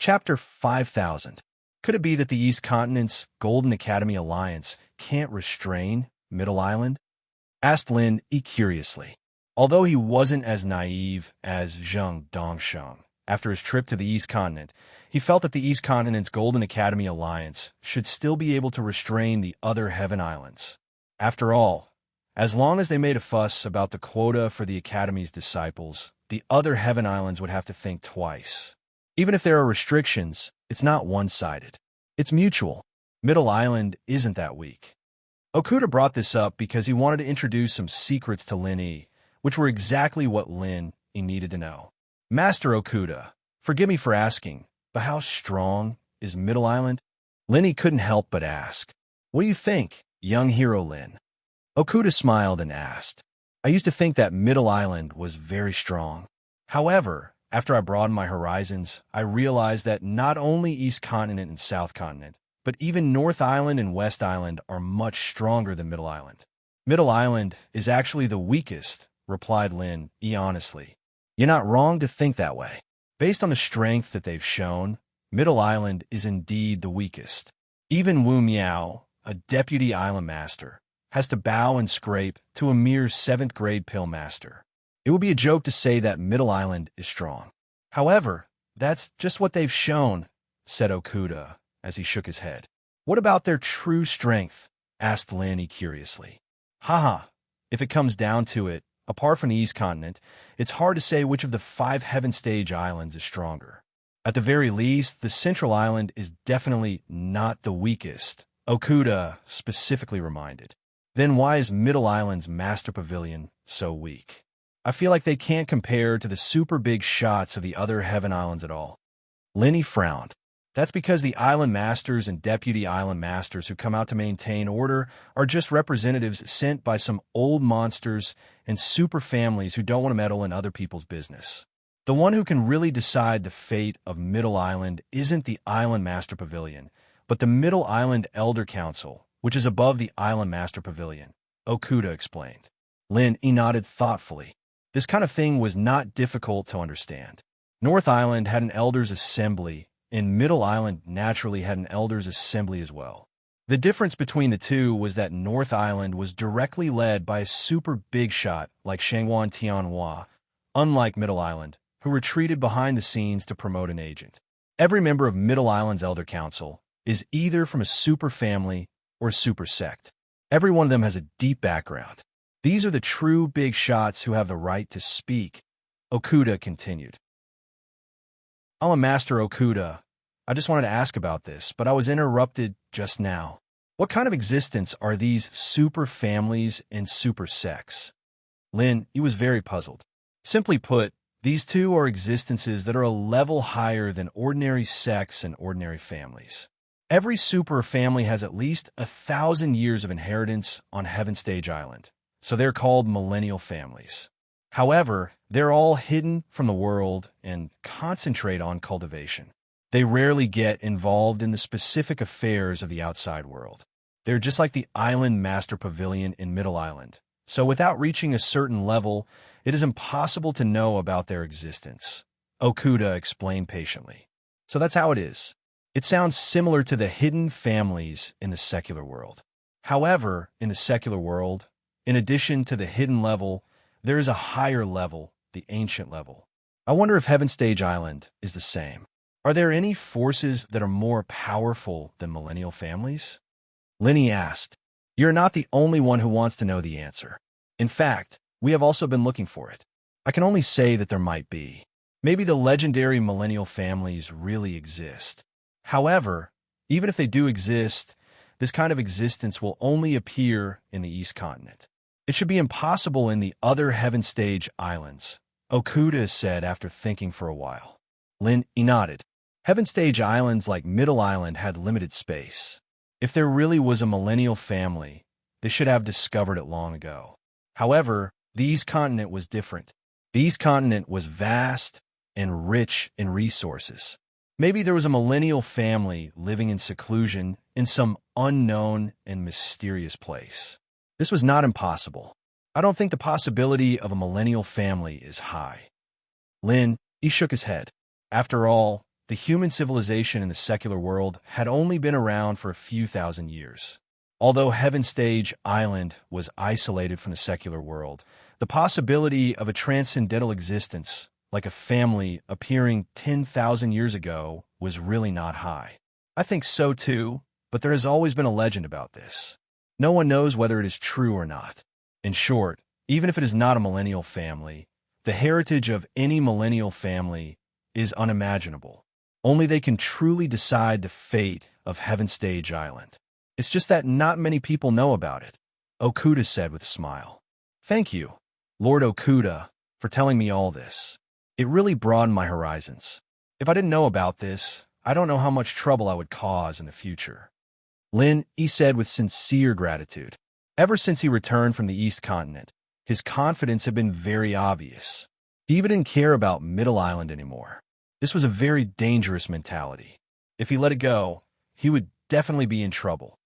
Chapter 5000. Could it be that the East Continent's Golden Academy Alliance can't restrain Middle Island? Asked Lin curiously. Although he wasn't as naive as Zheng Dongsheng, after his trip to the East Continent, he felt that the East Continent's Golden Academy Alliance should still be able to restrain the other Heaven Islands. After all, as long as they made a fuss about the quota for the Academy's disciples, the other Heaven Islands would have to think twice. Even if there are restrictions, it's not one-sided. It's mutual. Middle Island isn't that weak. Okuda brought this up because he wanted to introduce some secrets to Lin, which were exactly what Lin needed to know. Master Okuda, forgive me for asking, but how strong is Middle Island? Lin couldn't help but ask. What do you think, young hero Lin? Okuda smiled and asked. I used to think that Middle Island was very strong. However, after I broadened my horizons, I realized that not only East Continent and South Continent, but even North Island and West Island are much stronger than Middle Island. Middle Island is actually the weakest, replied Lin honestly. You're not wrong to think that way. Based on the strength that they've shown, Middle Island is indeed the weakest. Even Wu Miao, a deputy island master, has to bow and scrape to a mere 7th grade pill master. It would be a joke to say that Middle Island is strong. However, that's just what they've shown, said Okuda as he shook his head. What about their true strength? Asked Lin curiously. Haha, if it comes down to it, apart from the East Continent, it's hard to say which of the 5 Heaven Stage islands is stronger. At the very least, the Central Island is definitely not the weakest, Okuda specifically reminded. Then why is Middle Island's Master Pavilion so weak? I feel like they can't compare to the super big shots of the other Heaven Islands at all. Lin frowned. That's because the Island Masters and Deputy Island Masters who come out to maintain order are just representatives sent by some old monsters and super families who don't want to meddle in other people's business. The one who can really decide the fate of Middle Island isn't the Island Master Pavilion, but the Middle Island Elder Council, which is above the Island Master Pavilion, Okuda explained. Lin nodded thoughtfully. This kind of thing was not difficult to understand. North Island had an Elders' Assembly, and Middle Island naturally had an Elders' Assembly as well. The difference between the two was that North Island was directly led by a super big shot like Shangwan Tianhua, unlike Middle Island, who retreated behind the scenes to promote an agent. Every member of Middle Island's Elder Council is either from a super family or a super sect. Every one of them has a deep background. These are the true big shots who have the right to speak, Okuda continued. I'm a Master Okuda. I just wanted to ask about this, but I was interrupted just now. What kind of existence are these super families and super sects? Lin, he was very puzzled. Simply put, these two are existences that are a level higher than ordinary sects and ordinary families. Every super family has at least 1,000 years of inheritance on Heaven Stage Island, so they're called millennial families. However, they're all hidden from the world and concentrate on cultivation. They rarely get involved in the specific affairs of the outside world. They're just like the Island Master Pavilion in Middle Island. So without reaching a certain level, it is impossible to know about their existence, Okuda explained patiently. So that's how it is. It sounds similar to the hidden families in the secular world. However, in the secular world, in addition to the hidden level, there is a higher level, the ancient level. I wonder if Heaven Stage Island is the same. Are there any forces that are more powerful than millennial families? Linny asked. You're not the only one who wants to know the answer. In fact, we have also been looking for it. I can only say that there might be. Maybe the legendary millennial families really exist. However, even if they do exist, this kind of existence will only appear in the East Continent. It should be impossible in the other Heaven Stage Islands, Okuda said after thinking for a while. Lin nodded. Heaven Stage Islands like Middle Island had limited space. If there really was a millennial family, they should have discovered it long ago. However, the East Continent was different. The East Continent was vast and rich in resources. Maybe there was a millennial family living in seclusion in some unknown and mysterious place. This was not impossible. I don't think the possibility of a millennial family is high. Lin, he shook his head. After all, the human civilization in the secular world had only been around for a few thousand years. Although Heaven Stage Island was isolated from the secular world, the possibility of a transcendental existence, like a family appearing 10,000 years ago, was really not high. I think so too, but there has always been a legend about this. No one knows whether it is true or not. In short, even if it is not a millennial family, the heritage of any millennial family is unimaginable. Only they can truly decide the fate of Heaven Stage Island. It's just that not many people know about it, Okuda said with a smile. Thank you, Lord Okuda, for telling me all this. It really broadened my horizons. If I didn't know about this, I don't know how much trouble I would cause in the future. Lin, he said with sincere gratitude. Ever since he returned from the East Continent, his confidence had been very obvious. He even didn't care about Middle Island anymore. This was a very dangerous mentality. If he let it go, he would definitely be in trouble.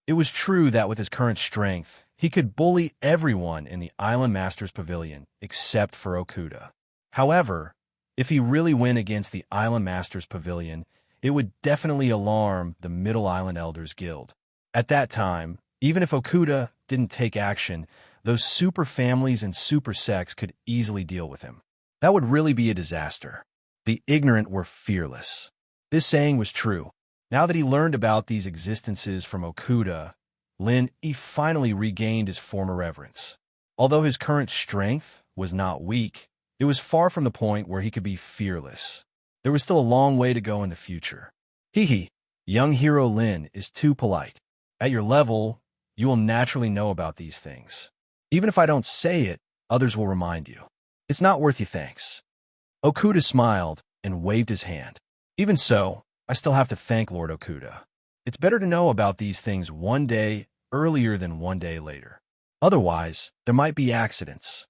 It was true that with his current strength, he could bully everyone in the Island Master's Pavilion except for Okuda. However, if he really went against the Island Master's Pavilion, it would definitely alarm the Middle Island Elders Guild. At that time, even if Okuda didn't take action, those super families and super sects could easily deal with him. That would really be a disaster. The ignorant were fearless. This saying was true. Now that he learned about these existences from Okuda, Lin finally regained his former reverence. Although his current strength was not weak, it was far from the point where he could be fearless. There was still a long way to go in the future. Young hero Lin is too polite. At your level, you will naturally know about these things. Even if I don't say it, others will remind you. It's not worth your thanks. Okuda smiled and waved his hand. Even so, I still have to thank Lord Okuda. It's better to know about these things one day earlier than one day later. Otherwise, there might be accidents.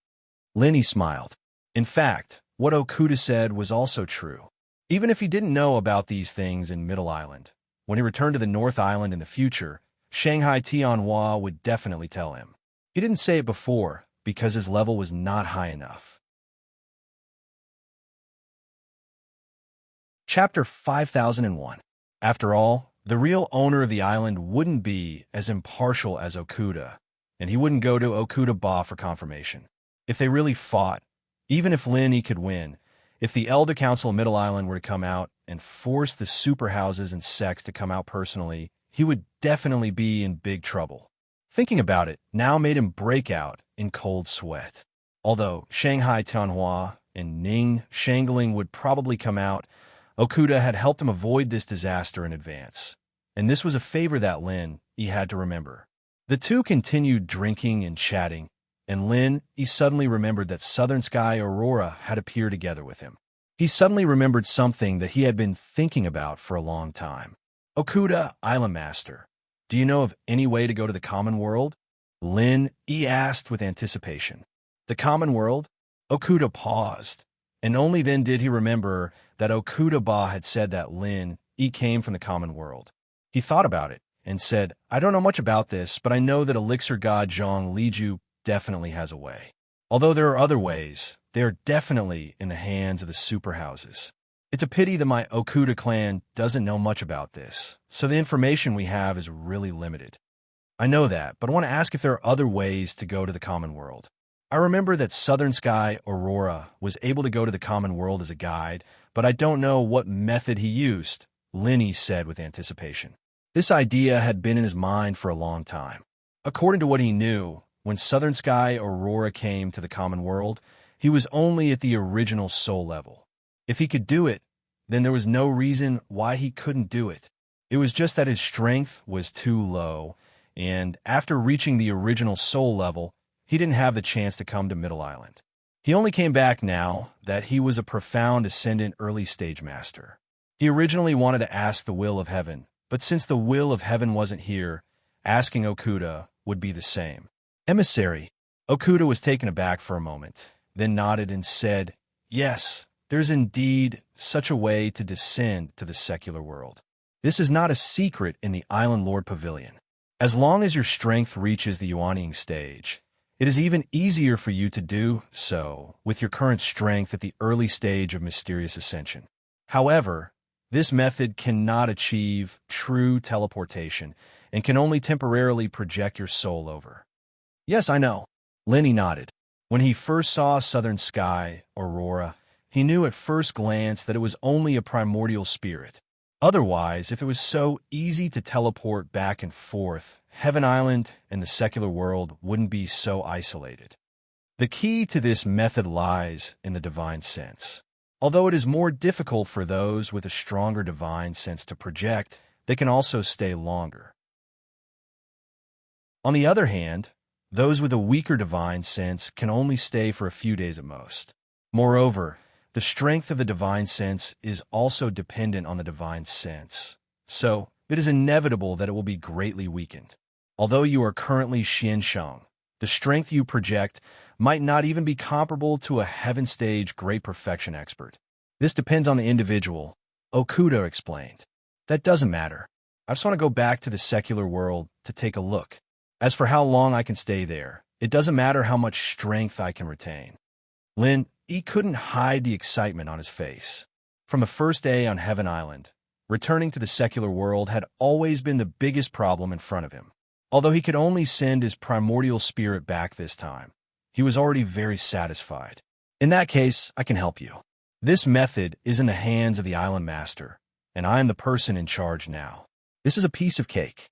Linny smiled. In fact, what Okuda said was also true. Even if he didn't know about these things in Middle Island, when he returned to the North Island in the future, Shanghai Tianhua would definitely tell him. He didn't say it before because his level was not high enough. Chapter 5001. After all, the real owner of the island wouldn't be as impartial as Okuda, and he wouldn't go to Okuda Ba for confirmation. If they really fought, even if Lin could win, if the Elder Council of Middle Island were to come out and force the super houses and sects to come out personally, he would definitely be in big trouble. Thinking about it now made him break out in cold sweat. Although Shanghai Tianhua and Ning Shangling would probably come out, Okuda had helped him avoid this disaster in advance. And this was a favor that Lin had to remember. The two continued drinking and chatting, and Lin suddenly remembered that Southern Sky Aurora had appeared together with him. He suddenly remembered something that he had been thinking about for a long time. Okuda, Island Master, do you know of any way to go to the common world? Lin asked with anticipation. The common world? Okuda paused, and only then did he remember that Okuda Ba had said that Lin came from the common world. He thought about it and said, I don't know much about this, but I know that Elixir God Zhang Liju definitely has a way. Although there are other ways, they are definitely in the hands of the super houses. It's a pity that my Okuda clan doesn't know much about this, so the information we have is really limited. I know that, but I want to ask if there are other ways to go to the common world. I remember that Southern Sky Aurora was able to go to the common world as a guide, but I don't know what method he used, Linny said with anticipation. This idea had been in his mind for a long time. According to what he knew, when Southern Sky Aurora came to the common world, he was only at the original soul level. If he could do it, then there was no reason why he couldn't do it. It was just that his strength was too low, and after reaching the original soul level, he didn't have the chance to come to Middle Island. He only came back now that he was a profound ascendant early stage master. He originally wanted to ask the will of heaven, but since the will of heaven wasn't here, asking Okuda would be the same. Emissary. Okuda was taken aback for a moment, then nodded and said, Yes, there's indeed such a way to descend to the secular world. This is not a secret in the Island Lord Pavilion. As long as your strength reaches the Yuanying stage, it is even easier for you to do so with your current strength at the early stage of mysterious ascension. However, this method cannot achieve true teleportation and can only temporarily project your soul over. Yes, I know. Lenny nodded. When he first saw Southern Sky, Aurora, he knew at first glance that it was only a primordial spirit. Otherwise, if it was so easy to teleport back and forth, Heaven Island and the secular world wouldn't be so isolated. The key to this method lies in the divine sense. Although it is more difficult for those with a stronger divine sense to project, they can also stay longer. On the other hand, those with a weaker divine sense can only stay for a few days at most. Moreover, the strength of the divine sense is also dependent on the divine sense, so it is inevitable that it will be greatly weakened. Although you are currently Xiansheng, the strength you project might not even be comparable to a heaven stage great perfection expert. This depends on the individual, Okuda explained. That doesn't matter. I just want to go back to the secular world to take a look. As for how long I can stay there, it doesn't matter how much strength I can retain. Lin, he couldn't hide the excitement on his face. From the first day on Heaven Island, returning to the secular world had always been the biggest problem in front of him. Although he could only send his primordial spirit back this time, he was already very satisfied. In that case, I can help you. This method is in the hands of the island master, and I am the person in charge now. This is a piece of cake.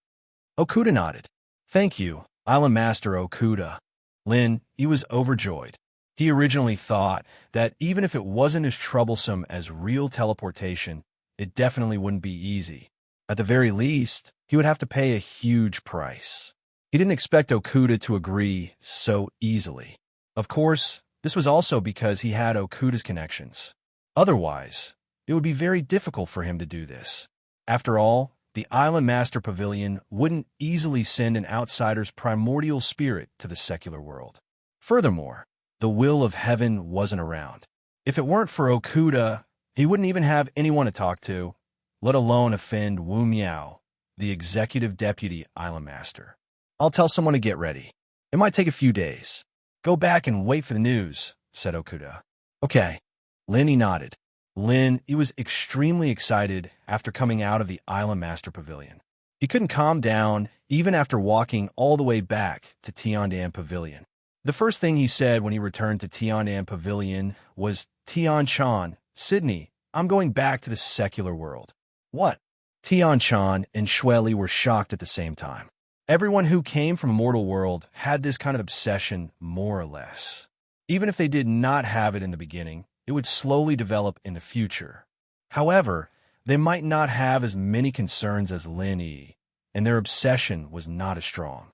Okuda nodded. Thank you, Island Master Okuda. Lin, he was overjoyed. He originally thought that even if it wasn't as troublesome as real teleportation, it definitely wouldn't be easy. At the very least, he would have to pay a huge price. He didn't expect Okuda to agree so easily. Of course, this was also because he had Okuda's connections. Otherwise, it would be very difficult for him to do this. After all, the Island Master Pavilion wouldn't easily send an outsider's primordial spirit to the secular world. Furthermore, the will of heaven wasn't around. If it weren't for Okuda, he wouldn't even have anyone to talk to, let alone offend Wu Miao, the executive deputy island master. I'll tell someone to get ready. It might take a few days. Go back and wait for the news, said Okuda. Okay. Lin nodded. Lin, he was extremely excited after coming out of the Island Master Pavilion. He couldn't calm down even after walking all the way back to Tiandan Pavilion. The first thing he said when he returned to Tiandan Pavilion was, Tian-chan, Sydney, I'm going back to the secular world. What? Tian-chan and Shueli were shocked at the same time. Everyone who came from a mortal world had this kind of obsession, more or less. Even if they did not have it in the beginning, it would slowly develop in the future. However, they might not have as many concerns as Lin Yi, and their obsession was not as strong.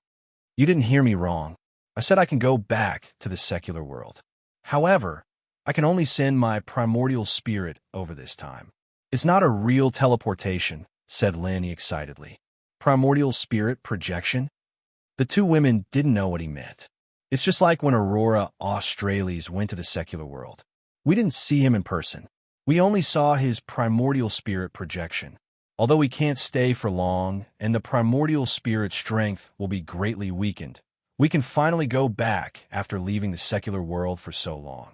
You didn't hear me wrong. I said I can go back to the secular world. However, I can only send my primordial spirit over this time. It's not a real teleportation, said Lin excitedly. Primordial spirit projection? The two women didn't know what he meant. It's just like when Aurora Australis went to the secular world. We didn't see him in person. We only saw his primordial spirit projection. Although he can't stay for long, and the primordial spirit strength will be greatly weakened, we can finally go back after leaving the secular world for so long.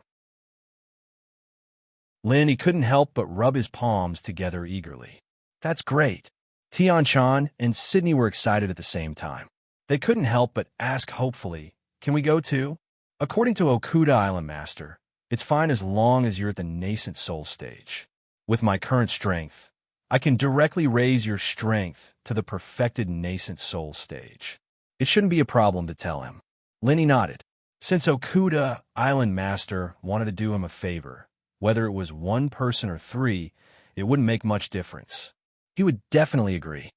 Lin, he couldn't help but rub his palms together eagerly. That's great. Tian-chan and Sydney were excited at the same time. They couldn't help but ask hopefully, can we go too? According to Okuda Island Master, it's fine as long as you're at the nascent soul stage. With my current strength, I can directly raise your strength to the perfected nascent soul stage. It shouldn't be a problem to tell him. Lenny nodded. Since Okuda Island Master wanted to do him a favor, whether it was one person or three, it wouldn't make much difference. He would definitely agree.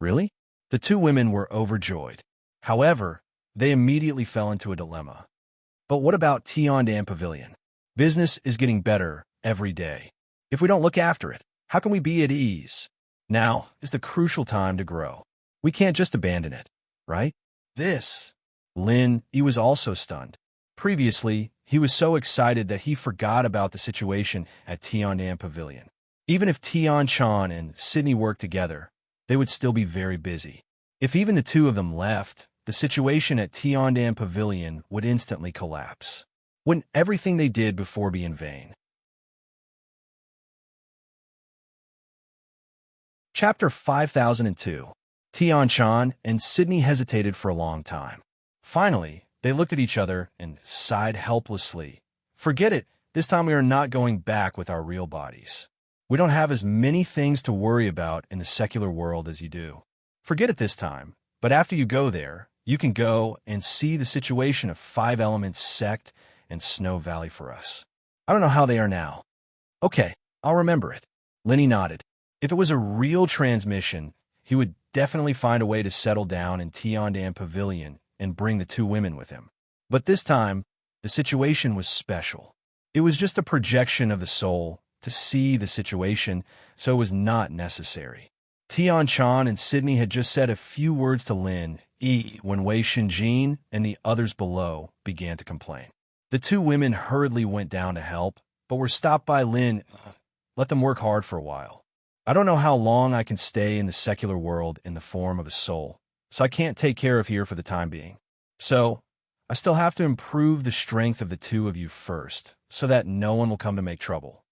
Really? The two women were overjoyed. However, they immediately fell into a dilemma. But what about Tiandan Pavilion? Business is getting better every day. If we don't look after it, how can we be at ease? Now is the crucial time to grow. We can't just abandon it, right? Lin, he was also stunned. Previously, he was so excited that he forgot about the situation at Tiandan Pavilion. Even if Tian-chan and Sydney worked together, they would still be very busy. If even the two of them left, the situation at Tiandan Pavilion would instantly collapse. Wouldn't everything they did before be in vain? Chapter 5002. Tian-chan and Sydney hesitated for a long time. Finally, they looked at each other and sighed helplessly. Forget it, this time we are not going back with our real bodies. We don't have as many things to worry about in the secular world as you do. Forget it this time, but after you go there, you can go and see the situation of Five Elements Sect and Snow Valley for us. I don't know how they are now. Okay, I'll remember it. Lenny nodded. If it was a real transmission, he would definitely find a way to settle down in Tiandan Pavilion and bring the two women with him. But this time, the situation was special. It was just a projection of the soul to see the situation, so it was not necessary. Tian-chan and Sydney had just said a few words to Lin Yi when Wei Shinjin and the others below began to complain. The two women hurriedly went down to help, but were stopped by Lin. Let them work hard for a while. I don't know how long I can stay in the secular world in the form of a soul, so I can't take care of here for the time being. So, I still have to improve the strength of the two of you first, so that no one will come to make trouble.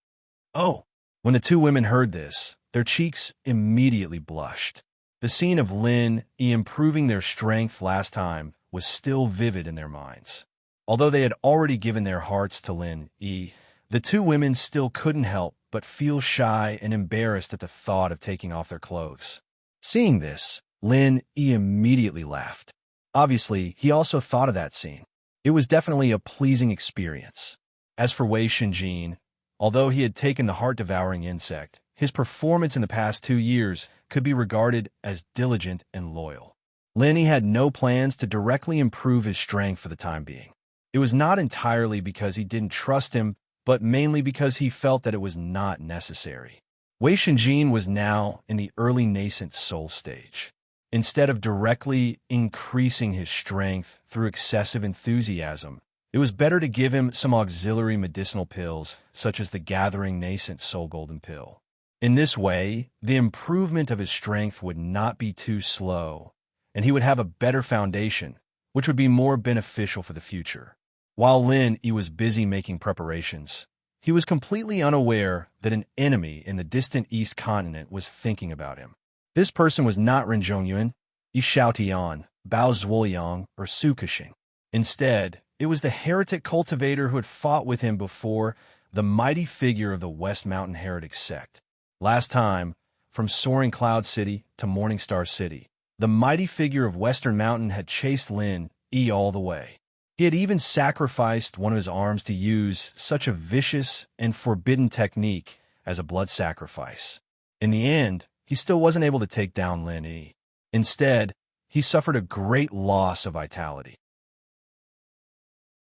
Oh! When the two women heard this, their cheeks immediately blushed. The scene of Lin Yi improving their strength last time was still vivid in their minds. Although they had already given their hearts to Lin Yi, the two women still couldn't help but feel shy and embarrassed at the thought of taking off their clothes. Seeing this, Lin Yi immediately laughed. Obviously, he also thought of that scene. It was definitely a pleasing experience. As for Wei Shinjin, although he had taken the heart-devouring insect, his performance in the past 2 years could be regarded as diligent and loyal. Lin Yi had no plans to directly improve his strength for the time being. It was not entirely because he didn't trust him, but mainly because he felt that it was not necessary. Wei Shinjin was now in the early nascent soul stage. Instead of directly increasing his strength through excessive enthusiasm, it was better to give him some auxiliary medicinal pills, such as the Gathering Nascent Soul Golden Pill. In this way, the improvement of his strength would not be too slow, and he would have a better foundation, which would be more beneficial for the future. While Lin Yi was busy making preparations, he was completely unaware that an enemy in the distant East Continent was thinking about him. This person was not Ren Zhongyuan, Yi Xiaotian, Bao Zhuoyang, or Su Kexing. Instead, it was the heretic cultivator who had fought with him before, the mighty figure of the West Mountain Heretic Sect. Last time, from Soaring Cloud City to Morning Star City, the mighty figure of Western Mountain had chased Lin Yi all the way. He had even sacrificed one of his arms to use such a vicious and forbidden technique as a blood sacrifice. In the end, he still wasn't able to take down Lin Yi. Instead, he suffered a great loss of vitality.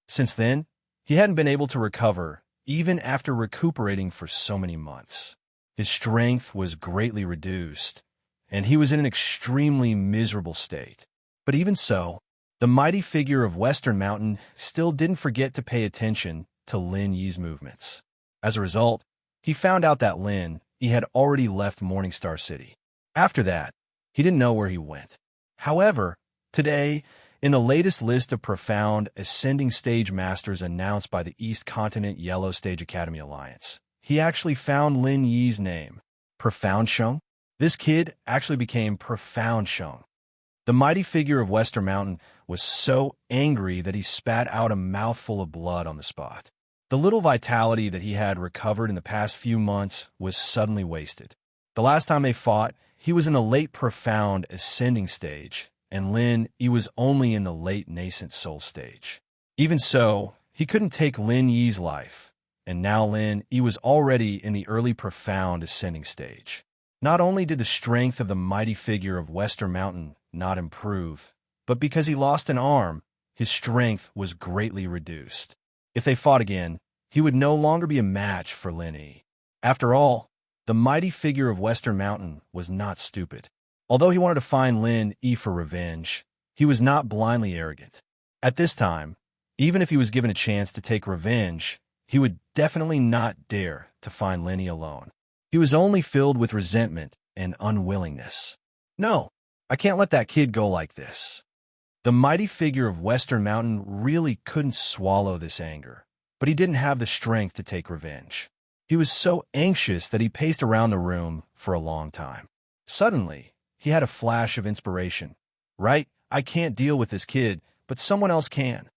Since then, he hadn't been able to recover, even after recuperating for so many months. His strength was greatly reduced, and he was in an extremely miserable state. But even so, the mighty figure of Western Mountain still didn't forget to pay attention to Lin Yi's movements. As a result, he found out that Lin Yi had already left Morningstar City. After that, he didn't know where he went. However, today, in the latest list of profound ascending stage masters announced by the East Continent Yellow Stage Academy Alliance, he actually found Lin Yi's name, Profound Sheng. This kid actually became Profound Sheng. The mighty figure of Western Mountain was so angry that he spat out a mouthful of blood on the spot. The little vitality that he had recovered in the past few months was suddenly wasted. The last time they fought, he was in the late profound ascending stage, and Lin Yi was only in the late nascent soul stage. Even so, he couldn't take Lin Yi's life, and now Lin Yi was already in the early profound ascending stage. Not only did the strength of the mighty figure of Western Mountain not improve, but because he lost an arm, his strength was greatly reduced. If they fought again, he would no longer be a match for Lin Yi. After all, the mighty figure of Western Mountain was not stupid. Although he wanted to find Lin Yi for revenge, he was not blindly arrogant. At this time, even if he was given a chance to take revenge, he would definitely not dare to find Lin Yi alone. He was only filled with resentment and unwillingness. No, I can't let that kid go like this. The mighty figure of Western Mountain really couldn't swallow this anger, but he didn't have the strength to take revenge. He was so anxious that he paced around the room for a long time. Suddenly, he had a flash of inspiration. Right, I can't deal with this kid, but someone else can.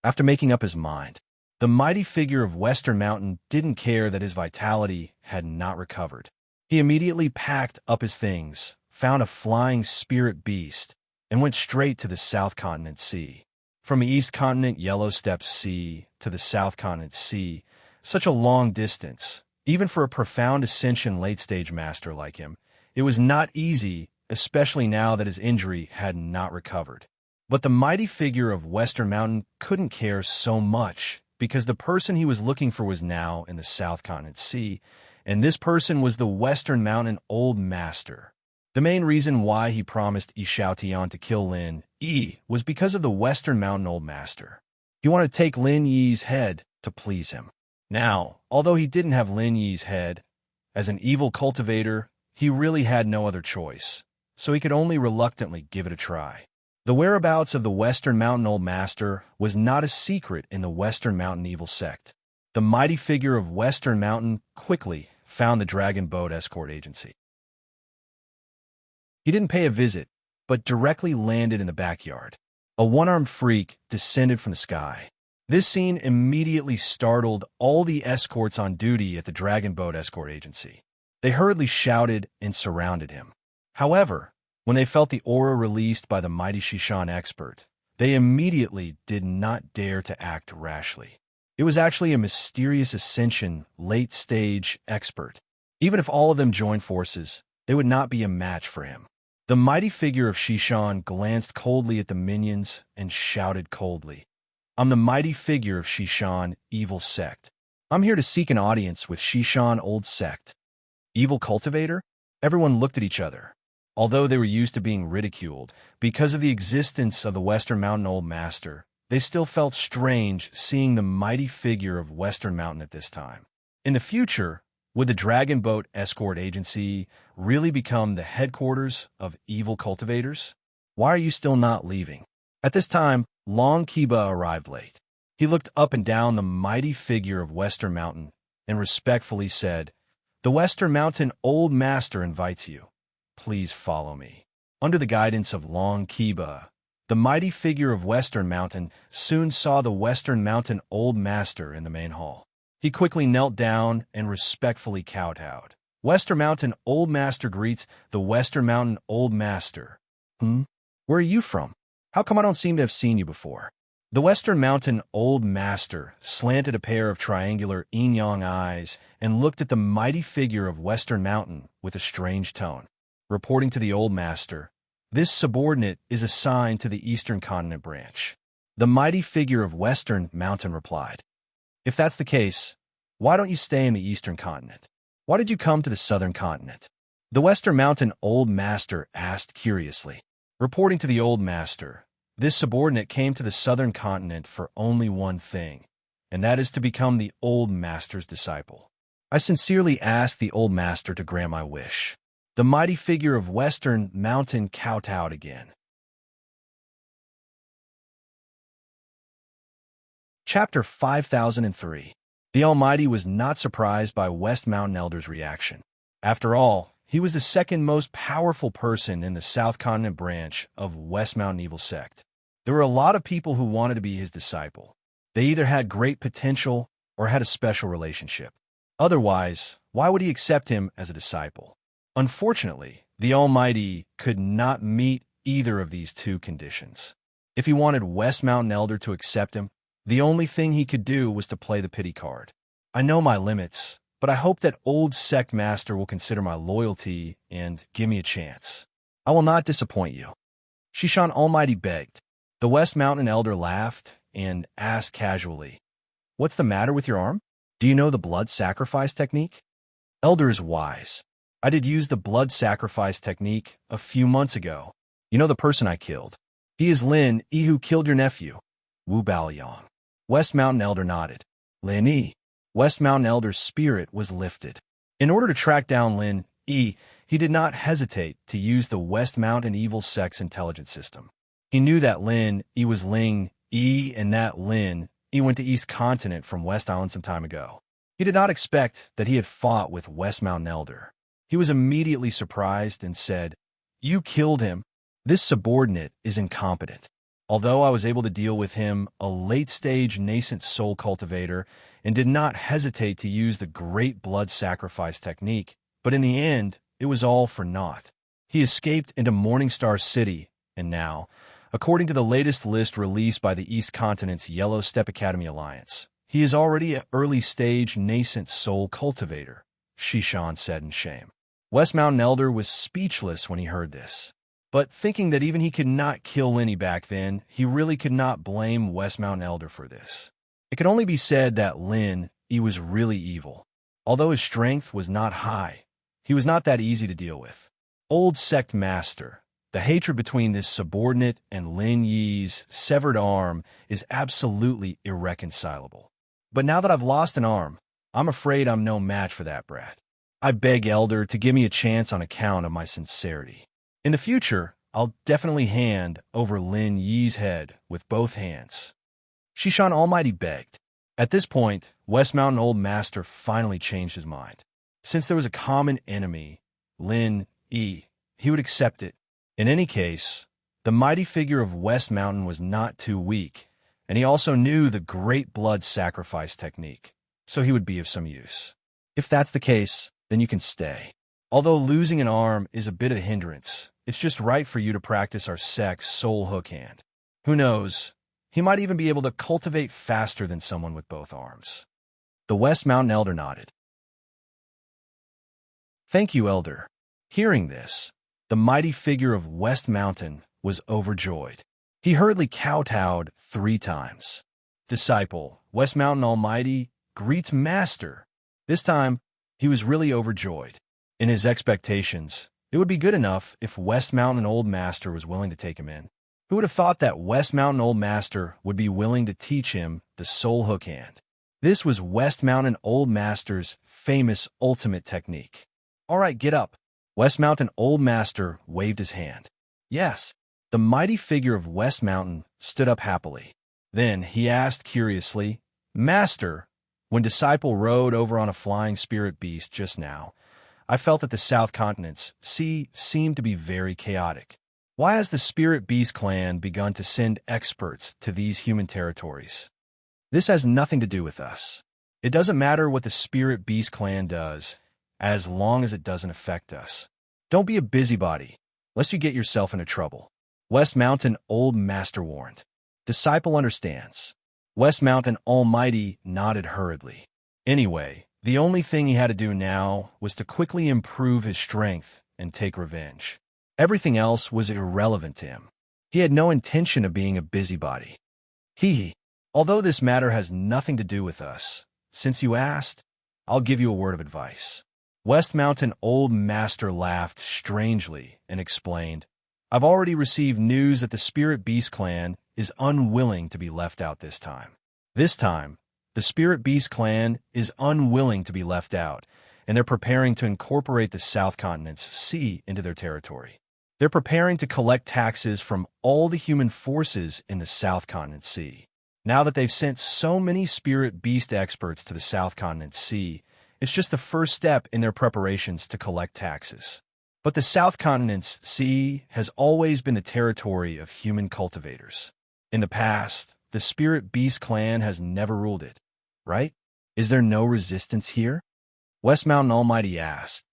After making up his mind, the mighty figure of Western Mountain didn't care that his vitality had not recovered. He immediately packed up his things, found a flying spirit beast, and went straight to the South Continent Sea. From the East Continent Yellow Steppe Sea to the South Continent Sea, such a long distance, even for a profound ascension late-stage master like him, it was not easy, especially now that his injury had not recovered. But the mighty figure of Western Mountain couldn't care so much, because the person he was looking for was now in the South Continent Sea, and this person was the Western Mountain Old Master. The main reason why he promised Yi Xiaotian to kill Lin Yi was because of the Western Mountain Old Master. He wanted to take Lin Yi's head to please him. Now, although he didn't have Lin Yi's head, as an evil cultivator, he really had no other choice, so he could only reluctantly give it a try. The whereabouts of the Western Mountain Old Master was not a secret in the Western Mountain Evil Sect. The mighty figure of Western Mountain quickly found the Dragon Boat Escort Agency. He didn't pay a visit, but directly landed in the backyard. A one-armed freak descended from the sky. This scene immediately startled all the escorts on duty at the Dragon Boat Escort Agency. They hurriedly shouted and surrounded him. However, when they felt the aura released by the mighty Shishan expert, they immediately did not dare to act rashly. It was actually a mysterious ascension late-stage expert. Even if all of them joined forces, they would not be a match for him. The mighty figure of Shishan glanced coldly at the minions and shouted coldly, "I'm the mighty figure of Shishan Evil Sect. I'm here to seek an audience with Shishan Old Sect." Evil cultivator? Everyone looked at each other. Although they were used to being ridiculed because of the existence of the Western Mountain Old Master, they still felt strange seeing the mighty figure of Western Mountain at this time. In the future, would the Dragon Boat Escort Agency really become the headquarters of evil cultivators? Why are you still not leaving? At this time, Long Kiba arrived late. He looked up and down the mighty figure of Western Mountain and respectfully said, "The Western Mountain Old Master invites you. Please follow me." Under the guidance of Long Kiba, the mighty figure of Western Mountain soon saw the Western Mountain Old Master in the main hall. He quickly knelt down and respectfully kowtowed. Western Mountain Old Master greets the Western Mountain Old Master. Where are you from? How come I don't seem to have seen you before? The Western Mountain Old Master slanted a pair of triangular yin-yang eyes and looked at the mighty figure of Western Mountain with a strange tone. Reporting to the Old Master, this subordinate is assigned to the Eastern Continent branch. The mighty figure of Western Mountain replied, "If that's the case, why don't you stay in the Eastern Continent? Why did you come to the Southern Continent?" The Western Mountain Old Master asked curiously. Reporting to the Old Master, this subordinate came to the Southern Continent for only one thing, and that is to become the Old Master's disciple. I sincerely ask the Old Master to grant my wish. The mighty figure of Western Mountain kowtowed again. Chapter 5003. The Almighty was not surprised by West Mountain Elder's reaction. After all, he was the second most powerful person in the South Continent branch of West Mountain Evil Sect. There were a lot of people who wanted to be his disciple. They either had great potential or had a special relationship. Otherwise, why would he accept him as a disciple? Unfortunately, the Almighty could not meet either of these two conditions. If he wanted West Mountain Elder to accept him, the only thing he could do was to play the pity card. I know my limits, but I hope that Old Sect Master will consider my loyalty and give me a chance. I will not disappoint you." Shishan Almighty begged. The West Mountain Elder laughed and asked casually, "What's the matter with your arm? Do you know the blood sacrifice technique?" Elder is wise. I did use the blood sacrifice technique a few months ago. You know the person I killed. He is Lin Yi who killed your nephew, Wu Baoyang. West Mountain Elder nodded. Lin Yi. West Mountain Elder's spirit was lifted. In order to track down Lin Yi, he did not hesitate to use the West Mountain Evil Sect's intelligence system. He knew that Lin Yi was Ling Yi and that Lin Yi went to East Continent from West Island some time ago. He did not expect that he had fought with West Mountain Elder. He was immediately surprised and said, "You killed him. This subordinate is incompetent." Although I was able to deal with him, a late-stage nascent soul cultivator, and did not hesitate to use the great blood sacrifice technique, but in the end, it was all for naught. He escaped into Morningstar City, and now, according to the latest list released by the East Continent's Yellow Step Academy Alliance, he is already an early-stage nascent soul cultivator, Shishan said in shame. West Mountain Elder was speechless when he heard this. But thinking that even he could not kill Lenny back then, he really could not blame West Mountain Elder for this. It could only be said that he was really evil. Although his strength was not high, he was not that easy to deal with. Old Sect Master, the hatred between this subordinate and Lin Yi's severed arm is absolutely irreconcilable. But now that I've lost an arm, I'm afraid I'm no match for that brat. I beg Elder to give me a chance on account of my sincerity. In the future, I'll definitely hand over Lin Yi's head with both hands. Shishan Almighty begged. At this point, West Mountain Old Master finally changed his mind. Since there was a common enemy, Lin Yi, he would accept it. In any case, the mighty figure of West Mountain was not too weak, and he also knew the great blood sacrifice technique, so he would be of some use. If that's the case, then you can stay. Although losing an arm is a bit of a hindrance, it's just right for you to practice our sect's soul hook hand. Who knows, he might even be able to cultivate faster than someone with both arms. The West Mountain Elder nodded. Thank you, Elder. Hearing this, the mighty figure of West Mountain was overjoyed. He hurriedly kowtowed 3 times. Disciple, West Mountain Almighty, greets Master. This time, he was really overjoyed. In his expectations, it would be good enough if West Mountain Old Master was willing to take him in. Who would have thought that West Mountain Old Master would be willing to teach him the soul hook hand? This was West Mountain Old Master's famous ultimate technique. All right, get up. West Mountain Old Master waved his hand. Yes, the mighty figure of West Mountain stood up happily. Then he asked curiously, Master, when Disciple rode over on a flying spirit beast just now, I felt that the South Continent's sea seemed to be very chaotic. Why has the Spirit Beast clan begun to send experts to these human territories? This has nothing to do with us. It doesn't matter what the Spirit Beast clan does, as long as it doesn't affect us. Don't be a busybody, lest you get yourself into trouble. West Mountain Old Master warned. Disciple understands. West Mountain Almighty nodded hurriedly. Anyway, the only thing he had to do now was to quickly improve his strength and take revenge. Everything else was irrelevant to him. He had no intention of being a busybody. Although this matter has nothing to do with us, since you asked, I'll give you a word of advice. West Mountain Old Master laughed strangely and explained, I've already received news that the Spirit Beast clan is unwilling to be left out this time. This time, the Spirit Beast clan is unwilling to be left out, and they're preparing to incorporate the South Continent's sea into their territory. They're preparing to collect taxes from all the human forces in the South Continent Sea. Now that they've sent so many Spirit Beast experts to the South Continent Sea, it's just the first step in their preparations to collect taxes. But the South Continent's sea has always been the territory of human cultivators. In the past, the Spirit Beast clan has never ruled it, right? Is there no resistance here? West Mountain Almighty asked.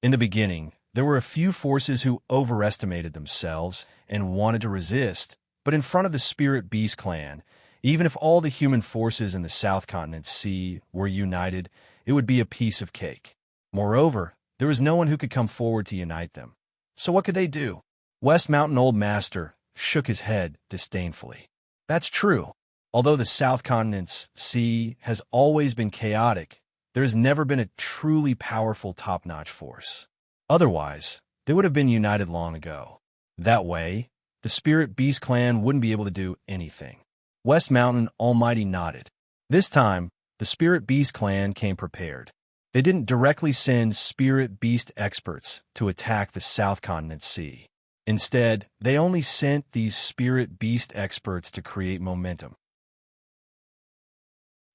In the beginning, there were a few forces who overestimated themselves and wanted to resist, but in front of the Spirit Beast clan, even if all the human forces in the South Continent Sea were united, it would be a piece of cake. Moreover, there was no one who could come forward to unite them. So what could they do? West Mountain Old Master shook his head disdainfully. That's true. Although the South Continent's sea has always been chaotic, there has never been a truly powerful top-notch force. Otherwise, they would have been united long ago. That way, the Spirit Beast clan wouldn't be able to do anything. West Mountain Almighty nodded. This time, the Spirit Beast clan came prepared. They didn't directly send Spirit Beast experts to attack the South Continent Sea. Instead, they only sent these Spirit Beast experts to create momentum.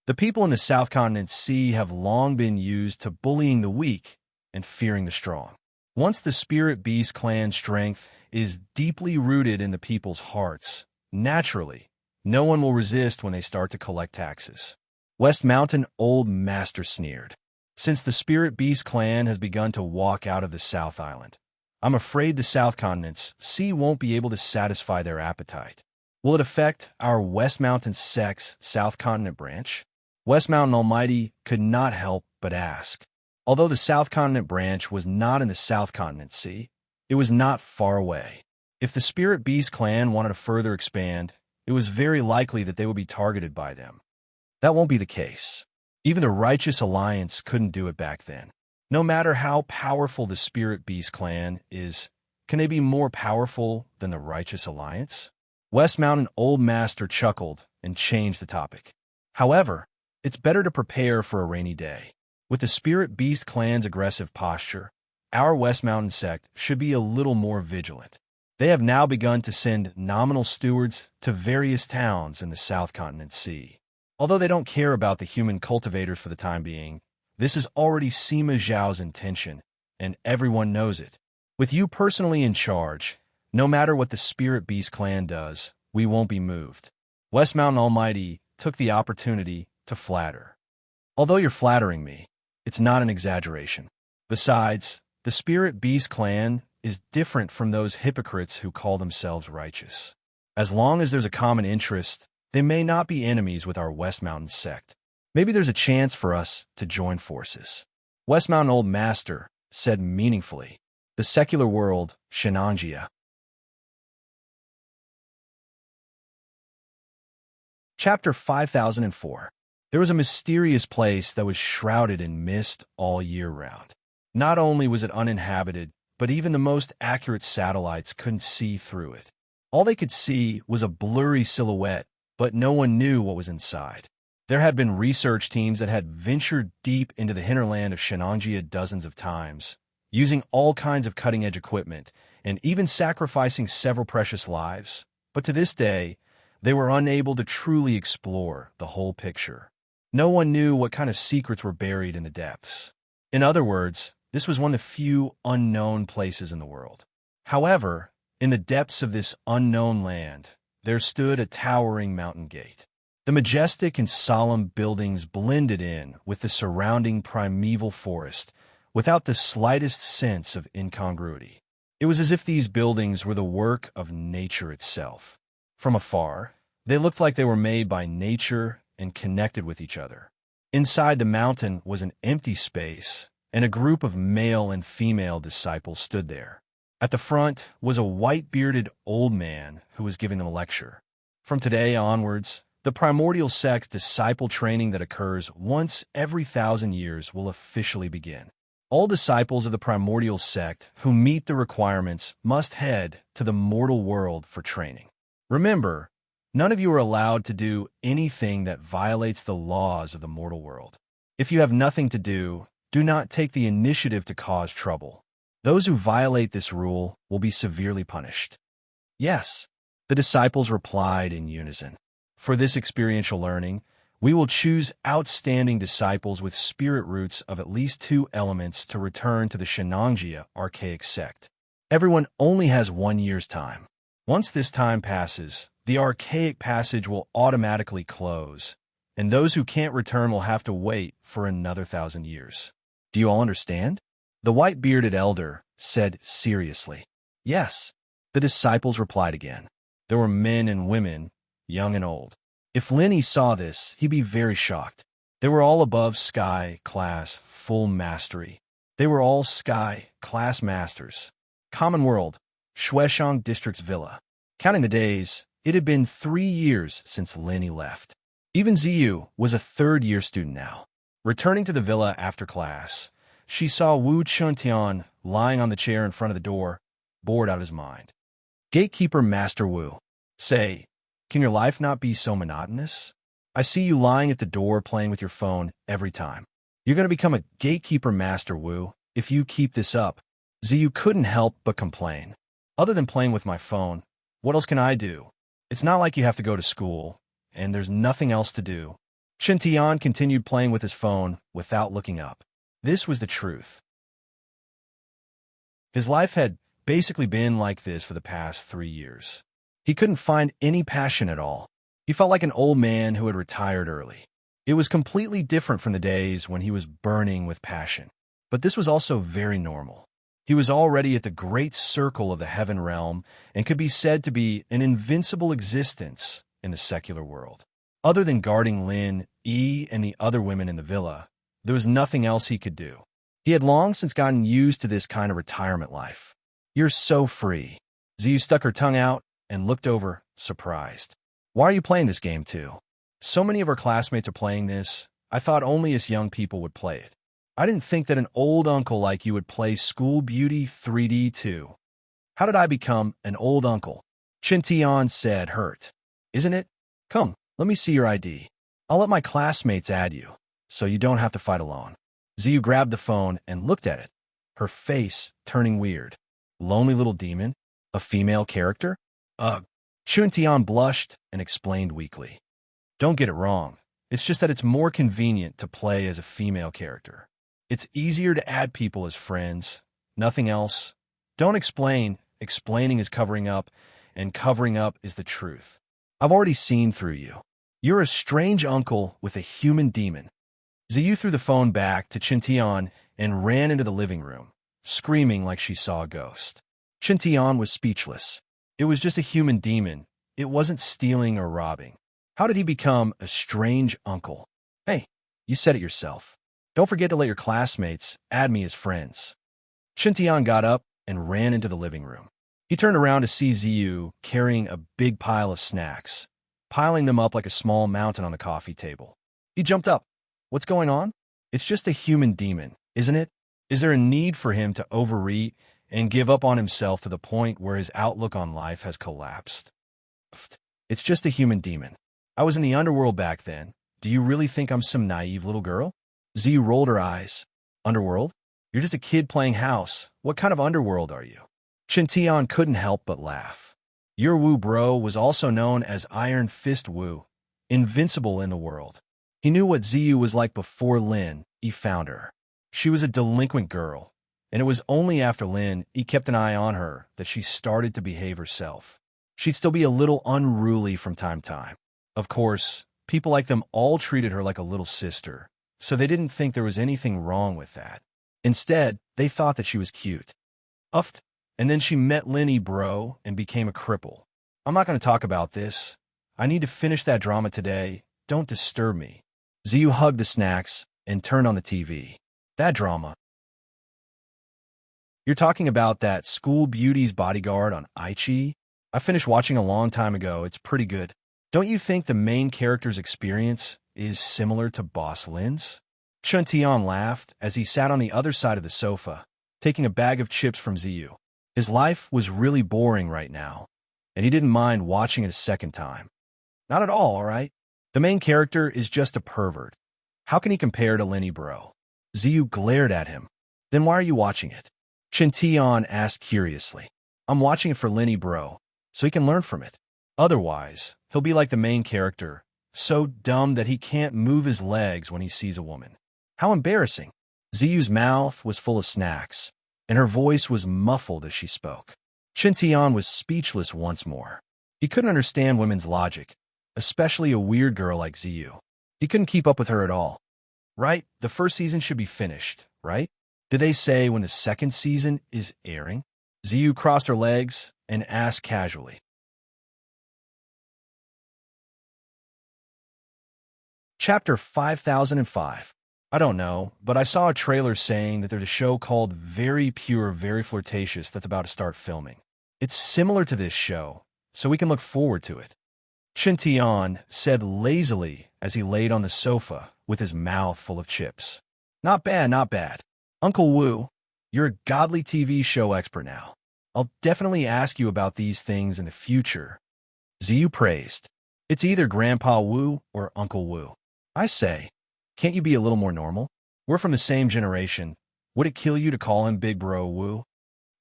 The people in the South Continent Sea have long been used to bullying the weak and fearing the strong. Once the Spirit Beast clan strength is deeply rooted in the people's hearts, naturally, no one will resist when they start to collect taxes. West Mountain Old Master sneered. Since the Spirit Beast clan has begun to walk out of the South Island, I'm afraid the South Continent's sea won't be able to satisfy their appetite. Will it affect our West Mountain Sect's South Continent branch? West Mountain Almighty could not help but ask. Although the South Continent branch was not in the South Continent Sea, it was not far away. If the Spirit Beast clan wanted to further expand, it was very likely that they would be targeted by them. That won't be the case. Even the Righteous Alliance couldn't do it back then. No matter how powerful the Spirit Beast clan is, can they be more powerful than the Righteous Alliance? West Mountain Old Master chuckled and changed the topic. However, it's better to prepare for a rainy day. With the Spirit Beast clan's aggressive posture, our West Mountain sect should be a little more vigilant. They have now begun to send nominal stewards to various towns in the South Continent Sea. Although they don't care about the human cultivators for the time being, this is already Sima Zhao's intention, and everyone knows it. With you personally in charge, no matter what the Spirit Beast clan does, we won't be moved. West Mountain Almighty took the opportunity to flatter. Although you're flattering me, it's not an exaggeration. Besides, the Spirit Beast clan is different from those hypocrites who call themselves righteous. As long as there's a common interest, they may not be enemies with our West Mountain sect. Maybe there's a chance for us to join forces. West Mountain Old Master said meaningfully. The secular world, Shenanjia. Chapter 5004. There was a mysterious place that was shrouded in mist all year round. Not only was it uninhabited, but even the most accurate satellites couldn't see through it. All they could see was a blurry silhouette, but no one knew what was inside. There had been research teams that had ventured deep into the hinterland of Shenanjia dozens of times, using all kinds of cutting-edge equipment, and even sacrificing several precious lives. But to this day, they were unable to truly explore the whole picture. No one knew what kind of secrets were buried in the depths. In other words, this was one of the few unknown places in the world. However, in the depths of this unknown land, there stood a towering mountain gate. The majestic and solemn buildings blended in with the surrounding primeval forest without the slightest sense of incongruity. It was as if these buildings were the work of nature itself. From afar, they looked like they were made by nature and connected with each other. Inside the mountain was an empty space, and a group of male and female disciples stood there. At the front was a white-bearded old man who was giving them a lecture. From today onwards, the primordial sect's disciple training that occurs once every 1,000 years will officially begin. All disciples of the primordial sect who meet the requirements must head to the mortal world for training. Remember, none of you are allowed to do anything that violates the laws of the mortal world. If you have nothing to do, do not take the initiative to cause trouble. Those who violate this rule will be severely punished. Yes, the disciples replied in unison. For this experiential learning, we will choose outstanding disciples with spirit roots of at least 2 elements to return to the Shenanjia archaic sect. Everyone only has 1 year's time. Once this time passes, the archaic passage will automatically close, and those who can't return will have to wait for another 1,000 years. Do you all understand? The white-bearded elder said seriously. Yes. The disciples replied again. There were men and women, young and old. If Lenny saw this, he'd be very shocked. They were all above sky class full mastery. They were all sky class masters. Common World, Shueshang District's villa. Counting the days, it had been 3 years since Lenny left. Even Ziyu was a third-year student now. Returning to the villa after class, she saw Wu Chuntian lying on the chair in front of the door, bored out of his mind. Gatekeeper Master Wu, say, can your life not be so monotonous? I see you lying at the door playing with your phone every time. You're going to become a gatekeeper Master Wu if you keep this up. Ziyu couldn't help but complain. Other than playing with my phone, what else can I do? It's not like you have to go to school, and there's nothing else to do. Shintian continued playing with his phone without looking up. This was the truth. His life had basically been like this for the past 3 years. He couldn't find any passion at all. He felt like an old man who had retired early. It was completely different from the days when he was burning with passion. But this was also very normal. He was already at the great circle of the heaven realm and could be said to be an invincible existence in the secular world. Other than guarding Lin, E, and the other women in the villa, there was nothing else he could do. He had long since gotten used to this kind of retirement life. "You're so free." Ziyu stuck her tongue out and looked over, surprised. "Why are you playing this game too? So many of our classmates are playing this. I thought only us young people would play it. I didn't think that an old uncle like you would play School Beauty 3D too." "How did I become an old uncle?" Chintian said, hurt. "Isn't it? Come, let me see your ID. I'll let my classmates add you, so you don't have to fight alone." Ziyu grabbed the phone and looked at it, her face turning weird. Lonely little demon? A female character? Ugh. Chintian blushed and explained weakly. "Don't get it wrong. It's just that it's more convenient to play as a female character. It's easier to add people as friends. Nothing else. Don't explain. Explaining is covering up, and covering up is the truth. I've already seen through you. You're a strange uncle with a human demon." Ziyu threw the phone back to Chintian and ran into the living room, screaming like she saw a ghost. Chintian was speechless. It was just a human demon. It wasn't stealing or robbing. How did he become a strange uncle? "Hey, you said it yourself. Don't forget to let your classmates add me as friends." Chintian got up and ran into the living room. He turned around to see Ziyu carrying a big pile of snacks, piling them up like a small mountain on the coffee table. He jumped up. "What's going on? It's just a human demon, isn't it? Is there a need for him to overeat and give up on himself to the point where his outlook on life has collapsed? It's just a human demon. I was in the underworld back then. Do you really think I'm some naive little girl?" Ziyu rolled her eyes. "Underworld? You're just a kid playing house. What kind of underworld are you?" Chintian couldn't help but laugh. "Your Wu bro was also known as Iron Fist Wu, invincible in the world. He knew what Ziyu was like before Lin, he found her. She was a delinquent girl, and it was only after Lin, he kept an eye on her that she started to behave herself. She'd still be a little unruly from time to time. Of course, people like them all treated her like a little sister, so they didn't think there was anything wrong with that. Instead, they thought that she was cute. And then she met Linny bro and became a cripple. I'm not going to talk about this. I need to finish that drama today. Don't disturb me." Ziyu hugged the snacks and turned on the TV. "That drama? You're talking about that School Beauty's Bodyguard on Aichi? I finished watching a long time ago. It's pretty good. Don't you think the main character's experience is similar to Boss Lin's?" Chuntian laughed as he sat on the other side of the sofa, taking a bag of chips from Ziyu. His life was really boring right now, and he didn't mind watching it a second time. "Not at all right? The main character is just a pervert. How can he compare to Lenny bro?" Ziyu glared at him. "Then why are you watching it?" Chintian asked curiously. "I'm watching it for Lenny bro, so he can learn from it. Otherwise, he'll be like the main character, so dumb that he can't move his legs when he sees a woman. How embarrassing." Ziyu's mouth was full of snacks, and her voice was muffled as she spoke. Chintian was speechless once more. He couldn't understand women's logic, especially a weird girl like Ziyu. He couldn't keep up with her at all. "Right, the first season should be finished, right? Did they say when the second season is airing?" Ziyu crossed her legs and asked casually. Chapter 5005. I don't know, but I saw a trailer saying that there's a show called Very Pure, Very Flirtatious that's about to start filming. It's similar to this show, so we can look forward to it. Chintian said lazily as he laid on the sofa with his mouth full of chips. Not bad, not bad. Uncle Wu, you're a godly TV show expert now. I'll definitely ask you about these things in the future. Ziyu praised. It's either Grandpa Wu or Uncle Wu. I say, can't you be a little more normal? We're from the same generation. Would it kill you to call him Big Bro Wu?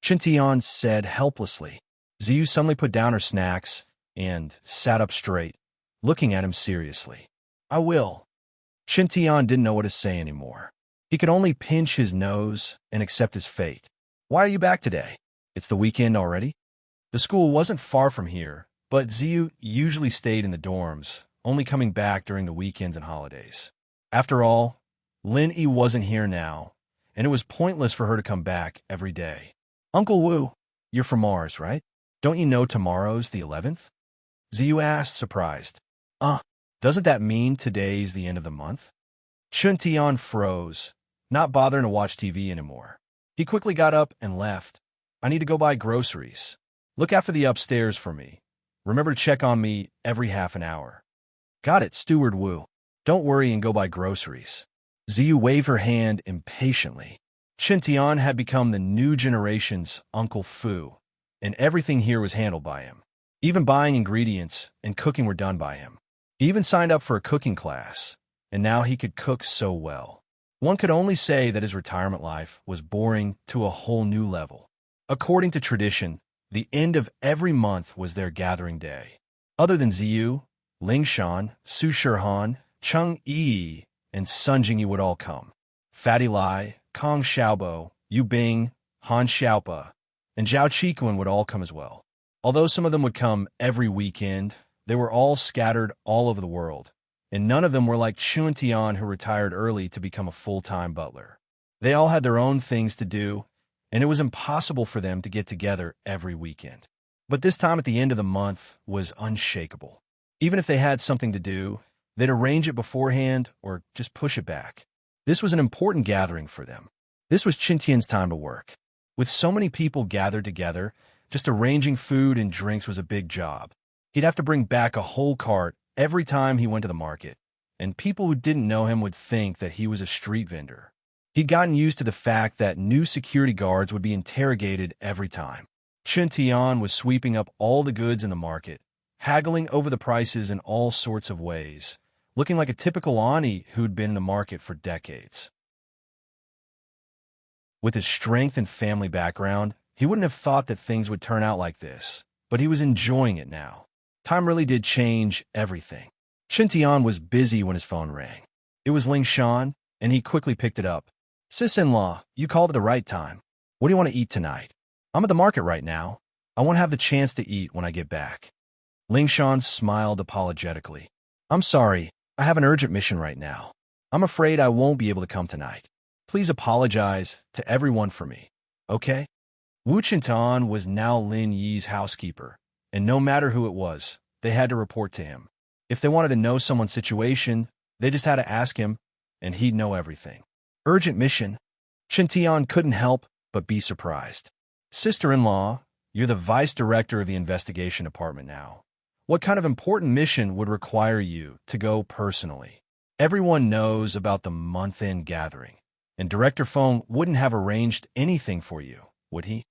Chintian said helplessly. Ziyu suddenly put down her snacks and sat up straight, looking at him seriously. I will. Chintian didn't know what to say anymore. He could only pinch his nose and accept his fate. Why are you back today? It's the weekend already? The school wasn't far from here, but Ziyu usually stayed in the dorms, only coming back during the weekends and holidays. After all, Lin Yi wasn't here now, and it was pointless for her to come back every day. Uncle Wu, you're from Mars, right? Don't you know tomorrow's the 11th? Ziyu asked, surprised. Doesn't that mean today's the end of the month? Chun Tian froze, not bothering to watch TV anymore. He quickly got up and left. I need to go buy groceries. Look after the upstairs for me. Remember to check on me every half an hour. Got it, Steward Wu. Don't worry and go buy groceries. Ziyu waved her hand impatiently. Chun Tian had become the new generation's Uncle Fu, and everything here was handled by him. Even buying ingredients and cooking were done by him. He even signed up for a cooking class, and now he could cook so well. One could only say that his retirement life was boring to a whole new level. According to tradition, the end of every month was their gathering day. Other than Ziyu, Ling Shan, Su Shihan, Cheng Yi, and Sun Jingyi would all come. Fatty Lai, Kong Xiaobo, Yu Bing, Han Xiaopa, and Zhao Qikuan would all come as well. Although some of them would come every weekend, they were all scattered all over the world, and none of them were like Chun Tian, who retired early to become a full-time butler. They all had their own things to do, and it was impossible for them to get together every weekend. But this time at the end of the month was unshakable. Even if they had something to do, they'd arrange it beforehand or just push it back. This was an important gathering for them. This was Chun Tian's time to work. With so many people gathered together, just arranging food and drinks was a big job. He'd have to bring back a whole cart every time he went to the market, and people who didn't know him would think that he was a street vendor. He'd gotten used to the fact that new security guards would be interrogated every time. Chun Tian was sweeping up all the goods in the market, haggling over the prices in all sorts of ways, looking like a typical Ani who'd been in the market for decades. With his strength and family background, he wouldn't have thought that things would turn out like this, but he was enjoying it now. Time really did change everything. Chun Tian was busy when his phone rang. It was Ling Shan, and he quickly picked it up. Sis-in-law, you called at the right time. What do you want to eat tonight? I'm at the market right now. I won't have the chance to eat when I get back. Ling Shan smiled apologetically. I'm sorry, I have an urgent mission right now. I'm afraid I won't be able to come tonight. Please apologize to everyone for me, okay? Wu Chintan was now Lin Yi's housekeeper, and no matter who it was, they had to report to him. If they wanted to know someone's situation, they just had to ask him, and he'd know everything. Urgent mission. Chun Tian couldn't help but be surprised. Sister-in-law, you're the vice director of the investigation department now. What kind of important mission would require you to go personally? Everyone knows about the month-end gathering, and Director Feng wouldn't have arranged anything for you, would he?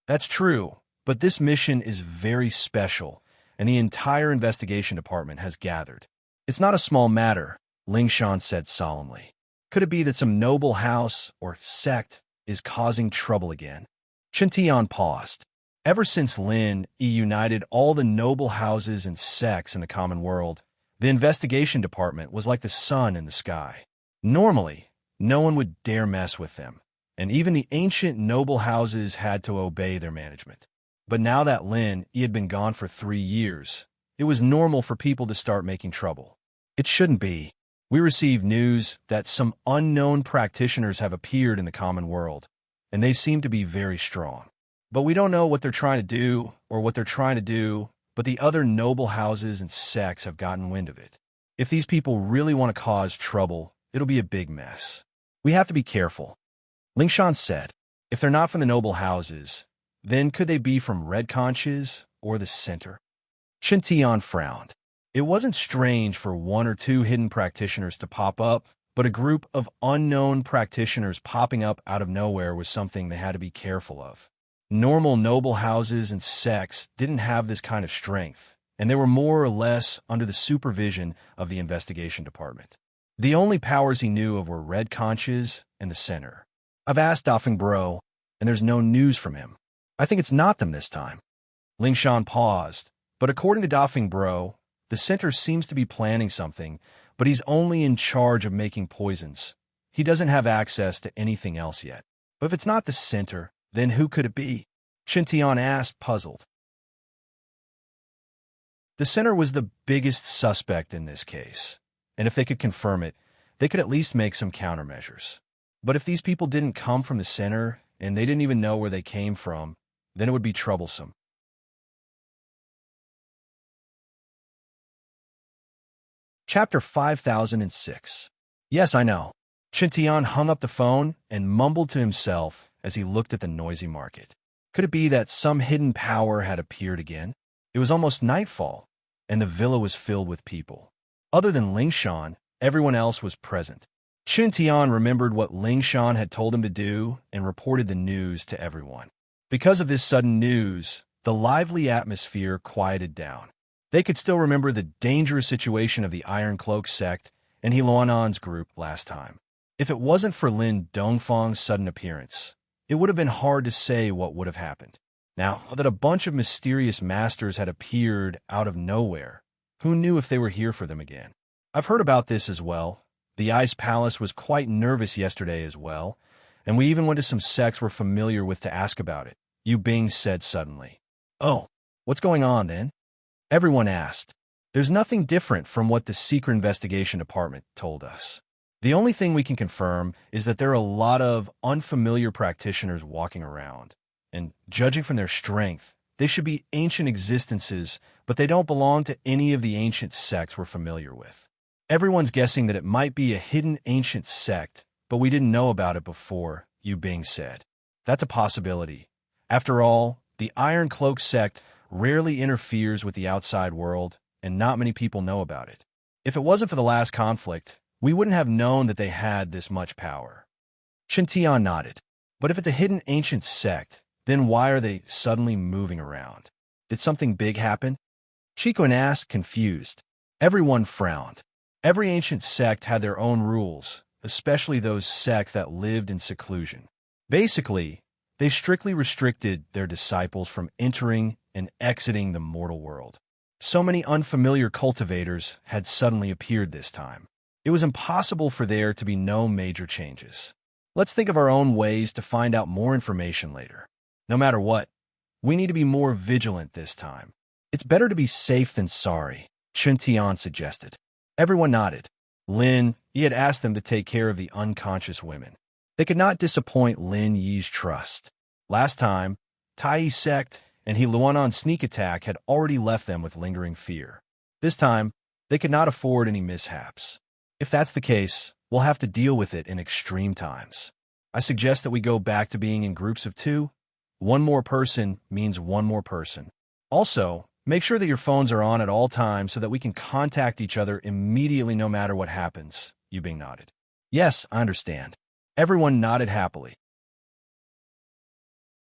That's true, but this mission is very special, and the entire investigation department has gathered. It's not a small matter, Ling Shan said solemnly. Could it be that some noble house or sect is causing trouble again? Chun Tian paused. Ever since Lin Yi united all the noble houses and sects in the common world, the investigation department was like the sun in the sky. Normally, no one would dare mess with them, and even the ancient noble houses had to obey their management. But now that Lin Yi had been gone for 3 years, it was normal for people to start making trouble. It shouldn't be. We received news that some unknown practitioners have appeared in the common world, and they seem to be very strong. But we don't know what they're trying to do or what they're trying to do, but the other noble houses and sects have gotten wind of it. If these people really want to cause trouble, it'll be a big mess. We have to be careful. Ling Shan said, if they're not from the noble houses, then could they be from Red Conches or the center? Chun Tian frowned. It wasn't strange for 1 or 2 hidden practitioners to pop up, but a group of unknown practitioners popping up out of nowhere was something they had to be careful of. Normal noble houses and sects didn't have this kind of strength, and they were more or less under the supervision of the investigation department. The only powers he knew of were Red Conches and the center. I've asked Dafeng Bro, and there's no news from him. I think it's not them this time. Ling Shan paused, but according to Dafeng Bro, the center seems to be planning something, but he's only in charge of making poisons. He doesn't have access to anything else yet. But if it's not the center, Then who could it be? Shintian asked, puzzled. The center was the biggest suspect in this case, and if they could confirm it, they could at least make some countermeasures. But if these people didn't come from the center, and they didn't even know where they came from, then it would be troublesome. Chapter 5006. Yes, I know. Shintian hung up the phone and mumbled to himself as he looked at the noisy market. Could it be that some hidden power had appeared again? It was almost nightfall, and the villa was filled with people. Other than Lingshan, everyone else was present. Shintian remembered what Lingshan had told him to do and reported the news to everyone. Because of this sudden news, the lively atmosphere quieted down. They could still remember the dangerous situation of the Iron Cloak sect and Heluanan's group last time. If it wasn't for Lin Dongfang's sudden appearance, it would have been hard to say what would have happened. Now that a bunch of mysterious masters had appeared out of nowhere, who knew if they were here for them again? I've heard about this as well. The Ice Palace was quite nervous yesterday as well, and we even went to some sects we're familiar with to ask about it, Yu Bing said suddenly. Oh, what's going on then? Everyone asked. There's nothing different from what the Secret Investigation Department told us. The only thing we can confirm is that there are a lot of unfamiliar practitioners walking around, and judging from their strength, they should be ancient existences, but they don't belong to any of the ancient sects we're familiar with. Everyone's guessing that it might be a hidden ancient sect, but we didn't know about it before, Yu Bing said. That's a possibility. After all, the Iron Cloak sect rarely interferes with the outside world, and not many people know about it. If it wasn't for the last conflict, we wouldn't have known that they had this much power. Shintian nodded. But if it's a hidden ancient sect, then why are they suddenly moving around? Did something big happen? Chikun asked, confused. Everyone frowned. Every ancient sect had their own rules, especially those sects that lived in seclusion. Basically, they strictly restricted their disciples from entering and exiting the mortal world. So many unfamiliar cultivators had suddenly appeared this time. It was impossible for there to be no major changes. Let's think of our own ways to find out more information later. No matter what, we need to be more vigilant this time. It's better to be safe than sorry, Shintian suggested. Everyone nodded. Lin Yi had asked them to take care of the unconscious women. They could not disappoint Lin Yi's trust. Last time, Tai sect and Heluanan's sneak attack had already left them with lingering fear. This time, they could not afford any mishaps. If that's the case, we'll have to deal with it in extreme times. I suggest that we go back to being in groups of 2. One more person means one more person. Also, make sure that your phones are on at all times so that we can contact each other immediately no matter what happens, Yu Bing nodded. Yes, I understand. Everyone nodded happily.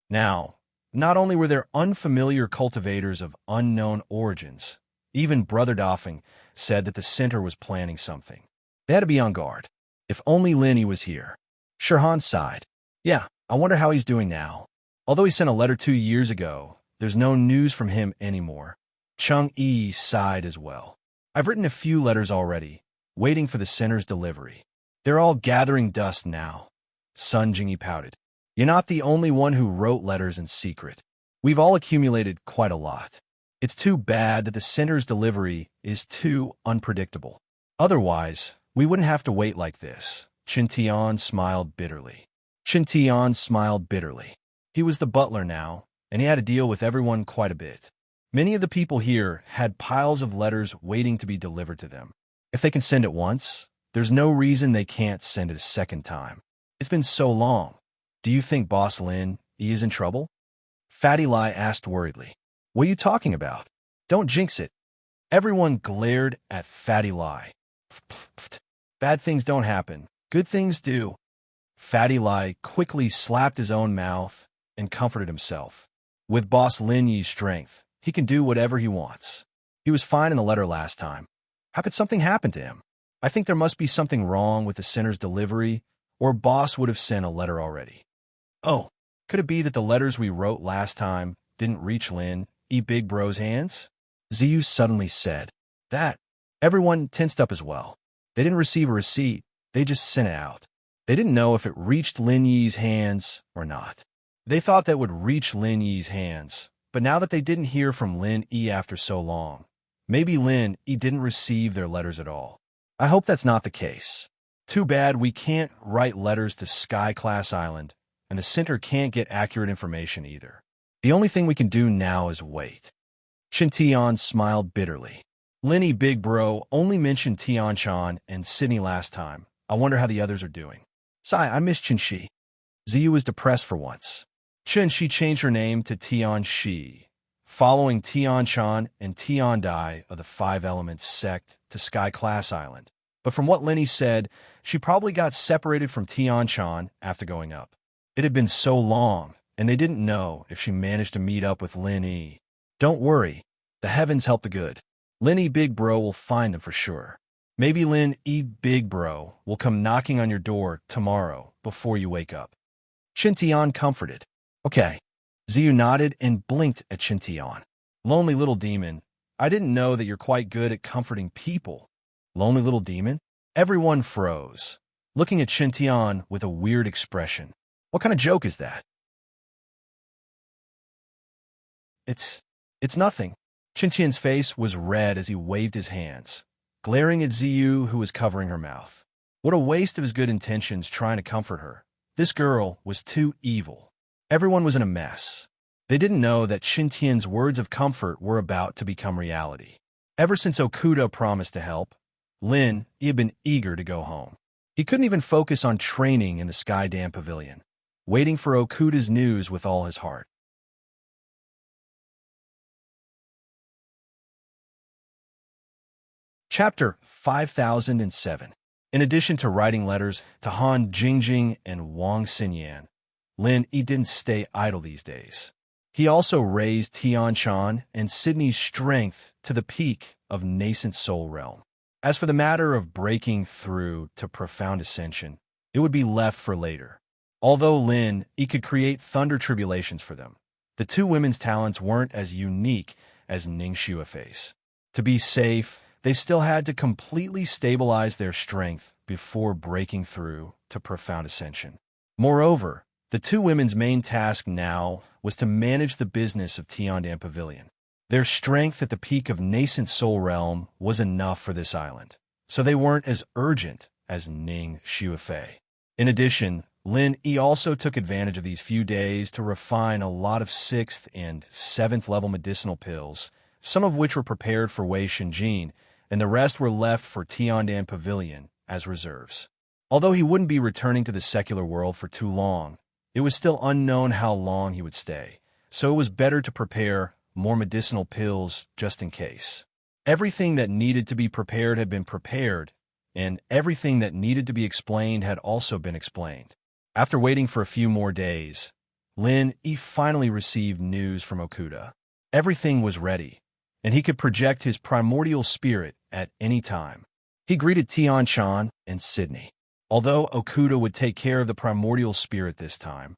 Now, not only were there unfamiliar cultivators of unknown origins, even Brother Doffing said that the center was planning something. They had to be on guard. If only Linny was here. Shirhan sighed. Yeah, I wonder how he's doing now. Although he sent a letter 2 years ago, there's no news from him anymore. Chung Yi sighed as well. I've written a few letters already, waiting for the center's delivery. They're all gathering dust now. Sun Jingyi pouted. You're not the only one who wrote letters in secret. We've all accumulated quite a lot. It's too bad that the center's delivery is too unpredictable. Otherwise, we wouldn't have to wait like this. Shintian smiled bitterly. He was the butler now, and he had to deal with everyone quite a bit. Many of the people here had piles of letters waiting to be delivered to them. If they can send it once, there's no reason they can't send it a second time. It's been so long. Do you think Boss Lin is in trouble? Fatty Lai asked worriedly. What are you talking about? Don't jinx it. Everyone glared at Fatty Lai. Bad things don't happen. Good things do. Fatty Lai quickly slapped his own mouth and comforted himself. With Boss Lin Yi's strength, he can do whatever he wants. He was fine in the letter last time. How could something happen to him? I think there must be something wrong with the center's delivery, or Boss would have sent a letter already. Oh, could it be that the letters we wrote last time didn't reach Lin Big Bro's hands? Ziyu suddenly said. That. Everyone tensed up as well. They didn't receive a receipt, they just sent it out. They didn't know if it reached Lin Yi's hands or not. They thought that would reach Lin Yi's hands, but now that they didn't hear from Lin Yi after so long, maybe Lin Yi didn't receive their letters at all. I hope that's not the case. Too bad we can't write letters to Sky-class Island, and the center can't get accurate information either. The only thing we can do now is wait. Shin Tian smiled bitterly. Lin Yi big bro only mentioned Tian-chan and Sydney last time. I wonder how the others are doing. Sigh, I miss Chen Shi. Ziyu was depressed for once. Chen Shi changed her name to Tian Shi, following Tian-chan and Tian Dai of the Five Elements sect to Sky-class Island. But from what Lin Yi said, she probably got separated from Tian-chan after going up. It had been so long, and they didn't know if she managed to meet up with Lin Yi. Don't worry, the heavens help the good. Lin Yi big bro will find them for sure. Maybe Lin Yi big bro will come knocking on your door tomorrow before you wake up. Shin Tian comforted. Okay. Ziyu nodded and blinked at Shin Tian. Lonely little demon, I didn't know that you're quite good at comforting people. Lonely little demon? Everyone froze, looking at Shin Tian with a weird expression. What kind of joke is that? It's nothing. Shin Tian's face was red as he waved his hands, glaring at Ziyu, who was covering her mouth. What a waste of his good intentions trying to comfort her. This girl was too evil. Everyone was in a mess. They didn't know that Shin Tian's words of comfort were about to become reality. Ever since Okuda promised to help, Lin Yi had been eager to go home. He couldn't even focus on training in the Sky Dam Pavilion, waiting for Okuda's news with all his heart. Chapter 5007. In addition to writing letters to Han Jingjing and Wang Xinyan, Lin Yi didn't stay idle these days. He also raised Tian-chan and Sydney's strength to the peak of nascent soul realm. As for the matter of breaking through to profound ascension, it would be left for later. Although Lin Yi could create thunder tribulations for them, the two women's talents weren't as unique as Ning Shuafei's. To be safe, they still had to completely stabilize their strength before breaking through to profound ascension. Moreover, the two women's main task now was to manage the business of Tiandam Pavilion. Their strength at the peak of nascent soul realm was enough for this island, so they weren't as urgent as Ning Shuafei. In addition, Lin Yi also took advantage of these few days to refine a lot of 6th and 7th level medicinal pills, some of which were prepared for Wei Shinjin, and the rest were left for Tiandam Pavilion as reserves. Although he wouldn't be returning to the secular world for too long, it was still unknown how long he would stay, so it was better to prepare more medicinal pills just in case. Everything that needed to be prepared had been prepared, and everything that needed to be explained had also been explained. After waiting for a few more days, Lin Yi finally received news from Okuda. Everything was ready, and he could project his primordial spirit at any time. He greeted Tian-chan and Sydney. Although Okuda would take care of the primordial spirit this time,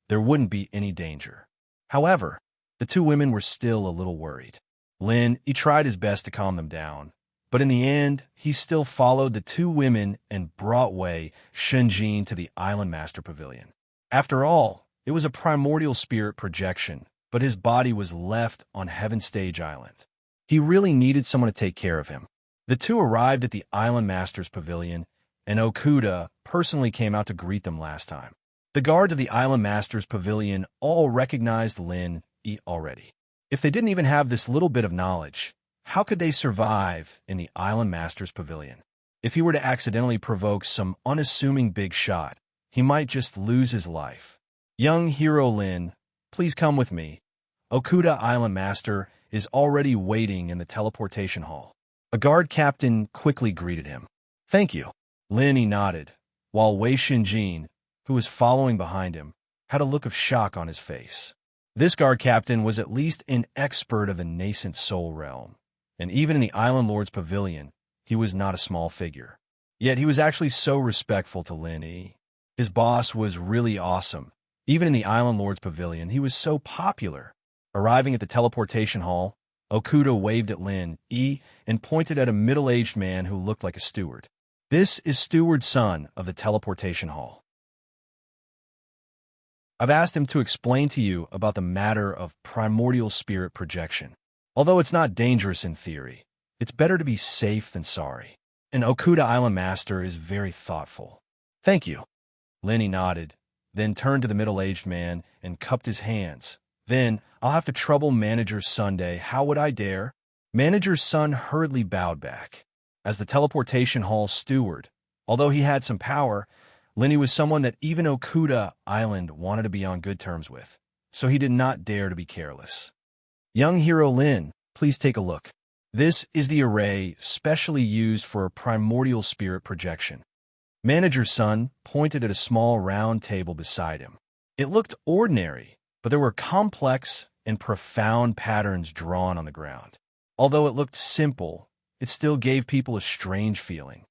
there wouldn't be any danger. However, the two women were still a little worried. Lin Yi tried his best to calm them down, but in the end, he still followed the two women and brought Wei Shinjin to the Island Master Pavilion. After all, it was a primordial spirit projection, but his body was left on Heaven Stage Island. He really needed someone to take care of him. The two arrived at the Island Master's Pavilion, and Okuda personally came out to greet them last time. The guards of the Island Master's Pavilion all recognized Lin Yi already. If they didn't even have this little bit of knowledge, how could they survive in the Island Master's Pavilion? If he were to accidentally provoke some unassuming big shot, he might just lose his life. Young hero Lin, please come with me. Okuda Island Master is already waiting in the teleportation hall. A guard captain quickly greeted him. Thank you. Lin Yi nodded, while Wei Shinjin, who was following behind him, had a look of shock on his face. This guard captain was at least an expert of the nascent soul realm, and even in the Island Lord's Pavilion, he was not a small figure. Yet he was actually so respectful to Lin Yi. His boss was really awesome. Even in the Island Lord's Pavilion, he was so popular. Arriving at the teleportation hall, Okuda waved at Lin Yi and pointed at a middle-aged man who looked like a steward. This is Steward's son of the teleportation hall. I've asked him to explain to you about the matter of primordial spirit projection. Although it's not dangerous in theory, it's better to be safe than sorry. An Okuda Island master is very thoughtful. Thank you. Lenny nodded, then turned to the middle-aged man and cupped his hands. Then, I'll have to trouble Manager Sunday. How would I dare? Manager Sun hurriedly bowed back. As the teleportation hall steward, although he had some power, Lenny was someone that even Okuda Island wanted to be on good terms with, so he did not dare to be careless. Young hero Lin, please take a look. This is the array specially used for primordial spirit projection. Manager Sun pointed at a small round table beside him. It looked ordinary, but there were complex and profound patterns drawn on the ground. Although it looked simple, it still gave people a strange feeling.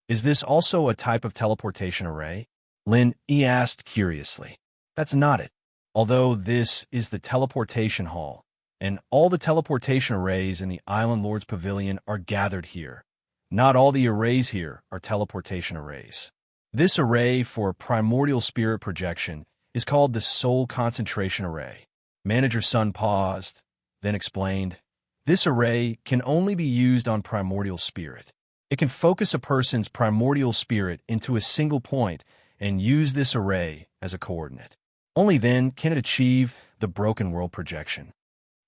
Is this also a type of teleportation array? Lin E asked curiously. That's not it. Although this is the teleportation hall, and all the teleportation arrays in the Island Lord's Pavilion are gathered here. Not all the arrays here are teleportation arrays. This array for primordial spirit projection is called the Soul Concentration Array. Manager Sun paused, then explained, this array can only be used on primordial spirit. It can focus a person's primordial spirit into a single point and use this array as a coordinate. Only then can it achieve the broken world projection.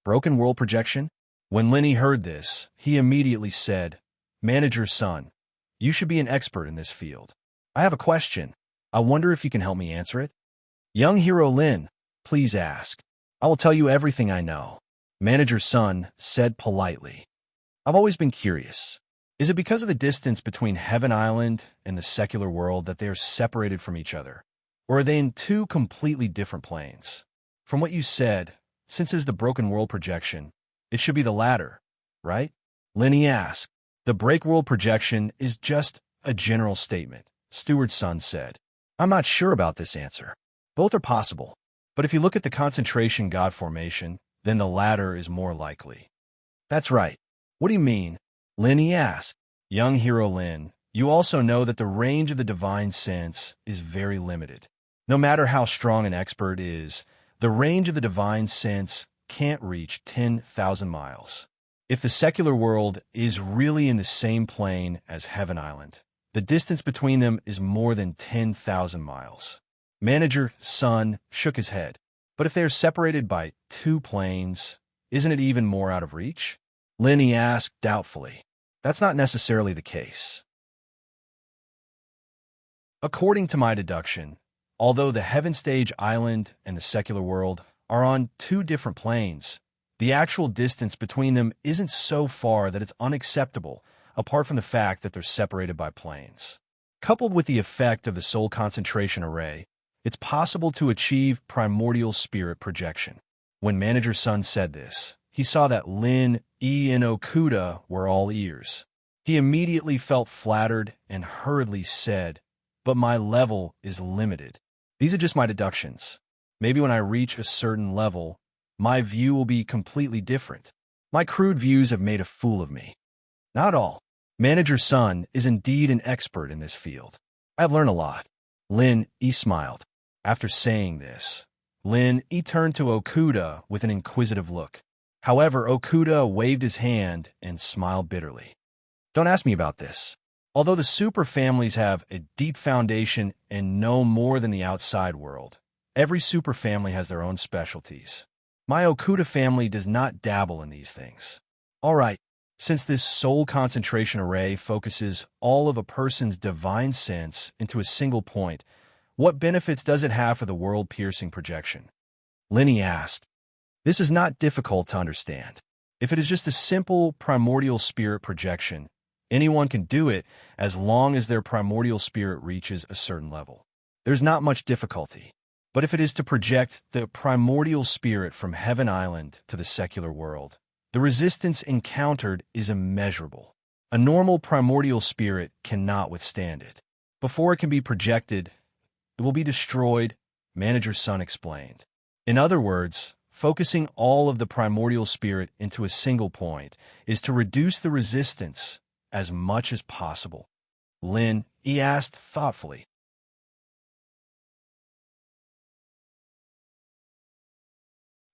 Broken world projection? When Lenny heard this, he immediately said, Manager Sun, you should be an expert in this field. I have a question. I wonder if you can help me answer it? Young hero Lin, please ask. I will tell you everything I know. Manager Sun said politely. I've always been curious. Is it because of the distance between Heaven Island and the secular world that they are separated from each other? Or are they in two completely different planes? From what you said, since it's the broken world projection, it should be the latter, right? Lenny asked. The break world projection is just a general statement, Steward Sun said. I'm not sure about this answer. Both are possible, but if you look at the concentration god formation, then the latter is more likely. That's right. What do you mean? Lenny asked. Young hero Lin, you also know that the range of the divine sense is very limited. No matter how strong an expert is, the range of the divine sense can't reach 10,000 miles. If the secular world is really in the same plane as Heaven Island, the distance between them is more than 10,000 miles. Manager Sun shook his head. But if they are separated by two planes, isn't it even more out of reach? Lenny asked doubtfully. That's not necessarily the case. According to my deduction, although the Heaven Stage Island and the secular world are on two different planes, the actual distance between them isn't so far that it's unacceptable, apart from the fact that they're separated by planes. Coupled with the effect of the soul concentration array, it's possible to achieve primordial spirit projection. When Manager Sun said this, he saw that Lin, E, and Okuda were all ears. He immediately felt flattered and hurriedly said, but my level is limited. These are just my deductions. Maybe when I reach a certain level, my view will be completely different. My crude views have made a fool of me. Not all. Manager Sun is indeed an expert in this field. I've learned a lot. Lin E smiled. After saying this, Lin E turned to Okuda with an inquisitive look. However, Okuda waved his hand and smiled bitterly. Don't ask me about this. Although the super families have a deep foundation and know more than the outside world, every super family has their own specialties. My Okuda family does not dabble in these things. All right, since this soul concentration array focuses all of a person's divine sense into a single point, what benefits does it have for the world-piercing projection? Lenny asked. This is not difficult to understand. If it is just a simple primordial spirit projection, anyone can do it as long as their primordial spirit reaches a certain level. There's not much difficulty. But if it is to project the primordial spirit from Heaven Island to the secular world, the resistance encountered is immeasurable. A normal primordial spirit cannot withstand it. Before it can be projected, it will be destroyed, Manager Sun explained. In other words, focusing all of the primordial spirit into a single point is to reduce the resistance as much as possible. Lin E asked thoughtfully.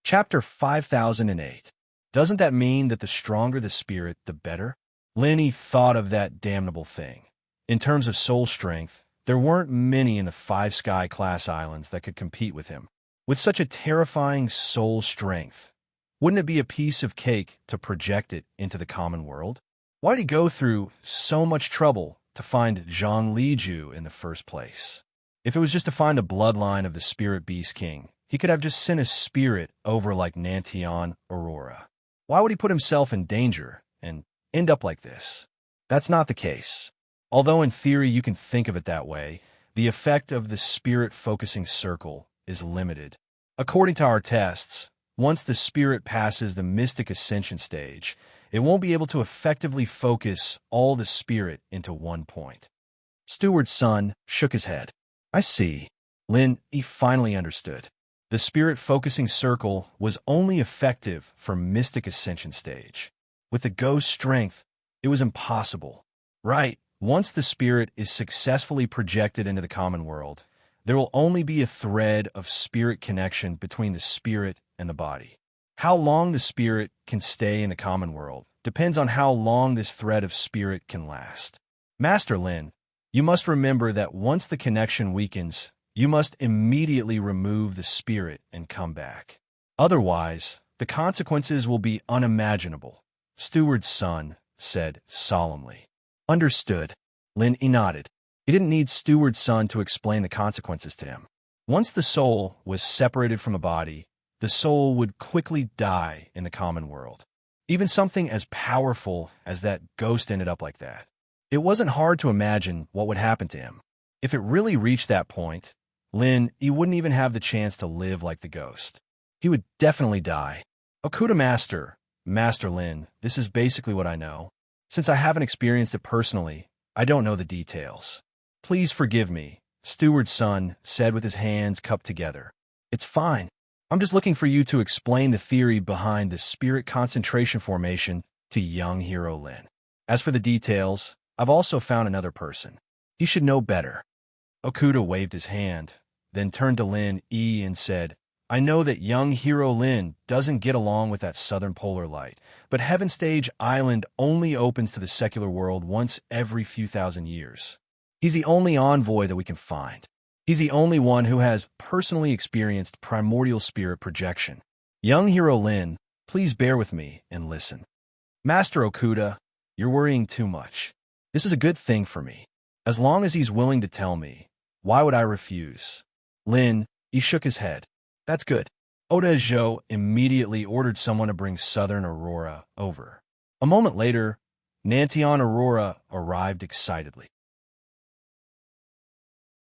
Chapter 5008. Doesn't that mean that the stronger the spirit, the better? Lenny thought of that damnable thing. In terms of soul strength, there weren't many in the 5 Sky-class islands that could compete with him. With such a terrifying soul strength, wouldn't it be a piece of cake to project it into the common world? Why'd he go through so much trouble to find Zhang Liju in the first place? If it was just to find the bloodline of the Spirit Beast King, he could have just sent his spirit over like Nantian Aurora. Why would he put himself in danger and end up like this? That's not the case. Although in theory you can think of it that way, the effect of the spirit-focusing circle is limited. According to our tests, once the spirit passes the mystic ascension stage, it won't be able to effectively focus all the spirit into one point. Steward's son shook his head. I see. Lin, he finally understood. The spirit-focusing circle was only effective for mystic ascension stage. With the ghost strength, it was impossible. Right, once the spirit is successfully projected into the common world, there will only be a thread of spirit connection between the spirit and the body. How long the spirit can stay in the common world depends on how long this thread of spirit can last. Master Lin, you must remember that once the connection weakens, you must immediately remove the spirit and come back. Otherwise, the consequences will be unimaginable, Steward's son said solemnly. Understood. Lin nodded. He didn't need Steward's son to explain the consequences to him. Once the soul was separated from the body, the soul would quickly die in the common world. Even something as powerful as that ghost ended up like that. It wasn't hard to imagine what would happen to him. If it really reached that point, Lin, he wouldn't even have the chance to live like the ghost. He would definitely die. Okuda Master Lin, this is basically what I know. Since I haven't experienced it personally, I don't know the details. Please forgive me, Steward's son said with his hands cupped together. It's fine. I'm just looking for you to explain the theory behind the spirit concentration formation to young hero Lin. As for the details, I've also found another person. He should know better. Okuda waved his hand, then turned to Lin and said, I know that young hero Lin doesn't get along with that southern polar light, but Heaven Stage Island only opens to the secular world once every few thousand years. He's the only envoy that we can find. He's the only one who has personally experienced primordial spirit projection. Young hero Lin, please bear with me and listen. Master Okuda, you're worrying too much. This is a good thing for me. As long as he's willing to tell me, why would I refuse? Lin, he shook his head. That's good. Oda Zhou immediately ordered someone to bring Southern Aurora over. A moment later, Nantian Aurora arrived excitedly.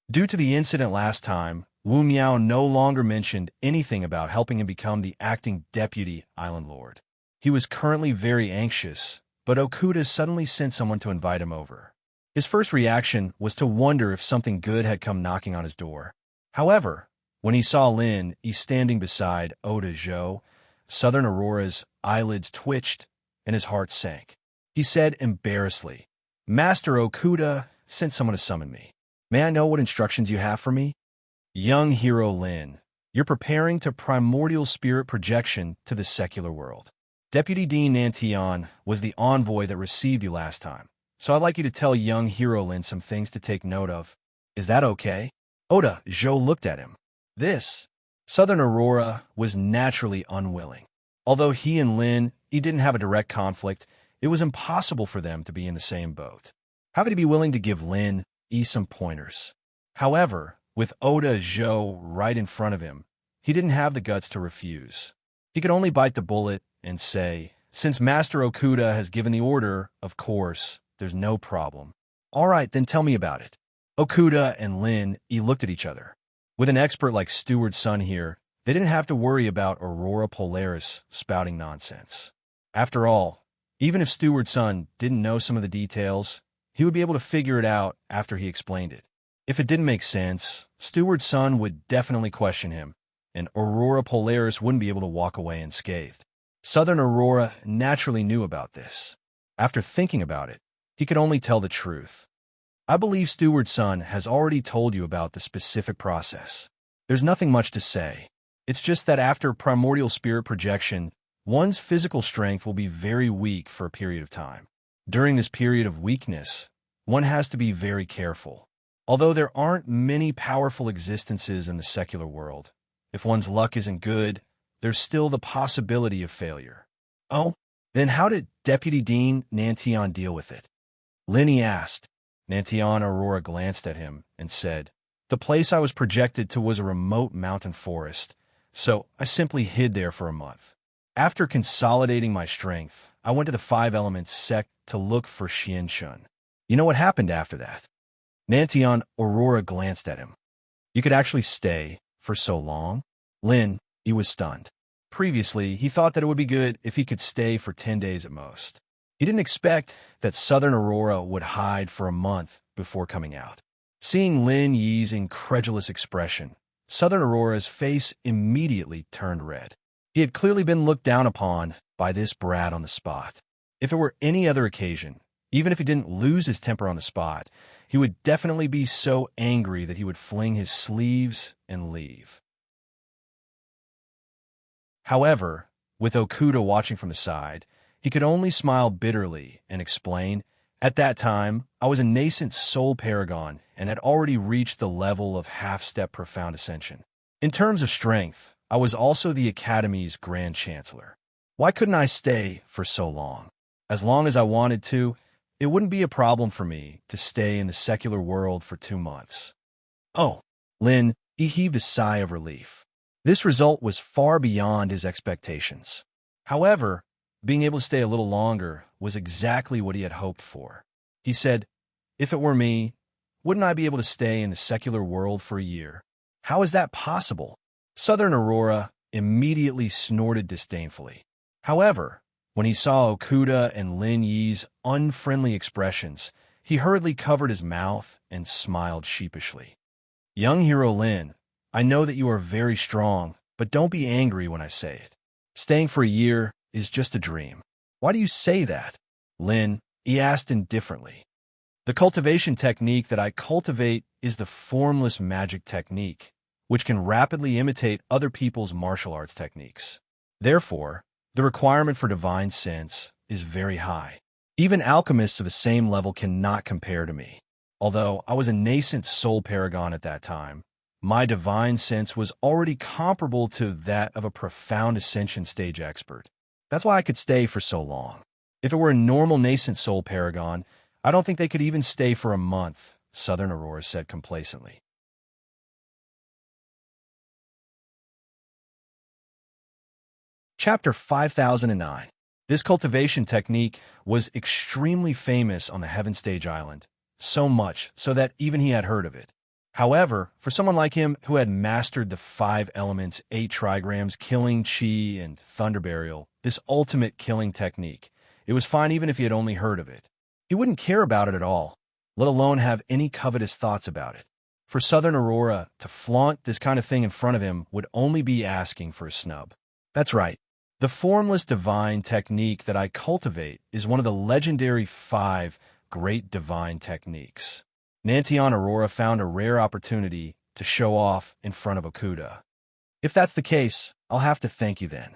Due to the incident last time, Wu Miao no longer mentioned anything about helping him become the acting deputy island lord. He was currently very anxious, but Okuda suddenly sent someone to invite him over. His first reaction was to wonder if something good had come knocking on his door. However, when he saw Lin standing beside Oda Zhou, Southern Aurora's eyelids twitched and his heart sank. He said embarrassedly, Master Okuda sent someone to summon me. May I know what instructions you have for me? Young hero Lin, you're preparing to primordial spirit projection to the secular world. Deputy Dean Nantian was the envoy that received you last time, so I'd like you to tell young hero Lin some things to take note of. Is that okay? Oda Zhou looked at him. This, Southern Aurora was naturally unwilling. Although he and Lin, he didn't have a direct conflict, it was impossible for them to be in the same boat. How could he be willing to give Lin some pointers? However, with Oda Zhou right in front of him, he didn't have the guts to refuse. He could only bite the bullet and say, since Master Okuda has given the order, of course, there's no problem. All right, then tell me about it. Okuda and Lin looked at each other. With an expert like Steward's son here, they didn't have to worry about Aurora Polaris spouting nonsense. After all, even if Steward's son didn't know some of the details, he would be able to figure it out after he explained it. If it didn't make sense, Steward's son would definitely question him, and Aurora Polaris wouldn't be able to walk away unscathed. Southern Aurora naturally knew about this. After thinking about it, he could only tell the truth. I believe Steward's son has already told you about the specific process. There's nothing much to say. It's just that after primordial spirit projection, one's physical strength will be very weak for a period of time. During this period of weakness, one has to be very careful. Although there aren't many powerful existences in the secular world, if one's luck isn't good, there's still the possibility of failure. Oh, then how did Deputy Dean Nantion deal with it? Linny asked. Nantion Aurora glanced at him and said, "The place I was projected to was a remote mountain forest, so I simply hid there for a month. After consolidating my strength, I went to the Five Elements sect to look for Xianshun. You know what happened after that?" Nantion Aurora glanced at him. "You could actually stay for so long?" He was stunned. Previously, he thought that it would be good if he could stay for 10 days at most. He didn't expect that Southern Aurora would hide for a month before coming out. Seeing Lin Yi's incredulous expression, Southern Aurora's face immediately turned red. He had clearly been looked down upon by this brat on the spot. If it were any other occasion, even if he didn't lose his temper on the spot, he would definitely be so angry that he would fling his sleeves and leave. However, with Okuda watching from the side, he could only smile bitterly and explain, "At that time, I was a nascent soul paragon and had already reached the level of half-step profound ascension. In terms of strength, I was also the Academy's Grand Chancellor. Why couldn't I stay for so long? As long as I wanted to, it wouldn't be a problem for me to stay in the secular world for 2 months." Oh, he heaved a sigh of relief. This result was far beyond his expectations. However, being able to stay a little longer was exactly what he had hoped for. He said, "If it were me, wouldn't I be able to stay in the secular world for a year? How is that possible?" Southern Aurora immediately snorted disdainfully. However, when he saw Okuda and Lin Yi's unfriendly expressions, he hurriedly covered his mouth and smiled sheepishly. "Young hero Lin, I know that you are very strong, but don't be angry when I say it. Staying for a year is just a dream." "Why do you say that?" he asked indifferently. "The cultivation technique that I cultivate is the formless magic technique, which can rapidly imitate other people's martial arts techniques. Therefore, the requirement for divine sense is very high. Even alchemists of the same level cannot compare to me. Although I was a nascent soul paragon at that time, my divine sense was already comparable to that of a profound ascension stage expert. That's why I could stay for so long. If it were a normal nascent soul paragon, I don't think they could even stay for a month," Southern Aurora said complacently. Chapter 5009. This cultivation technique was extremely famous on the Heaven Stage Island, so much so that even he had heard of it. However, for someone like him who had mastered the 5 elements, 8 trigrams, killing, chi, and thunder burial, this ultimate killing technique, it was fine even if he had only heard of it. He wouldn't care about it at all, let alone have any covetous thoughts about it. For Southern Aurora to flaunt this kind of thing in front of him would only be asking for a snub. That's right. The formless divine technique that I cultivate is one of the legendary 5 great divine techniques. Nantion Aurora found a rare opportunity to show off in front of Okuda. "If that's the case, I'll have to thank you then."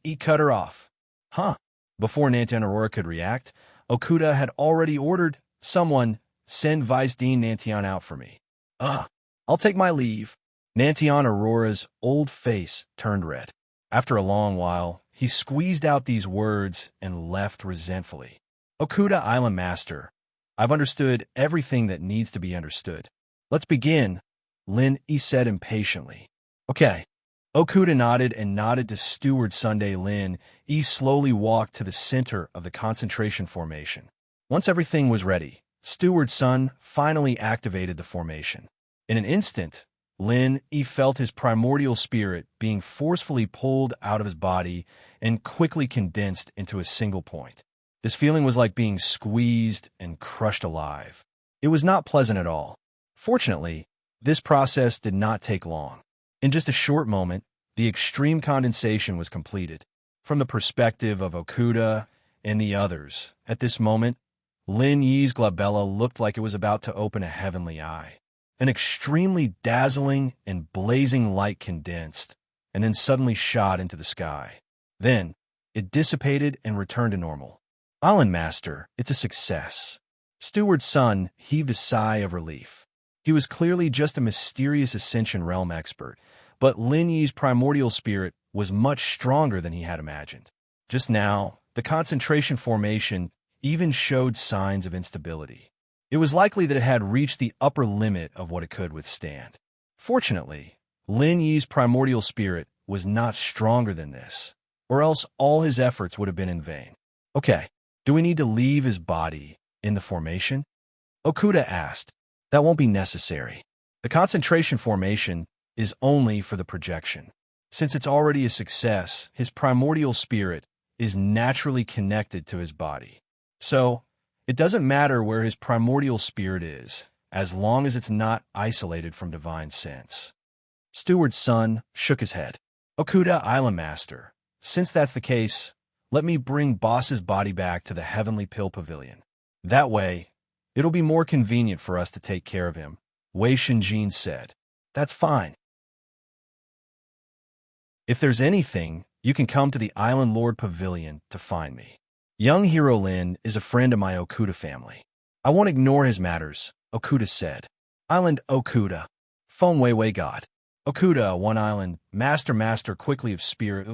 He cut her off. "Huh?" Before Nantion Aurora could react, Okuda had already ordered, "Someone, send Vice Dean Nantion out for me." I'll take my leave." Nantion Aurora's old face turned red. After a long while, he squeezed out these words and left resentfully. "Okuda Island Master, I've understood everything that needs to be understood. Let's begin," he said impatiently. "Okay." Okuda nodded and nodded to Steward Sunday. He slowly walked to the center of the concentration formation. Once everything was ready, Steward Sun finally activated the formation. In an instant, he felt his primordial spirit being forcefully pulled out of his body and quickly condensed into a single point. This feeling was like being squeezed and crushed alive. It was not pleasant at all. Fortunately, this process did not take long. In just a short moment, the extreme condensation was completed. From the perspective of Okuda and the others, at this moment, Lin Yi's glabella looked like it was about to open a heavenly eye. An extremely dazzling and blazing light condensed, and then suddenly shot into the sky. Then, it dissipated and returned to normal. Island Master, it's a success. Steward's son heaved a sigh of relief. He was clearly just a mysterious Ascension Realm expert, but Lin Yi's primordial spirit was much stronger than he had imagined. Just now, the concentration formation even showed signs of instability. It was likely that it had reached the upper limit of what it could withstand. Fortunately, Lin Yi's primordial spirit was not stronger than this, or else all his efforts would have been in vain. Okay, do we need to leave his body in the formation? Okuda asked. That won't be necessary. The concentration formation is only for the projection. Since it's already a success, his primordial spirit is naturally connected to his body. So, it doesn't matter where his primordial spirit is, as long as it's not isolated from divine sense. Steward's son shook his head. Okuda, Island Master, since that's the case, let me bring Boss's body back to the Heavenly Pill Pavilion. That way, it'll be more convenient for us to take care of him, Wei Shinjin said. That's fine. If there's anything, you can come to the Island Lord Pavilion to find me. Young Hero Lin is a friend of my Okuda family. I won't ignore his matters, Okuda said. Island Okuda. Feng Wei God. Okuda, One Island, Master quickly of Spirit,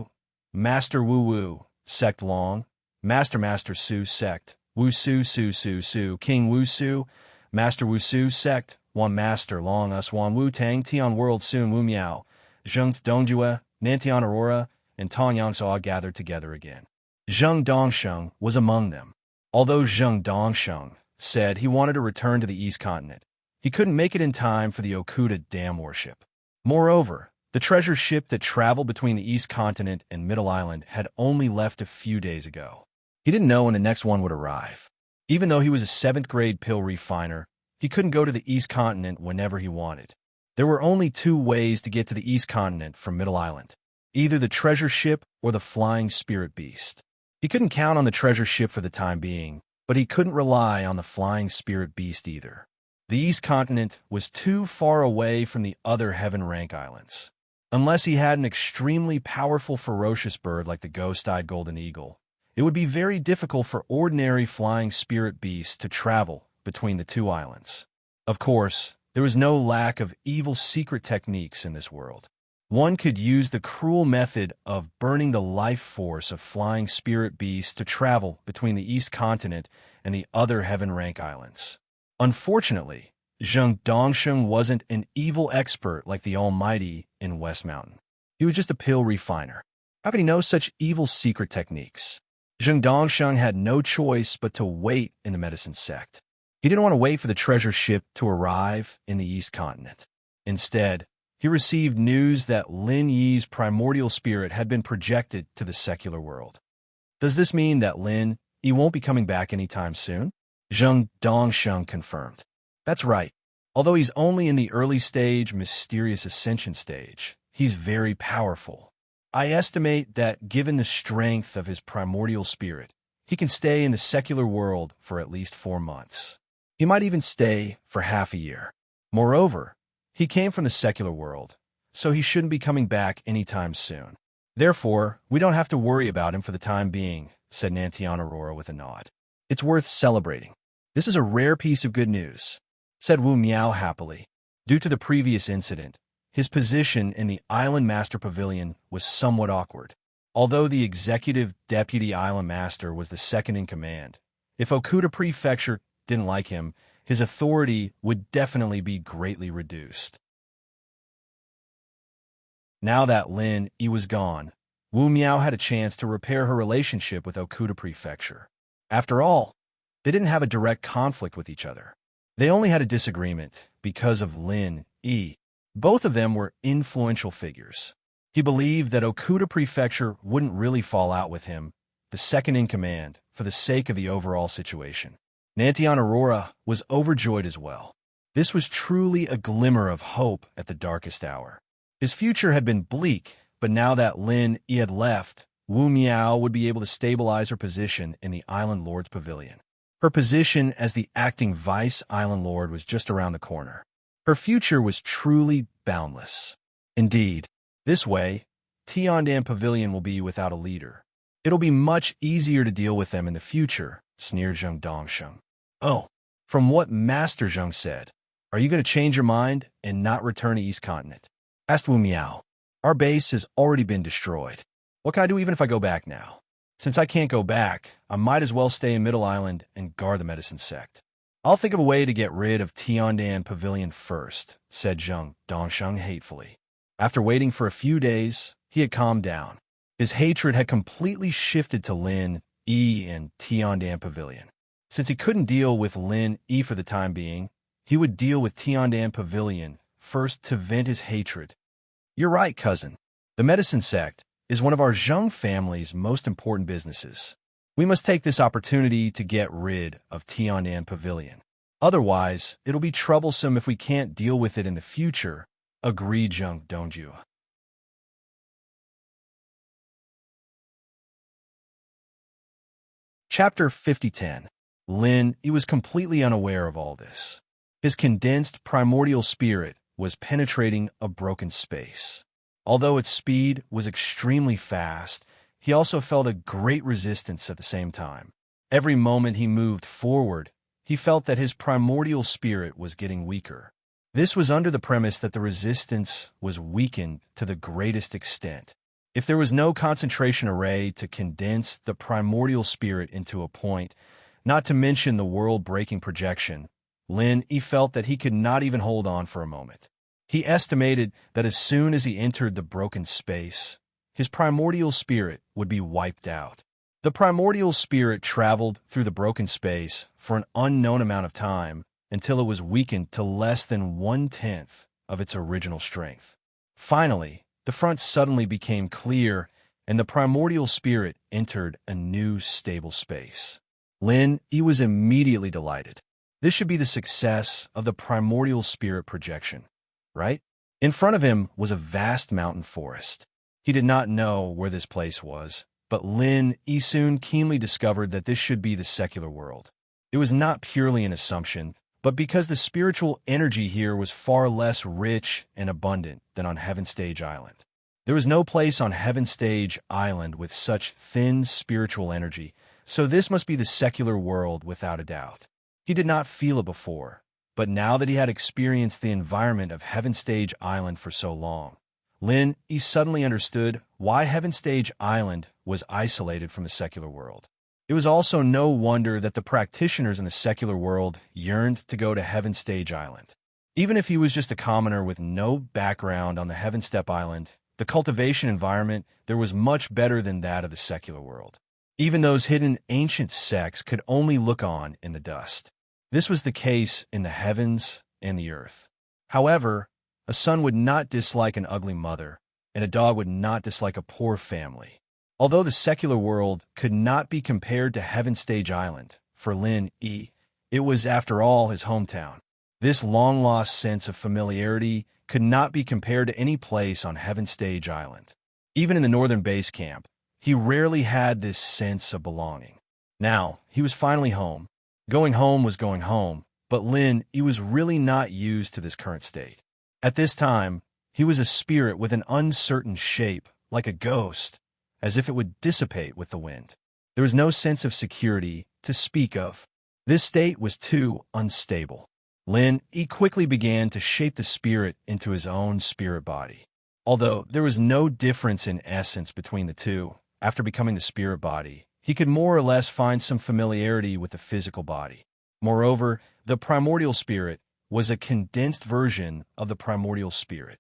Master Wu Wu, Sect Long, Master Su Sect, Wu Su Su Su Su, King Wu Su, Master Wu Su Sect, One Master Long Us Wan Wu Tang, Tian World Sun Wu Miao, Zheng Dongjue, Nantian Aurora, and Tong Yang all gathered together again. Zheng Dongsheng was among them. Although Zheng Dongsheng said he wanted to return to the East Continent, he couldn't make it in time for the Okuda Dam Warship. Moreover, the treasure ship that traveled between the East Continent and Middle Island had only left a few days ago. He didn't know when the next one would arrive. Even though he was a 7th-grade pill refiner, he couldn't go to the East Continent whenever he wanted. There were only 2 ways to get to the East Continent from Middle Island, either the treasure ship or the flying spirit beast. He couldn't count on the treasure ship for the time being, but he couldn't rely on the flying spirit beast either. The East Continent was too far away from the other Heaven Rank Islands. Unless he had an extremely powerful ferocious bird like the ghost-eyed golden eagle, it would be very difficult for ordinary flying spirit beasts to travel between the 2 islands. Of course, there was no lack of evil secret techniques in this world. One could use the cruel method of burning the life force of flying spirit beasts to travel between the East Continent and the other Heaven Rank Islands. Unfortunately, Zheng Dongsheng wasn't an evil expert like the Almighty in West Mountain. He was just a pill refiner. How could he know such evil secret techniques? Zheng Dongsheng had no choice but to wait in the medicine sect. He didn't want to wait for the treasure ship to arrive in the East Continent. Instead, he received news that Lin Yi's primordial spirit had been projected to the secular world. Does this mean that Lin Yi won't be coming back anytime soon? Zheng Dongsheng confirmed. That's right. Although he's only in the early stage, mysterious ascension stage, he's very powerful. I estimate that given the strength of his primordial spirit, he can stay in the secular world for at least 4 months. He might even stay for half a year. Moreover, he came from the secular world, so he shouldn't be coming back anytime soon. Therefore, we don't have to worry about him for the time being, said Nantian Aurora with a nod. It's worth celebrating. This is a rare piece of good news, said Wu Miao happily. Due to the previous incident, his position in the Island Master Pavilion was somewhat awkward. Although the Executive Deputy Island Master was the second in command, if Okuda Prefecture didn't like him, his authority would definitely be greatly reduced. Now that Lin Yi was gone, Wu Miao had a chance to repair her relationship with Okuda Prefecture. After all, they didn't have a direct conflict with each other. They only had a disagreement because of Lin Yi. Both of them were influential figures. He believed that Okuda Prefecture wouldn't really fall out with him, the second in command, for the sake of the overall situation. Nantian Aurora was overjoyed as well. This was truly a glimmer of hope at the darkest hour. His future had been bleak, but now that Lin Yi had left, Wu Miao would be able to stabilize her position in the Island Lord's Pavilion. Her position as the acting Vice Island Lord was just around the corner. Her future was truly boundless. Indeed, this way, Tiandan Pavilion will be without a leader. It'll be much easier to deal with them in the future, sneered Zheng Dongsheng. Oh, from what Master Zheng said, are you going to change your mind and not return to East Continent? Asked Wu Miao. Our base has already been destroyed. What can I do even if I go back now? Since I can't go back, I might as well stay in Middle Island and guard the medicine sect. I'll think of a way to get rid of Tiandan Pavilion first, said Zheng Dongsheng hatefully. After waiting for a few days, he had calmed down. His hatred had completely shifted to Lin Yi and Tiandan Pavilion. Since he couldn't deal with Lin Yi for the time being, he would deal with Tiandan Pavilion first to vent his hatred. You're right, cousin. The medicine sect is one of our Zheng family's most important businesses. We must take this opportunity to get rid of Tiandan Pavilion. Otherwise, it'll be troublesome if we can't deal with it in the future, agreed Zheng Dongju. Chapter 5010. Lin Yi was completely unaware of all this. His condensed primordial spirit was penetrating a broken space. Although its speed was extremely fast, he also felt a great resistance at the same time. Every moment he moved forward, he felt that his primordial spirit was getting weaker. This was under the premise that the resistance was weakened to the greatest extent. If there was no concentration array to condense the primordial spirit into a point, not to mention the world-breaking projection, Lin Yi felt that he could not even hold on for a moment. He estimated that as soon as he entered the broken space, his primordial spirit would be wiped out. The primordial spirit traveled through the broken space for an unknown amount of time until it was weakened to less than 1/10 of its original strength. Finally, the front suddenly became clear, and the primordial spirit entered a new stable space. Lin Yi was immediately delighted. This should be the success of the primordial spirit projection, right? In front of him was a vast mountain forest. He did not know where this place was, but Lin Yi soon keenly discovered that this should be the secular world. It was not purely an assumption, but because the spiritual energy here was far less rich and abundant than on Heaven Stage Island. There was no place on Heaven Stage Island with such thin spiritual energy, so this must be the secular world without a doubt. He did not feel it before, but now that he had experienced the environment of Heaven Stage Island for so long, Lin Yi suddenly understood why Heaven Stage Island was isolated from the secular world. It was also no wonder that the practitioners in the secular world yearned to go to Heaven Stage Island. Even if he was just a commoner with no background on the Heaven Step Island, the cultivation environment there was much better than that of the secular world. Even those hidden ancient sects could only look on in the dust. This was the case in the heavens and the earth. However, a son would not dislike an ugly mother, and a dog would not dislike a poor family. Although the secular world could not be compared to Heaven Stage Island, for Lin Yi, it was, after all, his hometown. This long-lost sense of familiarity could not be compared to any place on Heaven Stage Island. Even in the northern base camp, he rarely had this sense of belonging. Now, he was finally home. Going home was going home, but Lin Yi was really not used to this current state. At this time, he was a spirit with an uncertain shape, like a ghost, as if it would dissipate with the wind. There was no sense of security to speak of. This state was too unstable. Lin Yi quickly began to shape the spirit into his own spirit body. Although there was no difference in essence between the two, after becoming the spirit body, he could more or less find some familiarity with the physical body. Moreover, the primordial spirit was a condensed version of the primordial spirit.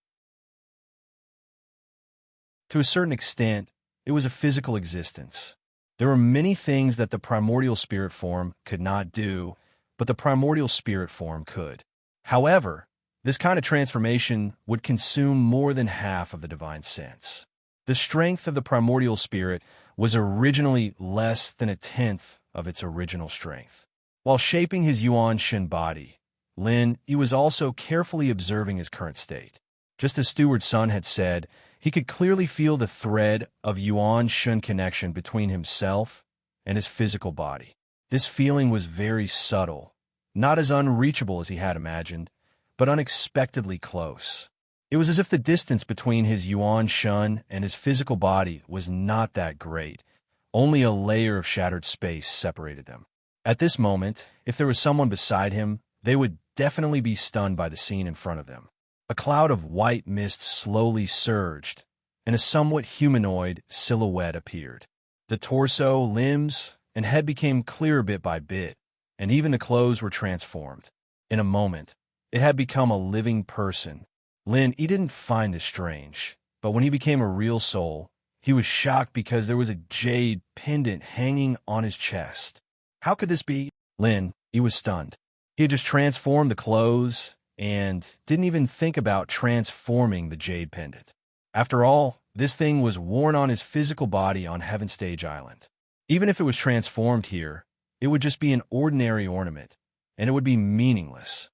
To a certain extent, it was a physical existence. There were many things that the primordial spirit form could not do, but the primordial spirit form could. However, this kind of transformation would consume more than half of the divine sense. The strength of the primordial spirit was originally less than 1/10 of its original strength. While shaping his Yuan Shen body, Lin Yi was also carefully observing his current state. Just as Steward Sun had said, he could clearly feel the thread of Yuan Shen connection between himself and his physical body. This feeling was very subtle, not as unreachable as he had imagined, but unexpectedly close. It was as if the distance between his Yuan Shun and his physical body was not that great. Only a layer of shattered space separated them. At this moment, if there was someone beside him, they would definitely be stunned by the scene in front of them. A cloud of white mist slowly surged, and a somewhat humanoid silhouette appeared. The torso, limbs, and head became clearer bit by bit, and even the clothes were transformed. In a moment, it had become a living person. He didn't find this strange, but when he became a real soul, he was shocked because there was a jade pendant hanging on his chest. How could this be? He was stunned. He had just transformed the clothes and didn't even think about transforming the jade pendant. After all, this thing was worn on his physical body on Heaven Stage Island. Even if it was transformed here, it would just be an ordinary ornament, and it would be meaningless.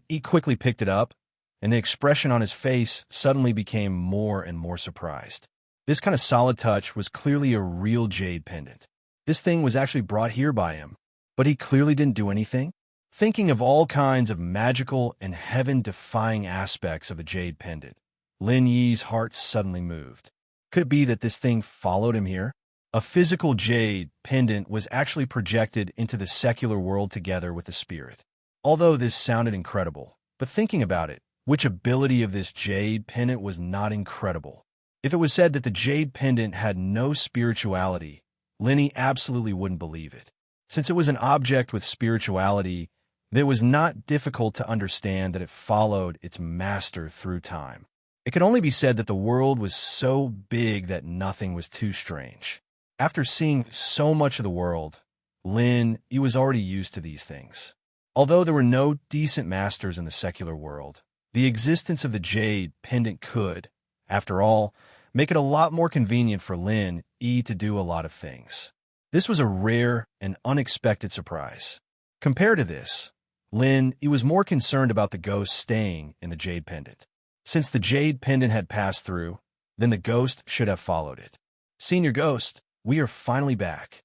He quickly picked it up, and the expression on his face suddenly became more and more surprised. This kind of solid touch was clearly a real jade pendant. This thing was actually brought here by him, but he clearly didn't do anything. Thinking of all kinds of magical and heaven-defying aspects of a jade pendant, Lin Yi's heart suddenly moved. Could it be that this thing followed him here? A physical jade pendant was actually projected into the secular world together with the spirit. Although this sounded incredible, but thinking about it, which ability of this jade pendant was not incredible? If it was said that the jade pendant had no spirituality, Lin absolutely wouldn't believe it. Since it was an object with spirituality, it was not difficult to understand that it followed its master through time. It could only be said that the world was so big that nothing was too strange. After seeing so much of the world, he was already used to these things. Although there were no decent masters in the secular world, the existence of the jade pendant could, after all, make it a lot more convenient for to do a lot of things. This was a rare and unexpected surprise. Compared to this, he was more concerned about the ghost staying in the jade pendant. Since the jade pendant had passed through, then the ghost should have followed it. Senior Ghost, we are finally back.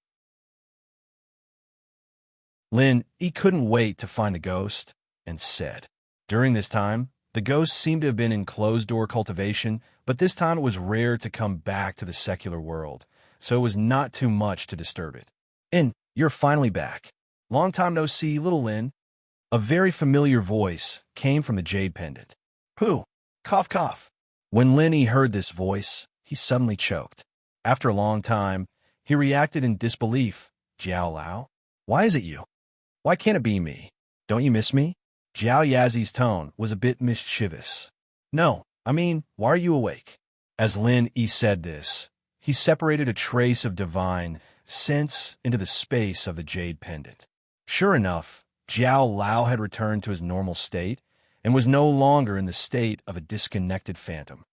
He couldn't wait to find the ghost, and said. During this time, the ghost seemed to have been in closed-door cultivation, but this time it was rare to come back to the secular world, so it was not too much to disturb it. You're finally back. Long time no see, little Lin. A very familiar voice came from the jade pendant. Pooh! Cough, cough. When Lin heard this voice, he suddenly choked. After a long time, he reacted in disbelief. Jiao Lao? Why is it you? Why can't it be me? Don't you miss me? Jiao Yazi's tone was a bit mischievous. No, why are you awake? As Lin said this, he separated a trace of divine sense into the space of the jade pendant. Sure enough, Jiao Lao had returned to his normal state and was no longer in the state of a disconnected phantom.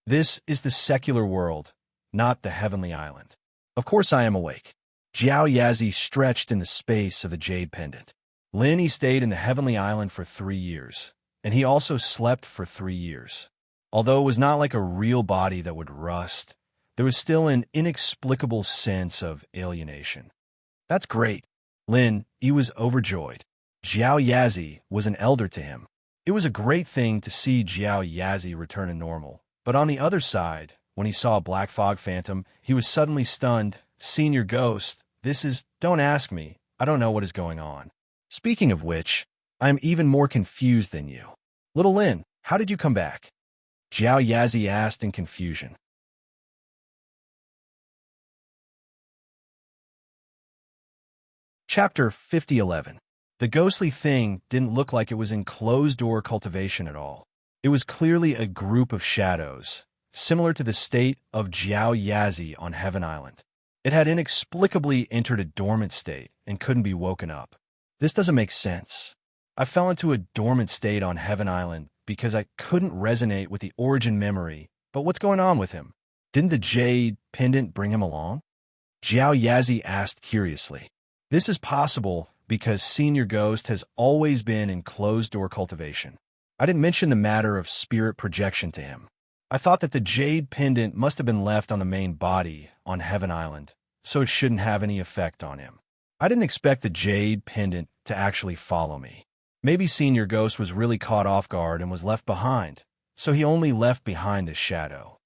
This is the secular world, not the heavenly island. Of course I am awake. Jiao Yazi stretched in the space of the jade pendant. Lin stayed in the heavenly island for 3 years, and he also slept for 3 years. Although it was not like a real body that would rust, there was still an inexplicable sense of alienation. That's great. He was overjoyed. Jiao Yazi was an elder to him. It was a great thing to see Jiao Yazi return to normal, but on the other side, when he saw a black fog phantom, he was suddenly stunned. Senior Ghost, don't ask me. I don't know what is going on. Speaking of which, I am even more confused than you. Little Lin, how did you come back? Jiao Yazi asked in confusion. Chapter 5011. The ghostly thing didn't look like it was in closed-door cultivation at all. It was clearly a group of shadows, similar to the state of Jiao Yazi on Heaven Island. It had inexplicably entered a dormant state and couldn't be woken up. This doesn't make sense. I fell into a dormant state on Heaven Island because I couldn't resonate with the origin memory, but what's going on with him? Didn't the jade pendant bring him along? Jiao Yazi asked curiously. This is possible because Senior Ghost has always been in closed-door cultivation. I didn't mention the matter of spirit projection to him. I thought that the jade pendant must have been left on the main body on Heaven Island, so it shouldn't have any effect on him. I didn't expect the jade pendant to actually follow me. Maybe Senior Ghost was really caught off guard and was left behind, so he only left behind the shadow.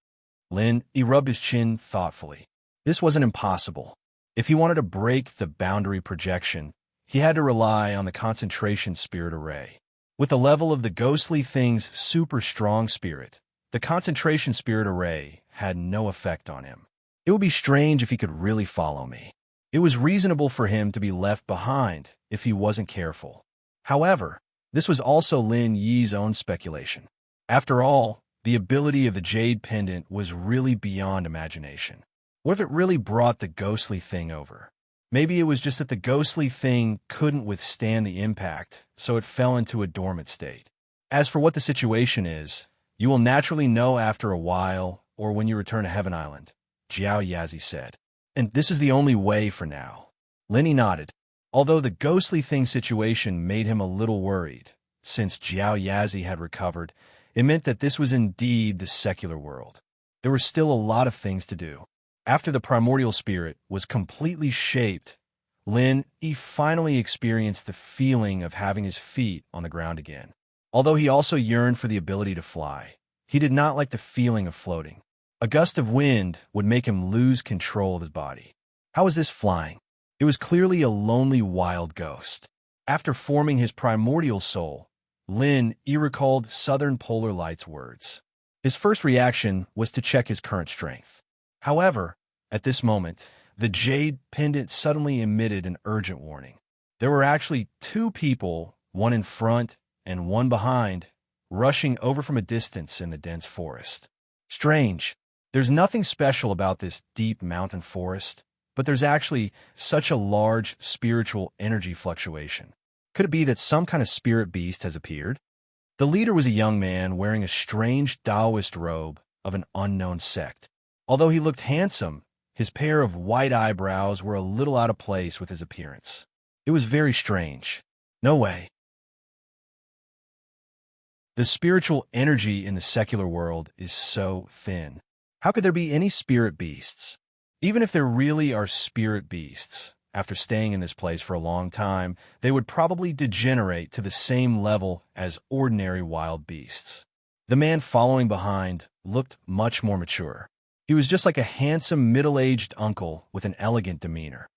He rubbed his chin thoughtfully. This wasn't impossible. If he wanted to break the boundary projection, he had to rely on the concentration spirit array. With the level of the ghostly thing's super strong spirit, the concentration spirit array had no effect on him. It would be strange if he could really follow me. It was reasonable for him to be left behind if he wasn't careful. However, this was also Lin Yi's own speculation. After all, the ability of the jade pendant was really beyond imagination. What if it really brought the ghostly thing over? Maybe it was just that the ghostly thing couldn't withstand the impact, so it fell into a dormant state. As for what the situation is, you will naturally know after a while or when you return to Heaven Island, Jiao Yazi said. And this is the only way for now. Lenny nodded. Although the ghostly thing situation made him a little worried, since Jiao Yazi had recovered, it meant that this was indeed the secular world. There were still a lot of things to do. After the primordial spirit was completely shaped, he finally experienced the feeling of having his feet on the ground again. Although he also yearned for the ability to fly, he did not like the feeling of floating. A gust of wind would make him lose control of his body. How was this flying? It was clearly a lonely wild ghost. After forming his primordial soul, he recalled Southern Polar Light's words. His first reaction was to check his current strength. However, at this moment, the jade pendant suddenly emitted an urgent warning. There were actually two people, one in front and one behind, rushing over from a distance in the dense forest. Strange. There's nothing special about this deep mountain forest, but there's actually such a large spiritual energy fluctuation. Could it be that some kind of spirit beast has appeared? The leader was a young man wearing a strange Taoist robe of an unknown sect. Although he looked handsome, his pair of white eyebrows were a little out of place with his appearance. It was very strange. No way. The spiritual energy in the secular world is so thin. How could there be any spirit beasts? Even if there really are spirit beasts, after staying in this place for a long time, they would probably degenerate to the same level as ordinary wild beasts. The man following behind looked much more mature. He was just like a handsome middle-aged uncle with an elegant demeanor.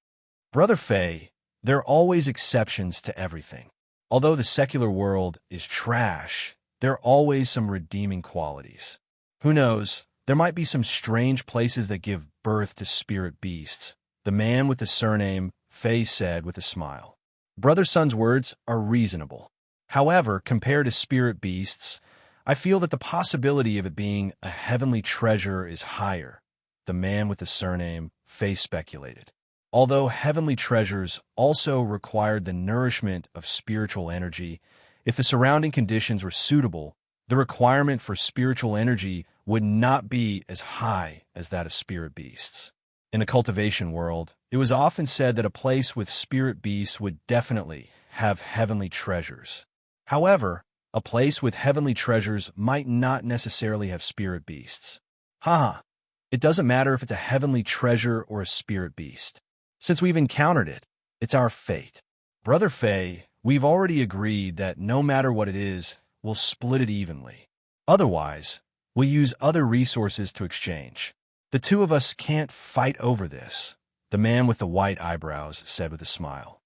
Brother Fei, there are always exceptions to everything. Although the secular world is trash, there are always some redeeming qualities. Who knows, there might be some strange places that give birth to spirit beasts, the man with the surname Fei said with a smile. Brother Sun's words are reasonable. However, compared to spirit beasts, I feel that the possibility of it being a heavenly treasure is higher, the man with the surname Fei speculated. Although heavenly treasures also required the nourishment of spiritual energy, if the surrounding conditions were suitable, the requirement for spiritual energy would not be as high as that of spirit beasts. In the cultivation world, it was often said that a place with spirit beasts would definitely have heavenly treasures. However, a place with heavenly treasures might not necessarily have spirit beasts. It doesn't matter if it's a heavenly treasure or a spirit beast. Since we've encountered it, it's our fate. Brother Fei, we've already agreed that no matter what it is, we'll split it evenly. Otherwise, we'll use other resources to exchange. The two of us can't fight over this, the man with the white eyebrows said with a smile.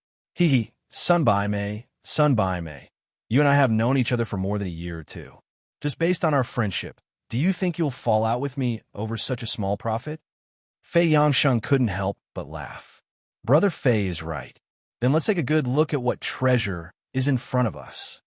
Sun Bai Mei. You and I have known each other for more than a year or two. Just based on our friendship, do you think you'll fall out with me over such a small profit? Fei Yangsheng couldn't help but laugh. Brother Fei is right. Then let's take a good look at what treasure is in front of us.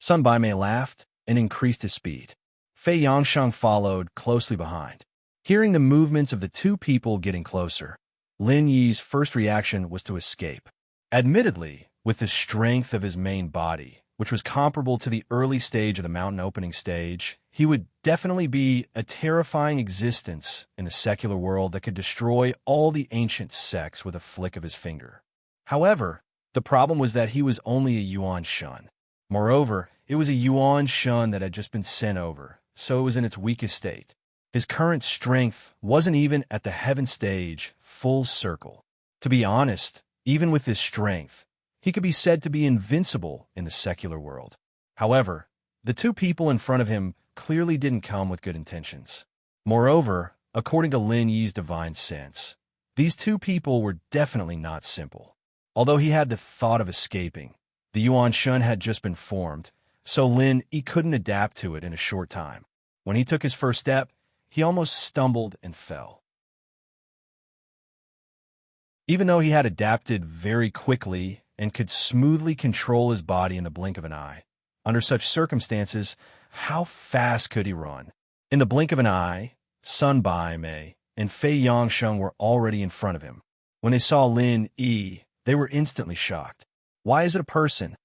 Sun Bai Mei laughed and increased his speed. Fei Yangsheng followed closely behind. Hearing the movements of the two people getting closer, Lin Yi's first reaction was to escape. Admittedly, with the strength of his main body, which was comparable to the early stage of the mountain opening stage, he would definitely be a terrifying existence in the secular world that could destroy all the ancient sects with a flick of his finger. However, the problem was that he was only a Yuan Shun. Moreover, it was a Yuan Shun that had just been sent over, so it was in its weakest state. His current strength wasn't even at the heaven stage full circle. To be honest, even with his strength, he could be said to be invincible in the secular world. However, The two people in front of him clearly didn't come with good intentions. Moreover, according to Lin Yi's divine sense, these two people were definitely not simple. Although he had the thought of escaping, the Yuan Shun had just been formed, so Lin Yi couldn't adapt to it in a short time. When he took his first step, he almost stumbled and fell. Even though he had adapted very quickly and could smoothly control his body in the blink of an eye, under such circumstances, how fast could he run? In the blink of an eye, Sun Bai Mei and Fei Yangsheng were already in front of him. When they saw Lin Yi, they were instantly shocked. Why is it a person?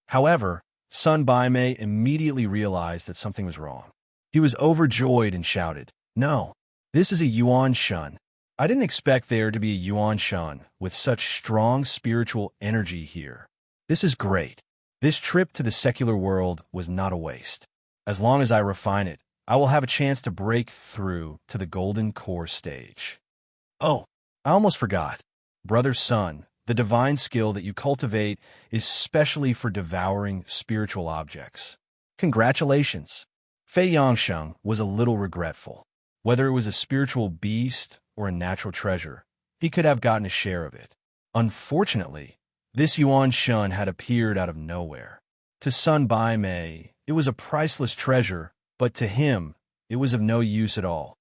However, Sun Bai Mei immediately realized that something was wrong. He was overjoyed and shouted, "No, this is a Yuan Shun. I didn't expect there to be a Yuan Shun with such strong spiritual energy here. This is great. This trip to the secular world was not a waste. As long as I refine it, I will have a chance to break through to the golden core stage." Oh, I almost forgot. Brother Sun, the divine skill that you cultivate is specially for devouring spiritual objects. Congratulations. Fei Yangsheng was a little regretful. Whether it was a spiritual beast or a natural treasure, he could have gotten a share of it. Unfortunately, this Yuan Shun had appeared out of nowhere. To Sun Bai Mei, it was a priceless treasure, but to him, it was of no use at all.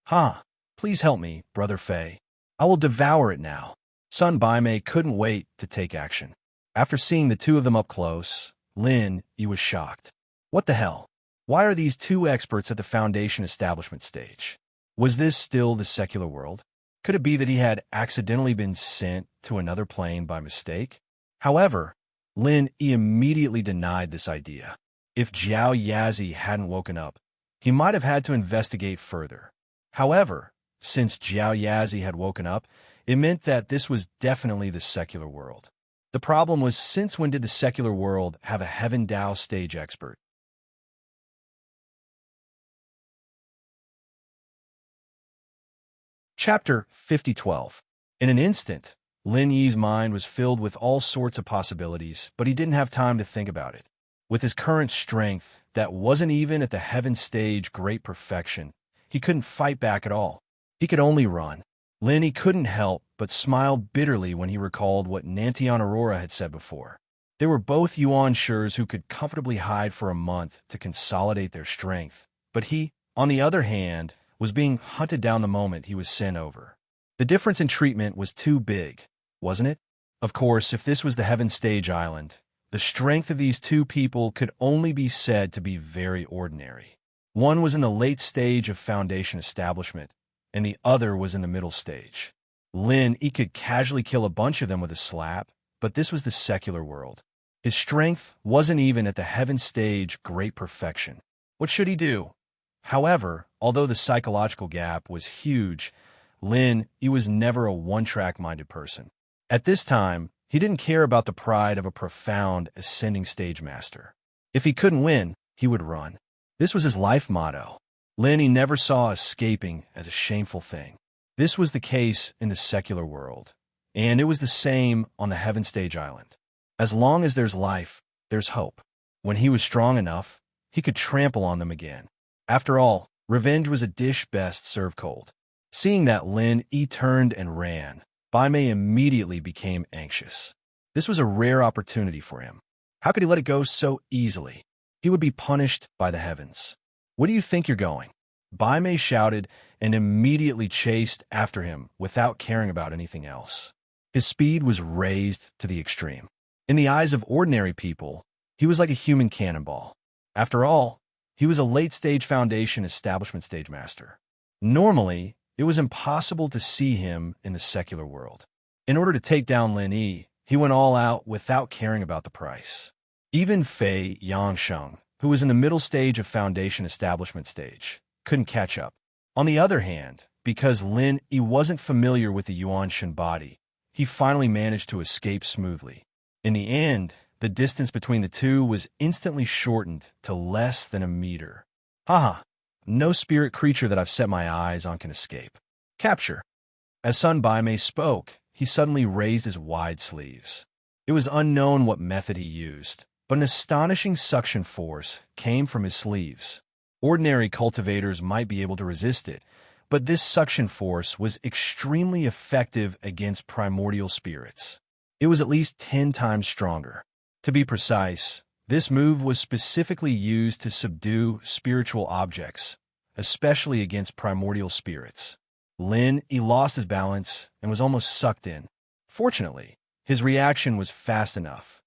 "Ha! Please help me, Brother Fei. I will devour it now." Sun Bai Mei couldn't wait to take action. After seeing the two of them up close, Lin Yi was shocked. What the hell? Why are these two experts at the Foundation establishment stage? Was this still the secular world? Could it be that he had accidentally been sent to another plane by mistake? However, Lin Yi immediately denied this idea. If Jiao Yazi hadn't woken up, he might have had to investigate further. However, since Jiao Yazi had woken up, it meant that this was definitely the secular world. The problem was, since when did the secular world have a Heaven Dao stage expert? Chapter 5012. In an instant, Lin Yi's mind was filled with all sorts of possibilities, but he didn't have time to think about it. With his current strength, that wasn't even at the heaven stage great perfection, he couldn't fight back at all. He could only run. Lin Yi couldn't help but smile bitterly when he recalled what Nantian Aurora had said before. They were both Yuan Shurs who could comfortably hide for a month to consolidate their strength, but he, on the other hand, was being hunted down the moment he was sent over. The difference in treatment was too big, wasn't it? Of course, if this was the Heaven Stage Island, the strength of these two people could only be said to be very ordinary. One was in the late stage of Foundation establishment, and the other was in the middle stage. Lin Yi could casually kill a bunch of them with a slap, but this was the secular world. His strength wasn't even at the Heaven Stage great perfection. What should he do? However, although the psychological gap was huge, Lin Yi was never a one-track-minded person. At this time, he didn't care about the pride of a profound ascending stage master. If he couldn't win, he would run. This was his life motto. Lin Yi never saw escaping as a shameful thing. This was the case in the secular world, and it was the same on the Heaven Stage Island. As long as there's life, there's hope. When he was strong enough, he could trample on them again. After all, revenge was a dish best served cold. Seeing that Lin Yi turned and ran, Bai Mei immediately became anxious. This was a rare opportunity for him. How could he let it go so easily? He would be punished by the heavens. "Where do you think you're going?" Bai Mei shouted and immediately chased after him without caring about anything else. His speed was raised to the extreme. In the eyes of ordinary people, he was like a human cannonball. After all, he was a late-stage Foundation establishment stage master. Normally, it was impossible to see him in the secular world. In order to take down Lin Yi, he went all out without caring about the price. Even Fei Yangsheng, who was in the middle stage of Foundation establishment stage, couldn't catch up. On the other hand, because Lin Yi wasn't familiar with the Yuan Shen body, he finally managed to escape smoothly. In the end, the distance between the two was instantly shortened to less than a meter. Haha, no spirit creature that I've set my eyes on can escape. Capture. As Sun Bai Mei spoke, he suddenly raised his wide sleeves. It was unknown what method he used, but an astonishing suction force came from his sleeves. Ordinary cultivators might be able to resist it, but this suction force was extremely effective against primordial spirits. It was at least 10 times stronger. To be precise, this move was specifically used to subdue spiritual objects, especially against primordial spirits. Lin, he lost his balance and was almost sucked in. Fortunately, his reaction was fast enough.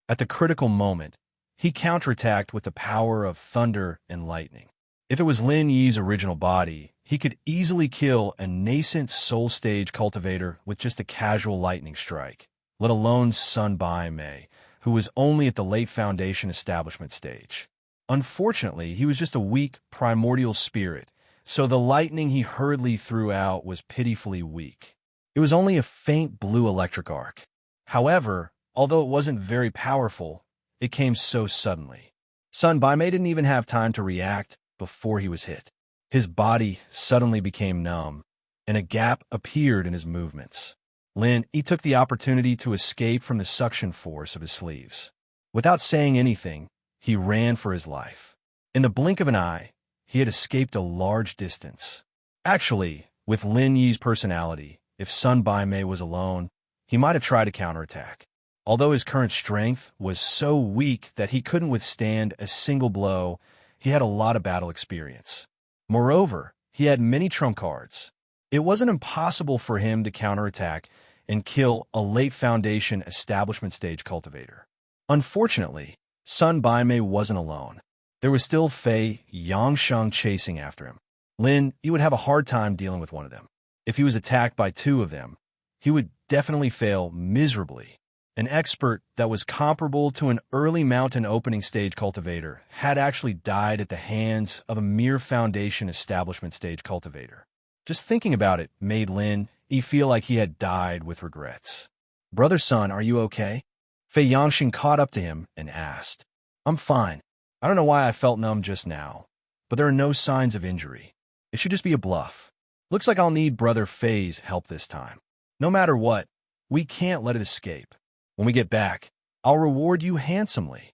At the critical moment, he counterattacked with the power of thunder and lightning. If it was Lin Yi's original body, he could easily kill a nascent soul stage cultivator with just a casual lightning strike, let alone Sun Bai Mei, who was only at the late foundation establishment stage. Unfortunately, he was just a weak, primordial spirit, so the lightning he hurriedly threw out was pitifully weak. It was only a faint blue electric arc. However, although it wasn't very powerful, it came so suddenly. Sun Bai Mei didn't even have time to react before he was hit. His body suddenly became numb, and a gap appeared in his movements. Lin, he took the opportunity to escape from the suction force of his sleeves. Without saying anything, he ran for his life. In the blink of an eye, he had escaped a large distance. Actually, with Lin Yi's personality, if Sun Bai Mei was alone, he might have tried to counterattack. Although his current strength was so weak that he couldn't withstand a single blow, he had a lot of battle experience. Moreover, he had many trump cards. It wasn't impossible for him to counterattack and kill a late foundation establishment stage cultivator. Unfortunately, Sun Bai Mei wasn't alone. There was still Fei Yangsheng chasing after him. Lin, he would have a hard time dealing with one of them. If he was attacked by two of them, he would definitely fail miserably. An expert that was comparable to an early mountain opening stage cultivator had actually died at the hands of a mere foundation establishment stage cultivator. Just thinking about it made Lin feel like he had died with regrets. "Brother Sun, are you okay?" Fei Yangxing caught up to him and asked. "I'm fine. I don't know why I felt numb just now, but there are no signs of injury. It should just be a bluff. Looks like I'll need Brother Fei's help this time. No matter what, we can't let it escape. When we get back, I'll reward you handsomely."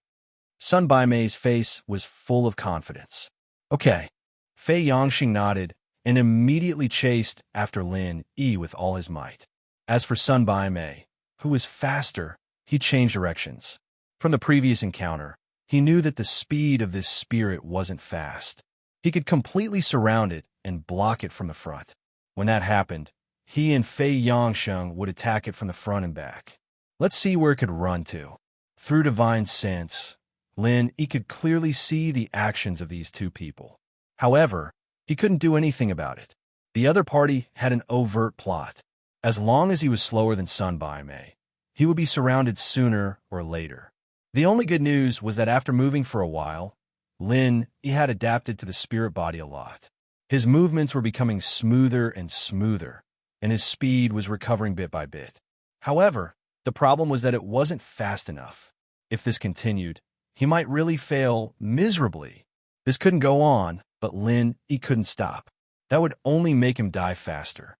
Sun Bai Mei's face was full of confidence. "Okay." Fei Yangxing nodded and immediately chased after Lin Yi with all his might. As for Sun Bai Mei, who was faster, he changed directions. From the previous encounter, he knew that the speed of this spirit wasn't fast. He could completely surround it and block it from the front. When that happened, he and Fei Yangsheng would attack it from the front and back. Let's see where it could run to. Through divine sense, Lin could clearly see the actions of these two people. However, he couldn't do anything about it. The other party had an overt plot. As long as he was slower than Sun Bai Mei, he would be surrounded sooner or later. The only good news was that after moving for a while, Lin had adapted to the spirit body a lot. His movements were becoming smoother and smoother, and his speed was recovering bit by bit. However, the problem was that it wasn't fast enough. If this continued, he might really fail miserably. This couldn't go on, but Lin couldn't stop. That would only make him die faster.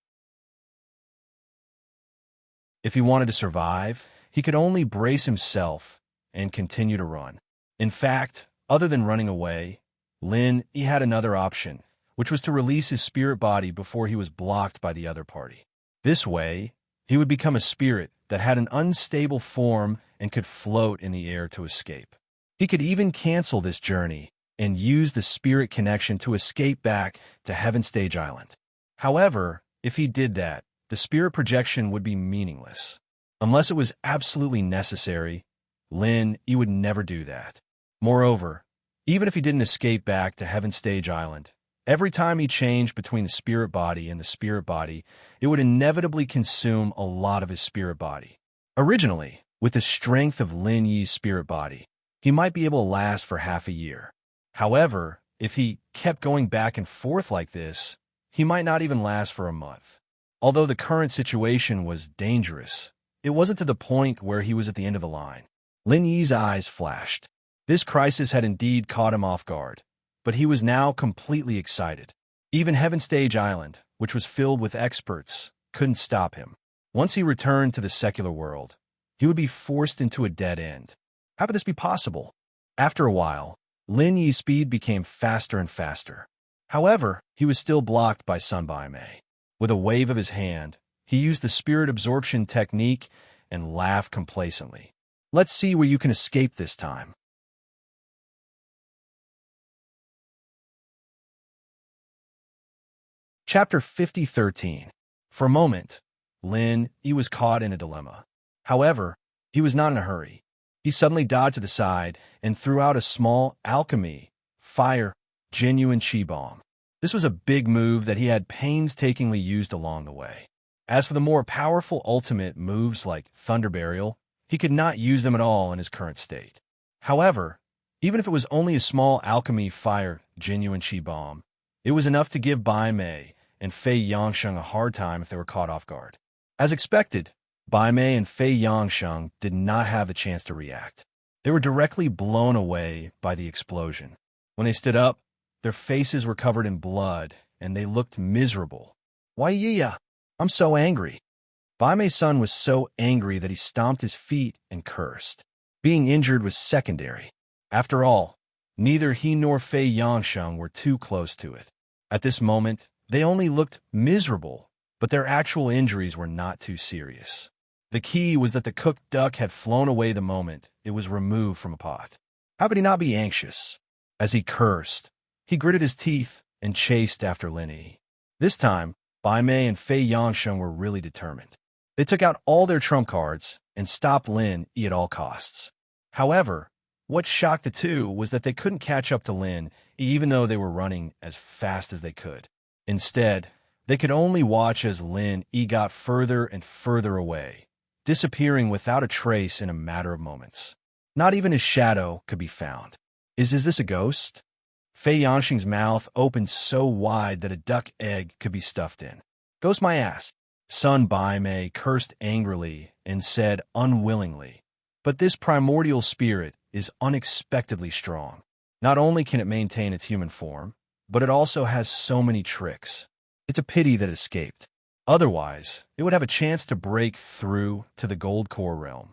If he wanted to survive, he could only brace himself and continue to run. In fact, other than running away, Lin had another option, which was to release his spirit body before he was blocked by the other party. This way, he would become a spirit that had an unstable form and could float in the air to escape. He could even cancel this journey and use the spirit connection to escape back to Heaven Stage Island. However, if he did that, the spirit projection would be meaningless. Unless it was absolutely necessary, Lin would never do that. Moreover, even if he didn't escape back to Heaven Stage Island, every time he changed between the spirit body and the spirit body, it would inevitably consume a lot of his spirit body. Originally, with the strength of Lin Yi's spirit body, he might be able to last for half a year. However, if he kept going back and forth like this, he might not even last for a month. Although the current situation was dangerous, it wasn't to the point where he was at the end of the line. Lin Yi's eyes flashed. This crisis had indeed caught him off guard, but he was now completely excited. Even Heaven Stage Island, which was filled with experts, couldn't stop him. Once he returned to the secular world, he would be forced into a dead end. How could this be possible? After a while, Lin Yi's speed became faster and faster. However, he was still blocked by Sun Bai-mei. With a wave of his hand, he used the spirit absorption technique and laughed complacently. Let's see where you can escape this time. Chapter 50:13. For a moment, Lin Yi was caught in a dilemma. However, he was not in a hurry. He suddenly dodged to the side and threw out a small alchemy, fire, genuine chi bomb. This was a big move that he had painstakingly used along the way. As for the more powerful ultimate moves like Thunder Burial, he could not use them at all in his current state. However, even if it was only a small alchemy, fire, genuine chi bomb, it was enough to give Bai Mei and Fei Yangsheng a hard time if they were caught off guard. As expected, Bai Mei and Fei Yangsheng did not have a chance to react. They were directly blown away by the explosion. When they stood up, their faces were covered in blood, and they looked miserable. Why, yeah, I'm so angry. Bai Mei's son was so angry that he stomped his feet and cursed. Being injured was secondary. After all, neither he nor Fei Yangsheng were too close to it. At this moment, they only looked miserable, but their actual injuries were not too serious. The key was that the cooked duck had flown away the moment it was removed from a pot. How could he not be anxious? As he cursed, he gritted his teeth and chased after Lin Yi. This time, Bai Mei and Fei Yangsheng were really determined. They took out all their trump cards and stopped Lin Yi at all costs. However, what shocked the two was that they couldn't catch up to Lin Yi even though they were running as fast as they could. Instead, they could only watch as Lin Yi got further and further away, disappearing without a trace in a matter of moments. Not even his shadow could be found. Is this a ghost? Fei Yangsheng's mouth opened so wide that a duck egg could be stuffed in. Ghost my ass. Sun Bai Mei cursed angrily and said unwillingly, but this primordial spirit is unexpectedly strong. Not only can it maintain its human form, but it also has so many tricks. It's a pity that it escaped. Otherwise, it would have a chance to break through to the gold core realm.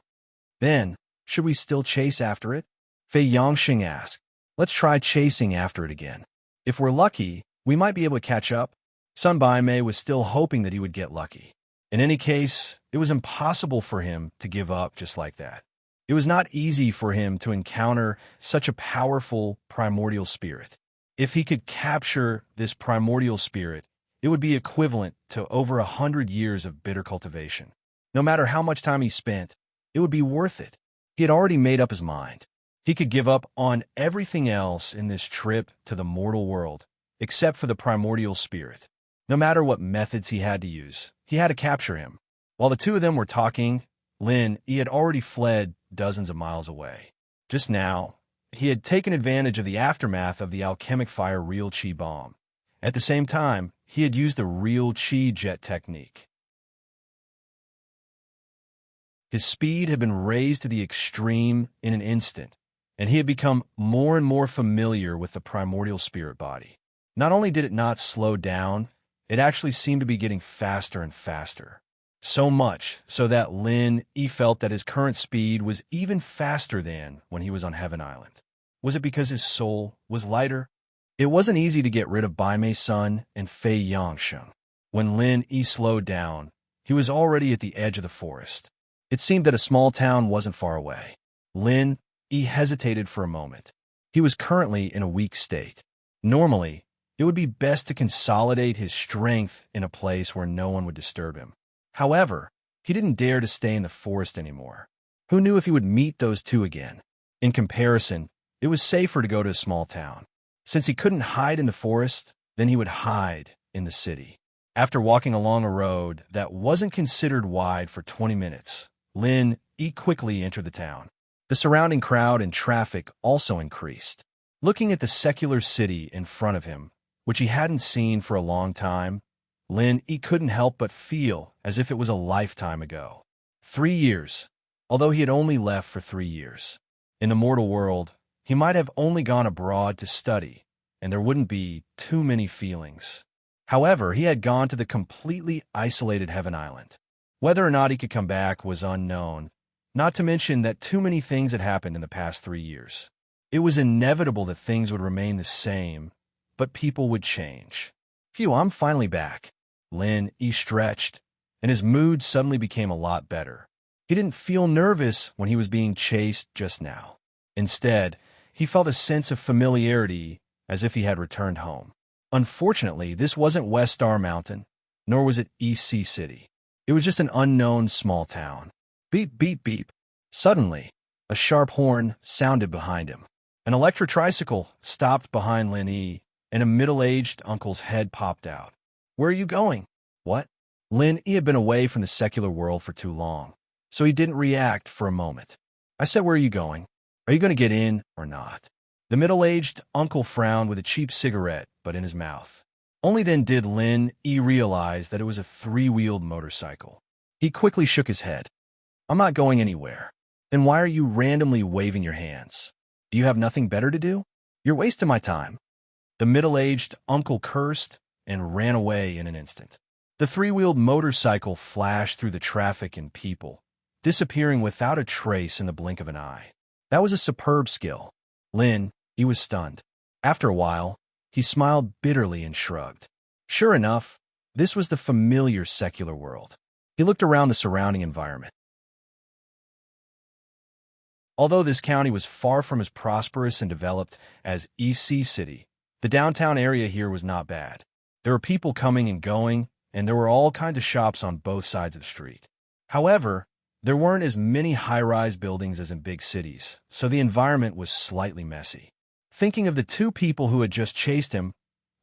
Then, should we still chase after it? Fei Yangsheng asked. Let's try chasing after it again. If we're lucky, we might be able to catch up. Sun Bai Mei was still hoping that he would get lucky. In any case, it was impossible for him to give up just like that. It was not easy for him to encounter such a powerful primordial spirit. If he could capture this primordial spirit, it would be equivalent to over 100 years of bitter cultivation. No matter how much time he spent, it would be worth it. He had already made up his mind. He could give up on everything else in this trip to the mortal world, except for the primordial spirit. No matter what methods he had to use, he had to capture him. While the two of them were talking, Lin Yi had already fled dozens of miles away. Just now, he had taken advantage of the aftermath of the alchemic fire real chi bomb. At the same time, he had used the real chi jet technique. His speed had been raised to the extreme in an instant, and he had become more and more familiar with the primordial spirit body. Not only did it not slow down, it actually seemed to be getting faster and faster. So much so that Lin Yi felt that his current speed was even faster than when he was on Heaven Island. Was it because his soul was lighter? It wasn't easy to get rid of Bai Mei's son and Fei Yangsheng. When Lin Yi slowed down, he was already at the edge of the forest. It seemed that a small town wasn't far away. Lin Yi hesitated for a moment. He was currently in a weak state. Normally, it would be best to consolidate his strength in a place where no one would disturb him. However, he didn't dare to stay in the forest anymore. Who knew if he would meet those two again? In comparison, it was safer to go to a small town. Since he couldn't hide in the forest, then he would hide in the city. After walking along a road that wasn't considered wide for 20 minutes, Lin Yi quickly entered the town. The surrounding crowd and traffic also increased. Looking at the secular city in front of him, which he hadn't seen for a long time, Lin Yi couldn't help but feel as if it was a lifetime ago. 3 years, although he had only left for 3 years. In the mortal world, he might have only gone abroad to study, and there wouldn't be too many feelings. However, he had gone to the completely isolated Heaven Island. Whether or not he could come back was unknown, Not to mention that too many things had happened in the past 3 years. It was inevitable that things would remain the same, but people would change. Phew, I'm finally back. Lin, he stretched, and his mood suddenly became a lot better. He didn't feel nervous when he was being chased just now. Instead, he felt a sense of familiarity, as if he had returned home. Unfortunately, this wasn't West Star Mountain, nor was it East Sea City. It was just an unknown small town. Beep, beep, beep. Suddenly, a sharp horn sounded behind him. An electric tricycle stopped behind Lin Yi, and a middle-aged uncle's head popped out. "Where are you going?" "What?" Lin Yi had been away from the secular world for too long, so he didn't react for a moment. "I said, where are you going? Are you going to get in or not?" The middle-aged uncle frowned with a cheap cigarette, but in his mouth. Only then did Lin Yi realize that it was a three-wheeled motorcycle. He quickly shook his head. "I'm not going anywhere." "Then why are you randomly waving your hands? Do you have nothing better to do? You're wasting my time." The middle-aged uncle cursed and ran away in an instant. The three-wheeled motorcycle flashed through the traffic and people, disappearing without a trace in the blink of an eye. That was a superb skill. Lin, he was stunned. After a while, he smiled bitterly and shrugged. Sure enough, this was the familiar secular world. He looked around the surrounding environment. Although this county was far from as prosperous and developed as East Sea City, the downtown area here was not bad. There were people coming and going, and there were all kinds of shops on both sides of the street. However, there weren't as many high-rise buildings as in big cities, so the environment was slightly messy. Thinking of the two people who had just chased him,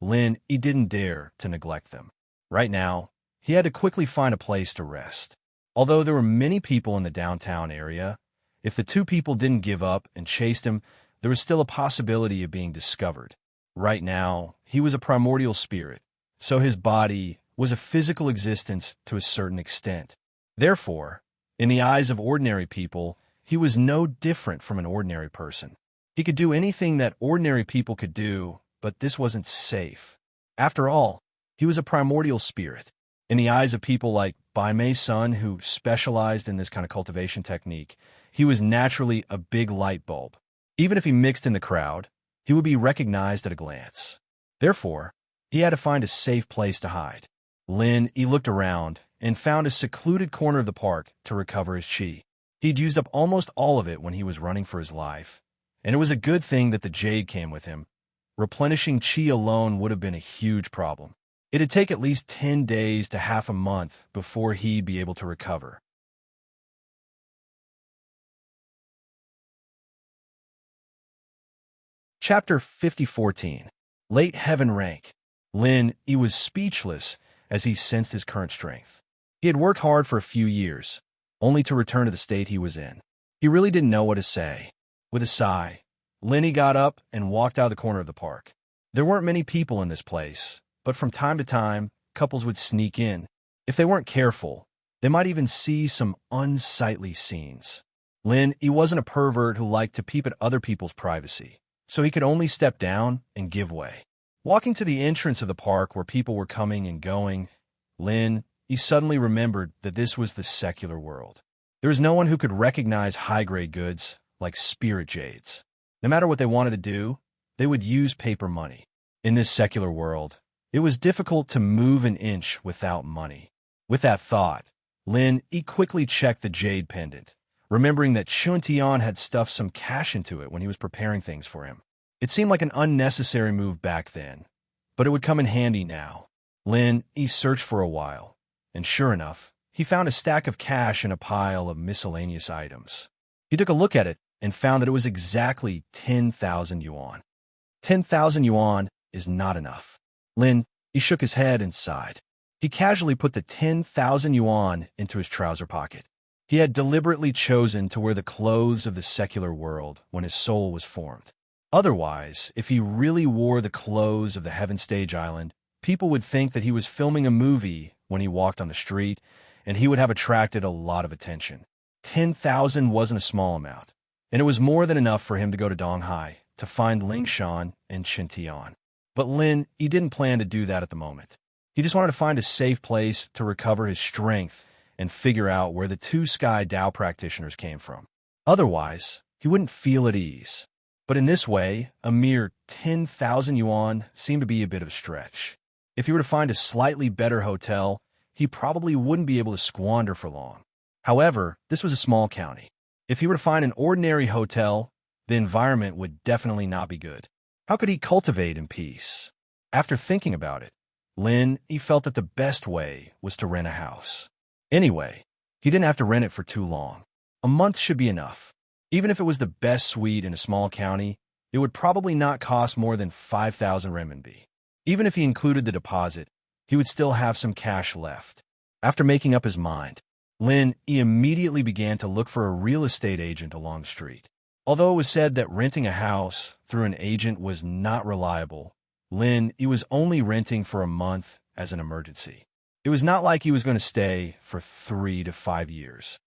Lin, he didn't dare to neglect them. Right now, he had to quickly find a place to rest. Although there were many people in the downtown area, if the two people didn't give up and chased him, there was still a possibility of being discovered. Right now, he was a primordial spirit, so his body was a physical existence to a certain extent. Therefore, in the eyes of ordinary people, he was no different from an ordinary person. He could do anything that ordinary people could do, but this wasn't safe. After all, he was a primordial spirit. In the eyes of people like Bai Mei's son, who specialized in this kind of cultivation technique, he was naturally a big light bulb. Even if he mixed in the crowd, he would be recognized at a glance. Therefore, he had to find a safe place to hide. Lin, he looked around and found a secluded corner of the park to recover his chi. He'd used up almost all of it when he was running for his life, and it was a good thing that the jade came with him. Replenishing chi alone would have been a huge problem. It'd take at least 10 days to half a month before he'd be able to recover. Chapter 5014. Late Heaven Rank. Lin, he was speechless as he sensed his current strength. He had worked hard for a few years, only to return to the state he was in. He really didn't know what to say. With a sigh, Lin got up and walked out of the corner of the park. There weren't many people in this place, but from time to time, couples would sneak in. If they weren't careful, they might even see some unsightly scenes. Lin, he wasn't a pervert who liked to peep at other people's privacy, so he could only step down and give way. Walking to the entrance of the park where people were coming and going, Lin, he suddenly remembered that this was the secular world. There was no one who could recognize high-grade goods like spirit jades. No matter what they wanted to do, they would use paper money. In this secular world, it was difficult to move an inch without money. With that thought, Lin, he quickly checked the jade pendant, remembering that Shuntian had stuffed some cash into it when he was preparing things for him. It seemed like an unnecessary move back then, but it would come in handy now. Lin, he searched for a while, and sure enough, he found a stack of cash in a pile of miscellaneous items. He took a look at it and found that it was exactly 10,000 yuan. 10,000 yuan is not enough. Lin, he shook his head and sighed. He casually put the 10,000 yuan into his trouser pocket. He had deliberately chosen to wear the clothes of the secular world when his soul was formed. Otherwise, if he really wore the clothes of the Heaven Stage Island, people would think that he was filming a movie when he walked on the street, and he would have attracted a lot of attention. 10,000 wasn't a small amount, and it was more than enough for him to go to Donghai to find Lingshan and Qintian. But Lin, he didn't plan to do that at the moment. He just wanted to find a safe place to recover his strength and figure out where the two Sky Dao practitioners came from. Otherwise, he wouldn't feel at ease. But in this way, a mere 10,000 yuan seemed to be a bit of a stretch. If he were to find a slightly better hotel, he probably wouldn't be able to squander for long. However, this was a small county. If he were to find an ordinary hotel, the environment would definitely not be good. How could he cultivate in peace? After thinking about it, he felt that the best way was to rent a house. Anyway, he didn't have to rent it for too long. A month should be enough. Even if it was the best suite in a small county, it would probably not cost more than 5,000 renminbi. Even if he included the deposit, he would still have some cash left. After making up his mind, he immediately began to look for a real estate agent along the street. Although it was said that renting a house through an agent was not reliable, he was only renting for a month as an emergency. It was not like he was going to stay for 3 to 5 years.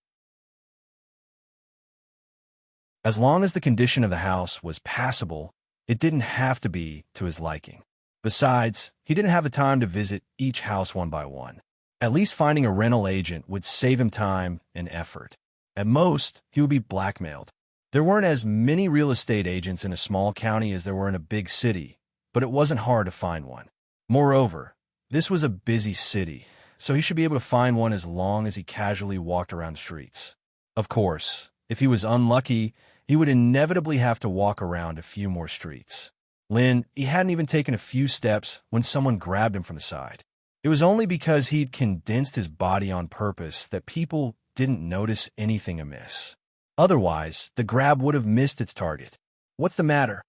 As long as the condition of the house was passable, it didn't have to be to his liking. Besides, he didn't have the time to visit each house one by one. At least finding a rental agent would save him time and effort. At most, he would be blackmailed. There weren't as many real estate agents in a small county as there were in a big city, but it wasn't hard to find one. Moreover, this was a busy city, so he should be able to find one as long as he casually walked around the streets. Of course, if he was unlucky, he would inevitably have to walk around a few more streets. He hadn't even taken a few steps when someone grabbed him from the side. It was only because he'd condensed his body on purpose that people didn't notice anything amiss. Otherwise, the grab would have missed its target. "What's the matter?"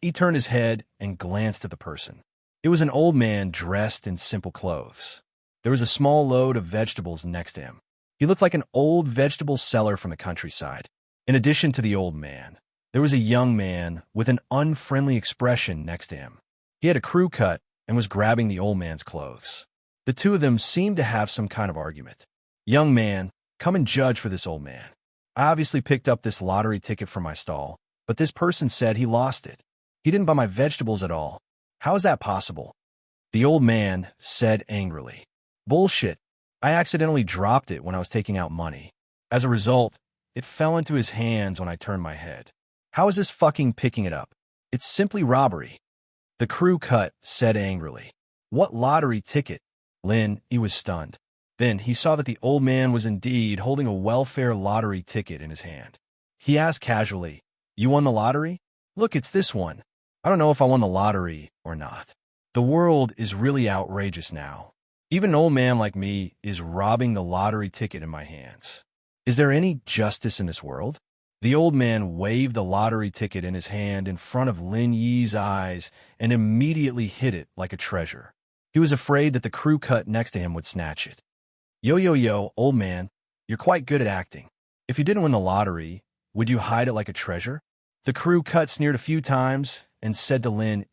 He turned his head and glanced at the person. It was an old man dressed in simple clothes. There was a small load of vegetables next to him. He looked like an old vegetable seller from the countryside. In addition to the old man, there was a young man with an unfriendly expression next to him. He had a crew cut and was grabbing the old man's clothes. The two of them seemed to have some kind of argument. "Young man, come and judge for this old man. I obviously picked up this lottery ticket from my stall, but this person said he lost it. He didn't buy my vegetables at all. How is that possible?" The old man said angrily. "Bullshit. I accidentally dropped it when I was taking out money. As a result, it fell into his hands when I turned my head. How is this fucking picking it up? It's simply robbery." The crew cut said angrily. "What lottery ticket?" He was stunned. Then he saw that the old man was indeed holding a welfare lottery ticket in his hand. He asked casually, "You won the lottery?" "Look, it's this one. I don't know if I won the lottery or not. The world is really outrageous now. Even an old man like me is robbing the lottery ticket in my hands. Is there any justice in this world?" The old man waved the lottery ticket in his hand in front of Lin Yi's eyes and immediately hid it like a treasure. He was afraid that the crew cut next to him would snatch it. Yo, old man, you're quite good at acting. If you didn't win the lottery, would you hide it like a treasure?" The crew cut sneered a few times and said to Lin,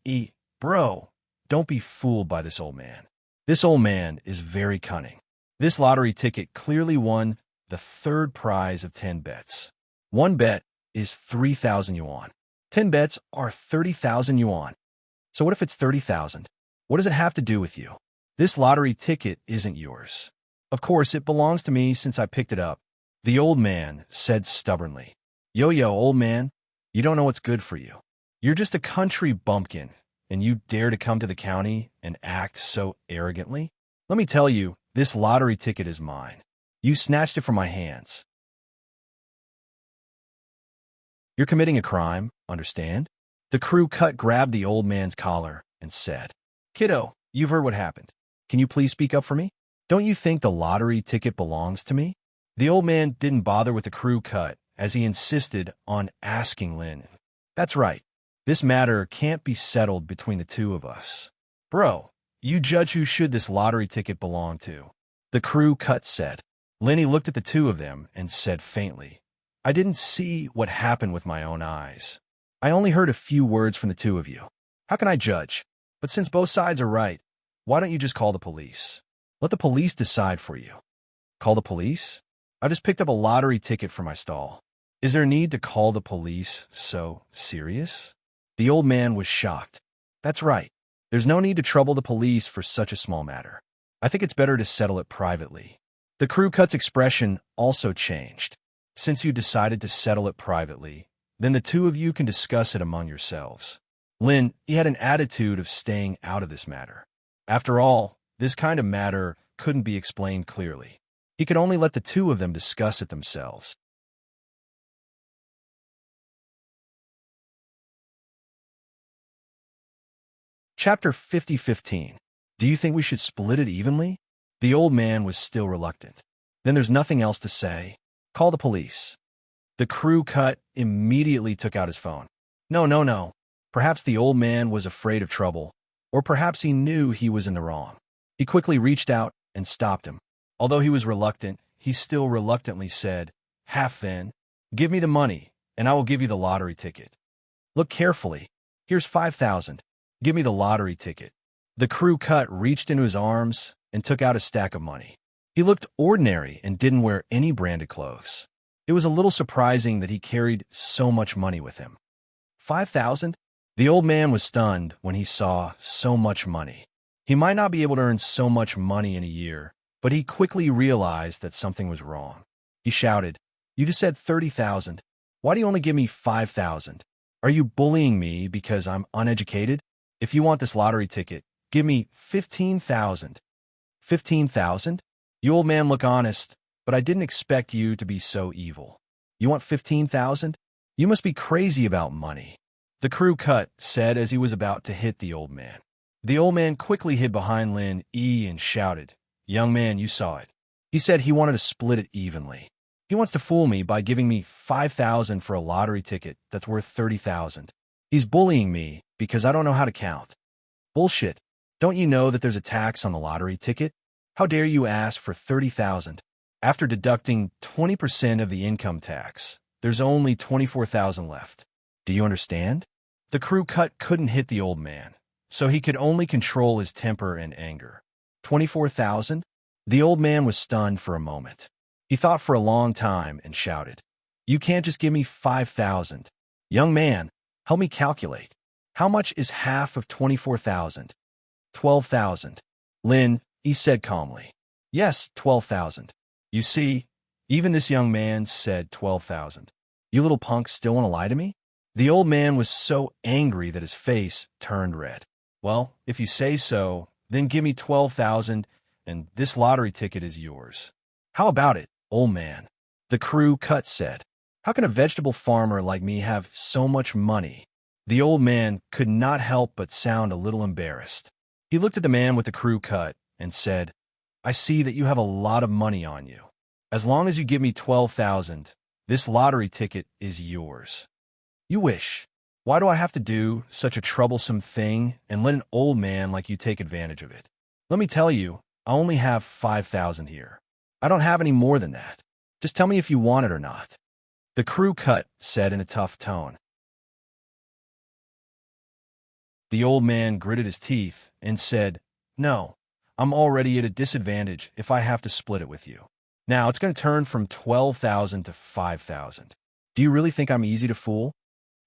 "Bro, don't be fooled by this old man. This old man is very cunning. This lottery ticket clearly won the third prize of 10 bets. One bet is 3,000 yuan. 10 bets are 30,000 yuan. So what if it's 30,000? What does it have to do with you? This lottery ticket isn't yours. Of course, it belongs to me since I picked it up," the old man said stubbornly. Yo, old man, you don't know what's good for you. You're just a country bumpkin, and you dare to come to the county and act so arrogantly? Let me tell you, this lottery ticket is mine. You snatched it from my hands. You're committing a crime, understand? The crew cut grabbed the old man's collar and said, "Kiddo, you've heard what happened. Can you please speak up for me? Don't you think the lottery ticket belongs to me?" The old man didn't bother with the crew cut as he insisted on asking Lin. "That's right. This matter can't be settled between the two of us. Bro, you judge who should this lottery ticket belong to," the crew cut said. Lenny looked at the two of them and said faintly, "I didn't see what happened with my own eyes. I only heard a few words from the two of you. How can I judge? But since both sides are right, why don't you just call the police? Let the police decide for you." "Call the police? I just picked up a lottery ticket for my stall. Is there a need to call the police so serious?" The old man was shocked. "That's right. There's no need to trouble the police for such a small matter. I think it's better to settle it privately. The crew cut's expression also changed. Since you decided to settle it privately, then the two of you can discuss it among yourselves. Lin, he had an attitude of staying out of this matter. After all, this kind of matter couldn't be explained clearly. He could only let the two of them discuss it themselves. Chapter 50:15. Do you think we should split it evenly? The old man was still reluctant. Then there's nothing else to say. Call the police. The crew cut immediately took out his phone. No, no, no. Perhaps the old man was afraid of trouble, or perhaps he knew he was in the wrong. He quickly reached out and stopped him. Although he was reluctant, he still reluctantly said, "Half then. Give me the money, and I will give you the lottery ticket. Look carefully. Here's 5,000. Give me the lottery ticket." The crew cut reached into his arms and took out a stack of money. He looked ordinary and didn't wear any branded clothes. It was a little surprising that he carried so much money with him. 5,000? The old man was stunned when he saw so much money. He might not be able to earn so much money in a year, but he quickly realized that something was wrong. He shouted, "You just said 30,000. Why do you only give me 5,000? Are you bullying me because I'm uneducated? If you want this lottery ticket, give me 15,000. 15,000? You old man look honest, but I didn't expect you to be so evil. You want 15,000? You must be crazy about money," the crew cut said as he was about to hit the old man. The old man quickly hid behind Lin E and shouted, "Young man, you saw it. He said he wanted to split it evenly. He wants to fool me by giving me 5,000 for a lottery ticket that's worth 30,000. He's bullying me because I don't know how to count." "Bullshit. Don't you know that there's a tax on the lottery ticket? How dare you ask for 30,000? After deducting 20% of the income tax, there's only 24,000 left. Do you understand?" The crew cut couldn't hit the old man, so he could only control his temper and anger. 24,000? The old man was stunned for a moment. He thought for a long time and shouted, "You can't just give me 5,000. Young man, help me calculate. How much is half of 24,000? 12,000. Lin, he said calmly. "Yes, 12,000. You see, even this young man said 12,000. You little punk still want to lie to me?" The old man was so angry that his face turned red. "Well, if you say so, then give me 12,000 and this lottery ticket is yours." "How about it, old man?" the crew cut said. "How can a vegetable farmer like me have so much money?" The old man could not help but sound a little embarrassed. He looked at the man with the crew cut and said, "I see that you have a lot of money on you. As long as you give me 12,000, this lottery ticket is yours." "You wish. Why do I have to do such a troublesome thing and let an old man like you take advantage of it? Let me tell you, I only have 5,000 here. I don't have any more than that. Just tell me if you want it or not," the crew cut said in a tough tone. The old man gritted his teeth and said, "No, I'm already at a disadvantage if I have to split it with you. Now it's going to turn from 12,000 to 5,000. Do you really think I'm easy to fool?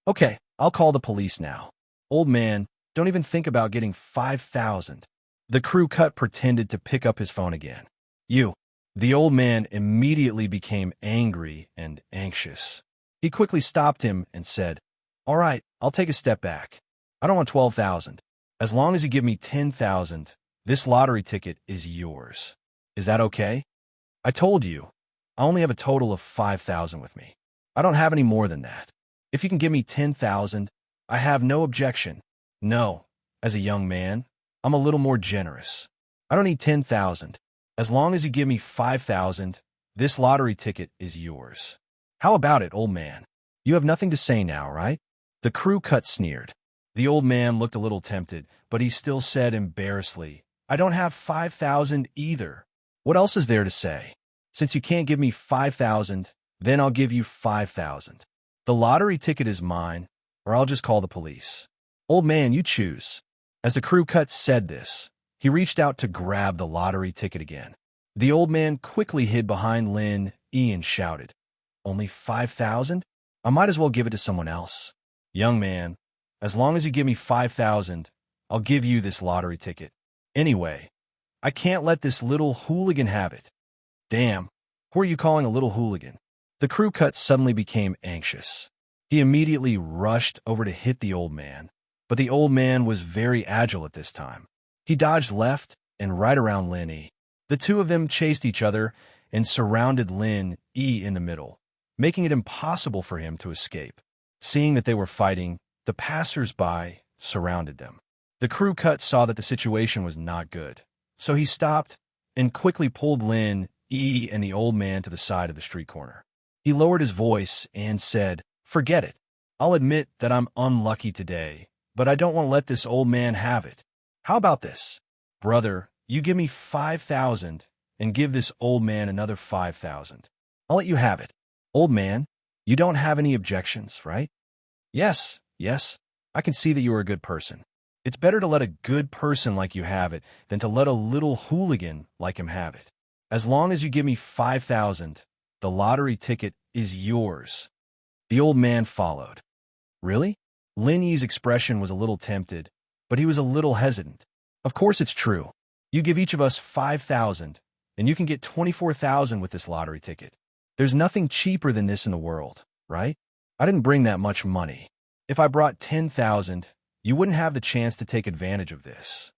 Okay, I'll call the police now. Old man, don't even think about getting 5,000. The crew cut pretended to pick up his phone again. "You." The old man immediately became angry and anxious. He quickly stopped him and said, "All right, I'll take a step back. I don't want 12,000. As long as you give me 10,000, this lottery ticket is yours. Is that okay? I told you, I only have a total of 5,000 with me. I don't have any more than that. If you can give me 10,000, I have no objection. No, as a young man, I'm a little more generous. I don't need 10,000. As long as you give me 5,000, this lottery ticket is yours. How about it, old man? You have nothing to say now, right?" The crew cut sneered. The old man looked a little tempted, but he still said embarrassedly, "I don't have 5,000 either. What else is there to say? Since you can't give me 5,000, then I'll give you 5,000. The lottery ticket is mine, or I'll just call the police. Old man, you choose." As the crew cut said this, he reached out to grab the lottery ticket again. The old man quickly hid behind Lin E and shouted, "Only 5,000? I might as well give it to someone else. Young man, as long as you give me 5,000, I'll give you this lottery ticket. Anyway, I can't let this little hooligan have it." Damn, who are you calling a little hooligan? The crew cut suddenly became anxious. He immediately rushed over to hit the old man, but the old man was very agile at this time. He dodged left and right around Lin E. The two of them chased each other and surrounded Lin E in the middle, making it impossible for him to escape. Seeing that they were fighting, the passers-by surrounded them. The crew cut saw that the situation was not good, so he stopped and quickly pulled Lin E and the old man to the side of the street corner. He lowered his voice and said, "Forget it. I'll admit that I'm unlucky today, but I don't want to let this old man have it. How about this? Brother, you give me 5,000 and give this old man another 5,000. I'll let you have it. Old man, you don't have any objections, right?" Yes, I can see that you are a good person. It's better to let a good person like you have it than to let a little hooligan like him have it. As long as you give me 5,000, the lottery ticket is yours. The old man followed. Really? Lin Yi's expression was a little tempted, but he was a little hesitant. Of course it's true. You give each of us 5,000, and you can get 24,000 with this lottery ticket. There's nothing cheaper than this in the world, right? I didn't bring that much money. If I brought 10,000, you wouldn't have the chance to take advantage of this.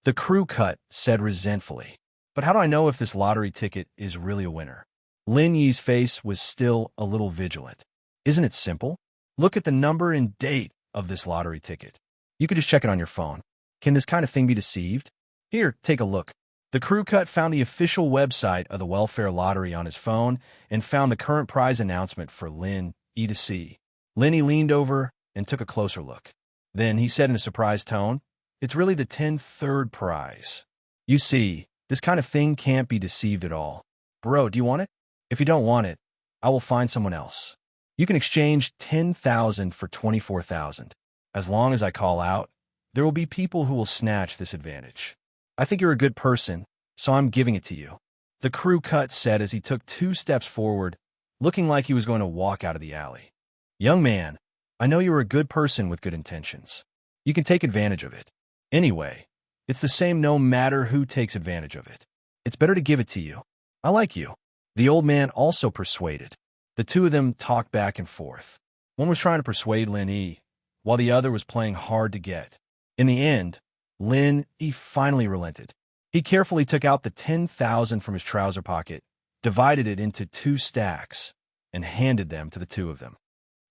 The crew cut said resentfully, "But how do I know if this lottery ticket is really a winner?" Lin Yi's face was still a little vigilant. "Isn't it simple? Look at the number and date of this lottery ticket. You could just check it on your phone. Can this kind of thing be deceived? Here, take a look." The crew cut found the official website of the welfare lottery on his phone and found the current prize announcement for Lin E to see. Lin E leaned over and took a closer look. Then he said in a surprised tone, "It's really the 10th prize. You see, this kind of thing can't be deceived at all. Bro, do you want it? If you don't want it, I will find someone else. You can exchange 10,000 for 24,000. As long as I call out, there will be people who will snatch this advantage. I think you're a good person, so I'm giving it to you." The crew cut said as he took 2 steps forward, looking like he was going to walk out of the alley. "Young man, I know you're a good person with good intentions. You can take advantage of it. Anyway, it's the same no matter who takes advantage of it. It's better to give it to you. I like you." The old man also persuaded. The two of them talked back and forth. One was trying to persuade Lin E, while the other was playing hard to get. In the end, Lin E finally relented. He carefully took out the 10,000 from his trouser pocket, divided it into 2 stacks, and handed them to the two of them.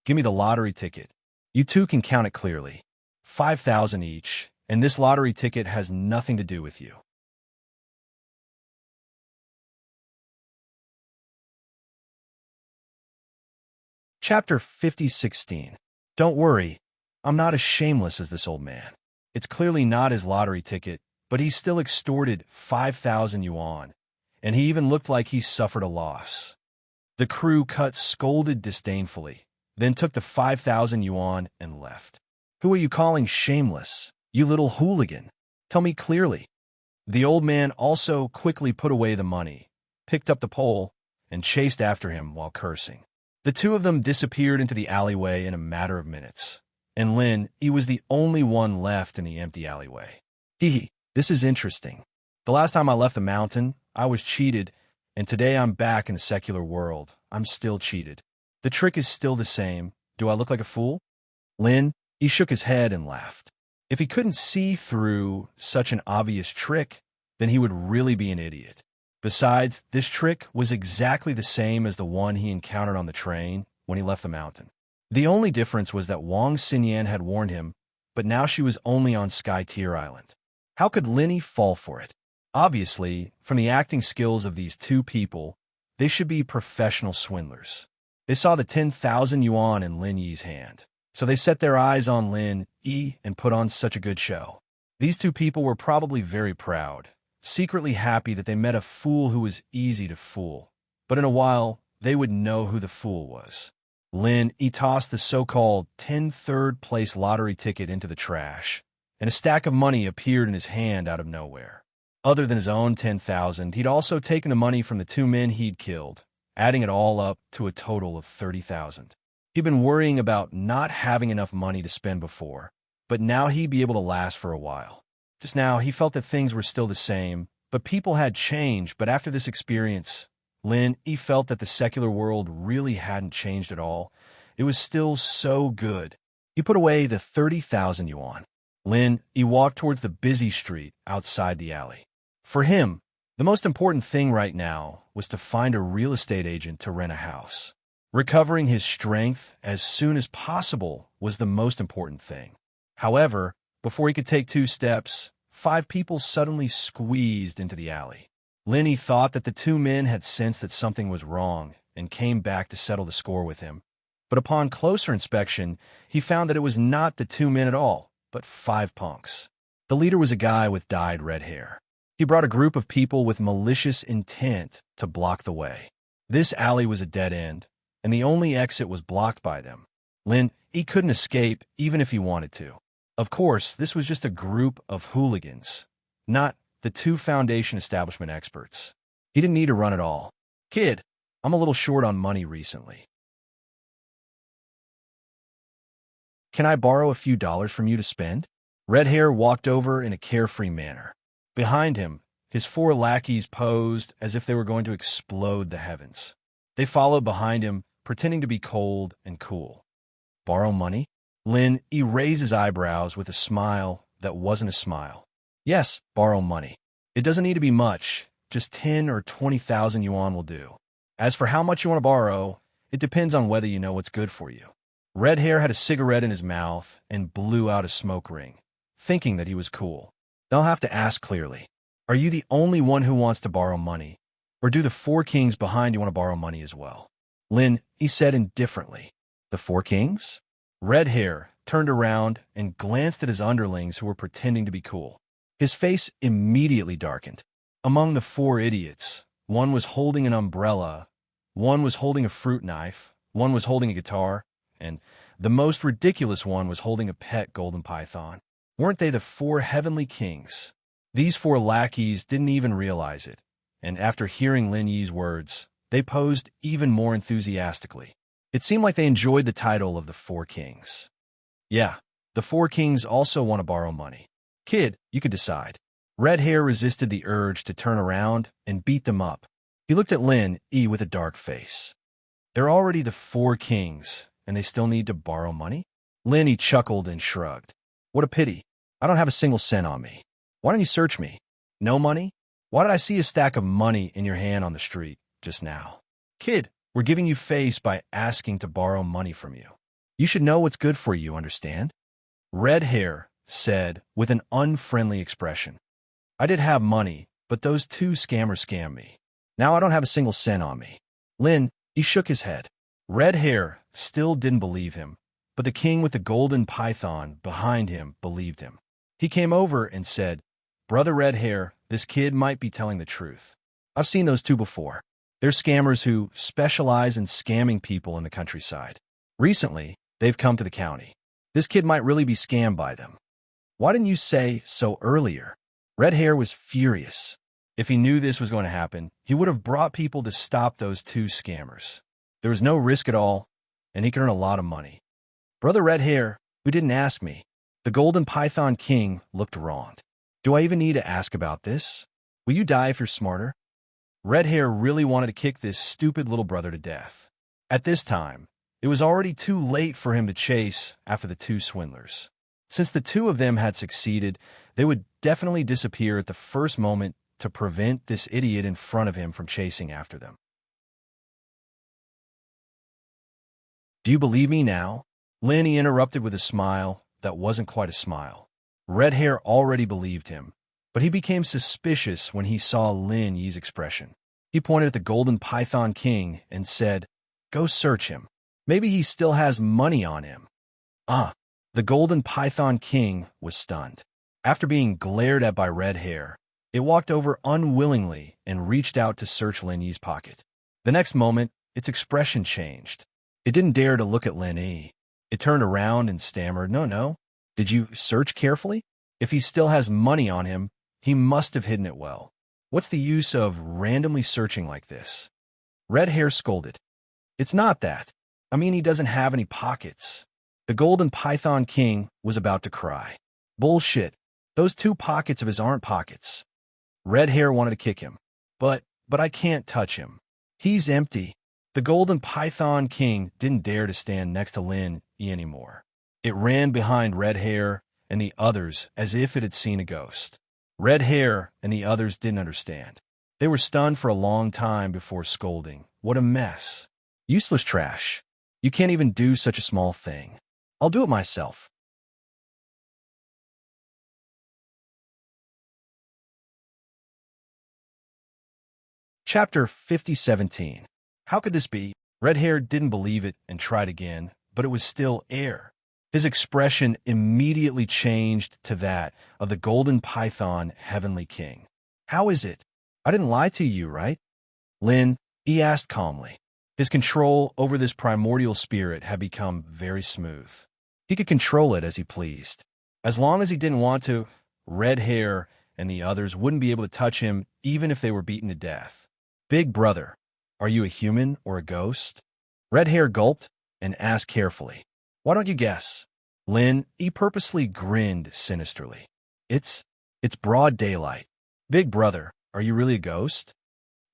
"Give me the lottery ticket. You two can count it clearly. 5,000 each, and this lottery ticket has nothing to do with you." Chapter 50:16. Don't worry, I'm not as shameless as this old man. It's clearly not his lottery ticket, but he still extorted 5,000 yuan, and he even looked like he suffered a loss. The crew cut scolded disdainfully, then took the 5,000 yuan and left. "Who are you calling shameless, you little hooligan? Tell me clearly." The old man also quickly put away the money, picked up the pole, and chased after him while cursing. The two of them disappeared into the alleyway in a matter of minutes, and Lin E was the only one left in the empty alleyway. Hee, this is interesting. The last time I left the mountain, I was cheated, and today I'm back in the secular world. I'm still cheated. The trick is still the same. Do I look like a fool? Lin E shook his head and laughed. If he couldn't see through such an obvious trick, then he would really be an idiot. Besides, this trick was exactly the same as the one he encountered on the train when he left the mountain. The only difference was that Wang Xinyan had warned him, but now she was only on Sky Tier Island. How could Linny fall for it? Obviously, from the acting skills of these two people, they should be professional swindlers. They saw the 10,000 yuan in Lin Yi's hand, so they set their eyes on Lin Yi and put on such a good show. These two people were probably very proud, secretly happy that they met a fool who was easy to fool. But in a while, they would know who the fool was. Lin Yi tossed the so-called 10th third place lottery ticket into the trash, and a stack of money appeared in his hand out of nowhere. Other than his own 10,000, he'd also taken the money from the two men he'd killed, adding it all up to a total of 30,000. He'd been worrying about not having enough money to spend before, but now he'd be able to last for a while. Just now, he felt that things were still the same, but people had changed. But after this experience, he felt that the secular world really hadn't changed at all. It was still so good. He put away the 30,000 yuan. He walked towards the busy street outside the alley. For him, the most important thing right now was to find a real estate agent to rent a house. Recovering his strength as soon as possible was the most important thing. However, before he could take 2 steps, 5 people suddenly squeezed into the alley. He thought that the 2 men had sensed that something was wrong and came back to settle the score with him. But upon closer inspection, he found that it was not the 2 men at all, but 5 punks. The leader was a guy with dyed red hair. He brought a group of people with malicious intent to block the way. This alley was a dead end, and the only exit was blocked by them. He couldn't escape even if he wanted to. Of course, this was just a group of hooligans, not the 2 Foundation establishment experts. He didn't need to run at all. Kid, I'm a little short on money recently. Can I borrow a few dollars from you to spend? Red Hair walked over in a carefree manner. Behind him, his 4 lackeys posed as if they were going to explode the heavens. They followed behind him, pretending to be cold and cool. Borrow money? He raised his eyebrows with a smile that wasn't a smile. Yes, borrow money. It doesn't need to be much, just 10 or 20,000 yuan will do. As for how much you want to borrow, it depends on whether you know what's good for you. Red Hair had a cigarette in his mouth and blew out a smoke ring, thinking that he was cool. They'll have to ask clearly. Are you the only one who wants to borrow money? Or do the 4 kings behind you want to borrow money as well? He said indifferently. The 4 kings? Red Hair turned around and glanced at his underlings who were pretending to be cool. His face immediately darkened. Among the 4 idiots, one was holding an umbrella, one was holding a fruit knife, one was holding a guitar, and the most ridiculous one was holding a pet golden python. Weren't they the 4 heavenly kings? These 4 lackeys didn't even realize it, and after hearing Lin Yi's words, they posed even more enthusiastically. It seemed like they enjoyed the title of the 4 kings. Yeah, the 4 kings also want to borrow money. Kid, you could decide. Red Hair resisted the urge to turn around and beat them up. He looked at Lin Yi with a dark face. They're already the 4 kings, and they still need to borrow money? Lin Yi chuckled and shrugged. What a pity. I don't have a single cent on me. Why don't you search me? No money? Why did I see a stack of money in your hand on the street just now? Kid, we're giving you face by asking to borrow money from you. You should know what's good for you, understand? Red Hair said with an unfriendly expression. I did have money, but those 2 scammers scammed me. Now I don't have a single cent on me. He shook his head. Red Hair still didn't believe him, but the king with the golden python behind him believed him. He came over and said, Brother Red Hair, this kid might be telling the truth. I've seen those 2 before. They're scammers who specialize in scamming people in the countryside. Recently, they've come to the county. This kid might really be scammed by them. Why didn't you say so earlier? Red Hair was furious. If he knew this was going to happen, he would have brought people to stop those 2 scammers. There was no risk at all, and he could earn a lot of money. Brother Red Hair, who didn't ask me? The Golden Python King looked wronged. Do I even need to ask about this? Will you die if you're smarter? Red Hair really wanted to kick this stupid little brother to death. At this time, it was already too late for him to chase after the 2 swindlers. Since the 2 of them had succeeded, they would definitely disappear at the first moment to prevent this idiot in front of him from chasing after them. Do you believe me now? Lanny interrupted with a smile that wasn't quite a smile. Red Hair already believed him, but he became suspicious when he saw Lin Yi's expression. He pointed at the Golden Python King and said, "Go search him. Maybe he still has money on him." The Golden Python King was stunned. After being glared at by Red Hair, it walked over unwillingly and reached out to search Lin Yi's pocket. The next moment, its expression changed. It didn't dare to look at Lin Yi. It turned around and stammered, No. Did you search carefully? If he still has money on him, he must have hidden it well. What's the use of randomly searching like this?" Red Hair scolded. "It's not that. I mean, he doesn't have any pockets." The Golden Python King was about to cry. "Bullshit. Those 2 pockets of his aren't pockets. Red Hair wanted to kick him. But I can't touch him. He's empty. The Golden Python King didn't dare to stand next to Lin Yi anymore. It ran behind Red Hair and the others as if it had seen a ghost. Red Hair and the others didn't understand. They were stunned for a long time before scolding. What a mess. Useless trash. You can't even do such a small thing. I'll do it myself. Chapter 5017. How could this be? Red Hair didn't believe it and tried again, but it was still air. His expression immediately changed to that of the Golden Python Heavenly King. How is it? I didn't lie to you, right? Lin, he asked calmly. His control over this primordial spirit had become very smooth. He could control it as he pleased. As long as he didn't want to, Red Hair and the others wouldn't be able to touch him even if they were beaten to death. Big brother, are you a human or a ghost? Red Hair gulped and asked carefully. Why don't you guess? Lin, he purposely grinned sinisterly. It's broad daylight. Big brother, are you really a ghost?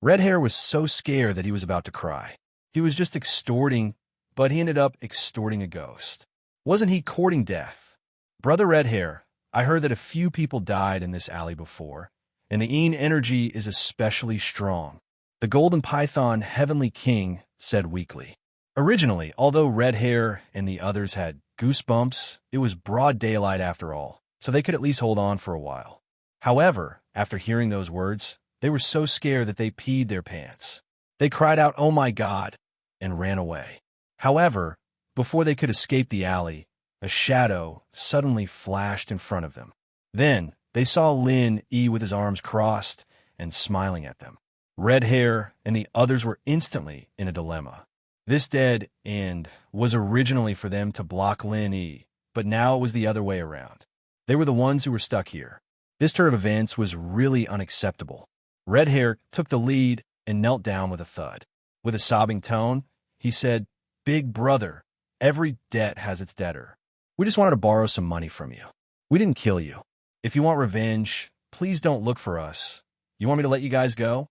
Red Hair was so scared that he was about to cry. He was just extorting, but he ended up extorting a ghost. Wasn't he courting death? Brother Red Hair, I heard that a few people died in this alley before, and the energy is especially strong. The Golden Python Heavenly King said weakly. Originally, although Red Hair and the others had goosebumps, it was broad daylight after all, so they could at least hold on for a while. However, after hearing those words, they were so scared that they peed their pants. They cried out, "Oh my God," and ran away. However, before they could escape the alley, a shadow suddenly flashed in front of them. Then they saw Lin Yi with his arms crossed and smiling at them. Red Hair and the others were instantly in a dilemma. This dead end was originally for them to block Lin Yi, but now it was the other way around. They were the ones who were stuck here. This turn of events was really unacceptable. Red Hair took the lead and knelt down with a thud. With a sobbing tone, he said, "Big brother, every debt has its debtor. We just wanted to borrow some money from you. We didn't kill you. If you want revenge, please don't look for us. You want me to let you guys go?"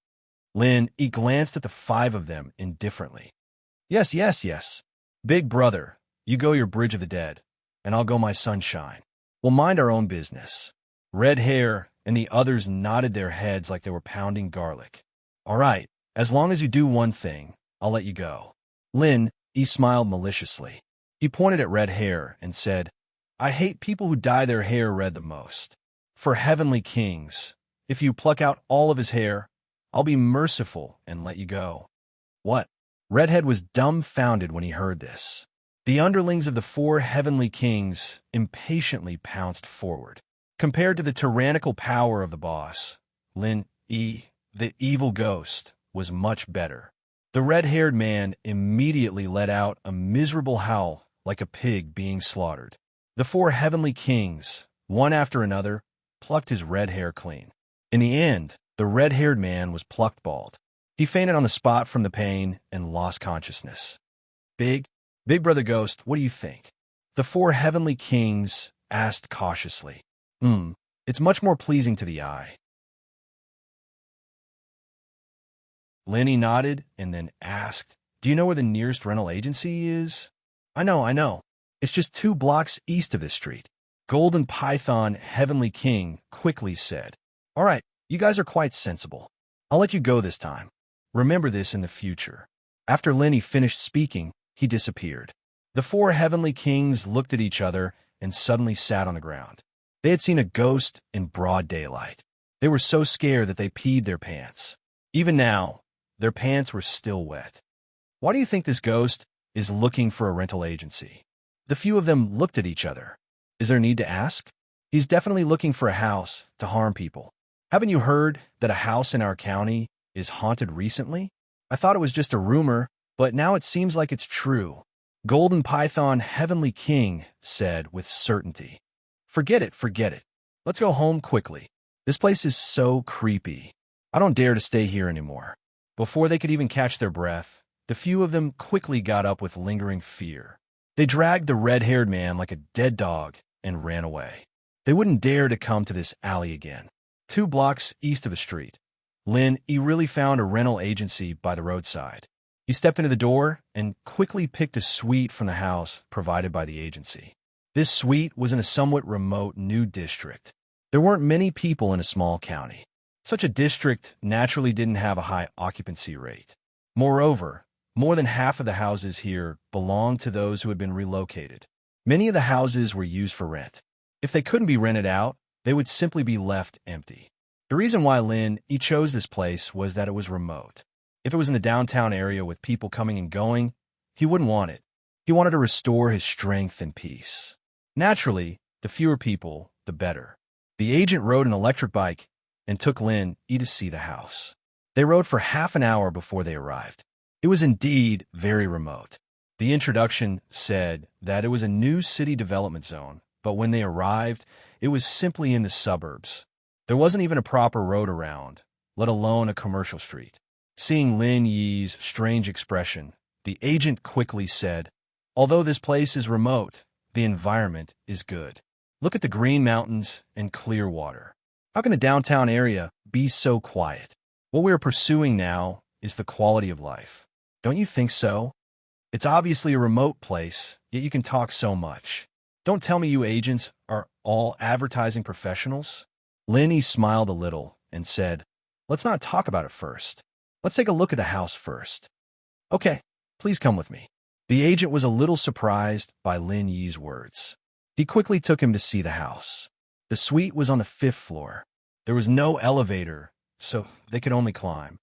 Lin, he glanced at the 5 of them indifferently. Yes. Big brother, you go your bridge of the dead, and I'll go my sunshine. We'll mind our own business. Red Hair and the others nodded their heads like they were pounding garlic. All right, as long as you do one thing, I'll let you go. Lin, he smiled maliciously. He pointed at Red Hair and said, I hate people who dye their hair red the most. For heavenly kings, if you pluck out all of his hair, I'll be merciful and let you go. What? Redhead was dumbfounded when he heard this. The underlings of the 4 heavenly kings impatiently pounced forward. Compared to the tyrannical power of the boss, Lin Yi, the evil ghost, was much better. The red-haired man immediately let out a miserable howl like a pig being slaughtered. The 4 heavenly kings, one after another, plucked his red hair clean. In the end, the red-haired man was plucked bald. He fainted on the spot from the pain and lost consciousness. Big Brother Ghost, what do you think? The 4 heavenly kings asked cautiously. It's much more pleasing to the eye. Lenny nodded and then asked, Do you know where the nearest rental agency is? I know. It's just 2 blocks east of this street. Golden Python Heavenly King quickly said, All right, you guys are quite sensible. I'll let you go this time. Remember this in the future. After Lenny finished speaking, he disappeared. The 4 heavenly kings looked at each other and suddenly sat on the ground. They had seen a ghost in broad daylight. They were so scared that they peed their pants. Even now, their pants were still wet. Why do you think this ghost is looking for a rental agency? The few of them looked at each other. Is there need to ask? He's definitely looking for a house to harm people. Haven't you heard that a house in our county is haunted recently? I thought it was just a rumor, but now it seems like it's true. Golden Python Heavenly King said with certainty. Forget it. Let's go home quickly. This place is so creepy. I don't dare to stay here anymore. Before they could even catch their breath, the few of them quickly got up with lingering fear. They dragged the red-haired man like a dead dog and ran away. They wouldn't dare to come to this alley again. 2 blocks east of the street, Lin really found a rental agency by the roadside. He stepped into the door and quickly picked a suite from the house provided by the agency. This suite was in a somewhat remote new district. There weren't many people in a small county. Such a district naturally didn't have a high occupancy rate. Moreover, more than half of the houses here belonged to those who had been relocated. Many of the houses were used for rent. If they couldn't be rented out, they would simply be left empty. The reason why Lin chose this place was that it was remote. If it was in the downtown area with people coming and going, he wouldn't want it. He wanted to restore his strength and peace. Naturally, the fewer people, the better. The agent rode an electric bike and took Lin to see the house. They rode for half an hour before they arrived. It was indeed very remote. The introduction said that it was a new city development zone, but when they arrived, it was simply in the suburbs. There wasn't even a proper road around, let alone a commercial street. Seeing Lin Yi's strange expression, the agent quickly said, "Although this place is remote, the environment is good. Look at the green mountains and clear water. How can the downtown area be so quiet? What we are pursuing now is the quality of life. Don't you think so? It's obviously a remote place, yet you can talk so much. Don't tell me you agents are all advertising professionals?" Lin smiled a little and said, "Let's not talk about it first. Let's take a look at the house first." "Okay, please come with me." The agent was a little surprised by Lin Yi's words. He quickly took him to see the house. The suite was on the 5th floor. There was no elevator, so they could only climb.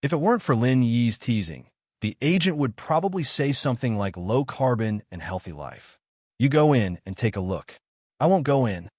If it weren't for Lin Yi's teasing, the agent would probably say something like low carbon and healthy life. "You go in and take a look." "I won't go in."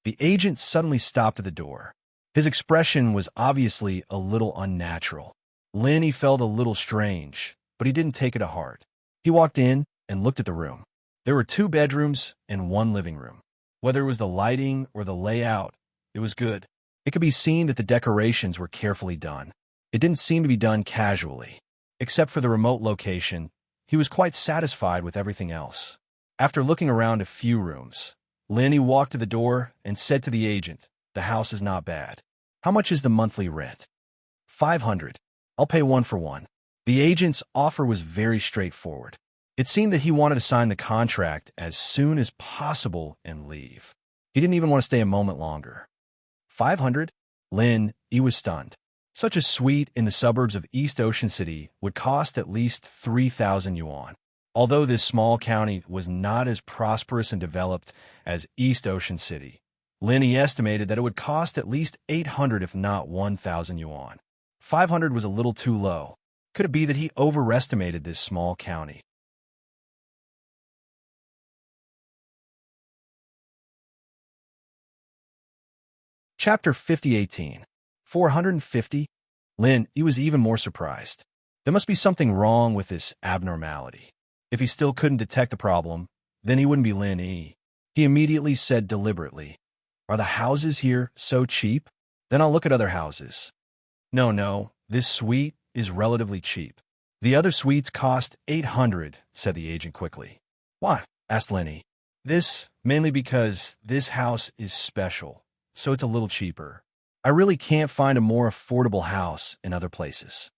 The agent suddenly stopped at the door. His expression was obviously a little unnatural. Lin felt a little strange, but he didn't take it to heart. He walked in and looked at the room. There were 2 bedrooms and 1 living room. Whether it was the lighting or the layout, it was good. It could be seen that the decorations were carefully done. It didn't seem to be done casually. Except for the remote location, he was quite satisfied with everything else. After looking around a few rooms, Lin walked to the door and said to the agent, "The house is not bad. How much is the monthly rent?" "500. I'll pay 1 for 1. The agent's offer was very straightforward. It seemed that he wanted to sign the contract as soon as possible and leave. He didn't even want to stay a moment longer. 500? Lin was stunned. Such a suite in the suburbs of East Ocean City would cost at least 3,000 yuan. Although this small county was not as prosperous and developed as East Ocean City, Lin estimated that it would cost at least 800 if not 1,000 yuan. 500 was a little too low. Could it be that he overestimated this small county? Chapter 5018. 450? Lin was even more surprised. There must be something wrong with this abnormality. If he still couldn't detect the problem, then he wouldn't be Lin. He immediately said deliberately, "Are the houses here so cheap? Then I'll look at other houses." No, this suite is relatively cheap. "The other suites cost 800, said the agent quickly. "Why?" asked Lin. "This, mainly because this house is special, so it's a little cheaper. I really can't find a more affordable house in other places."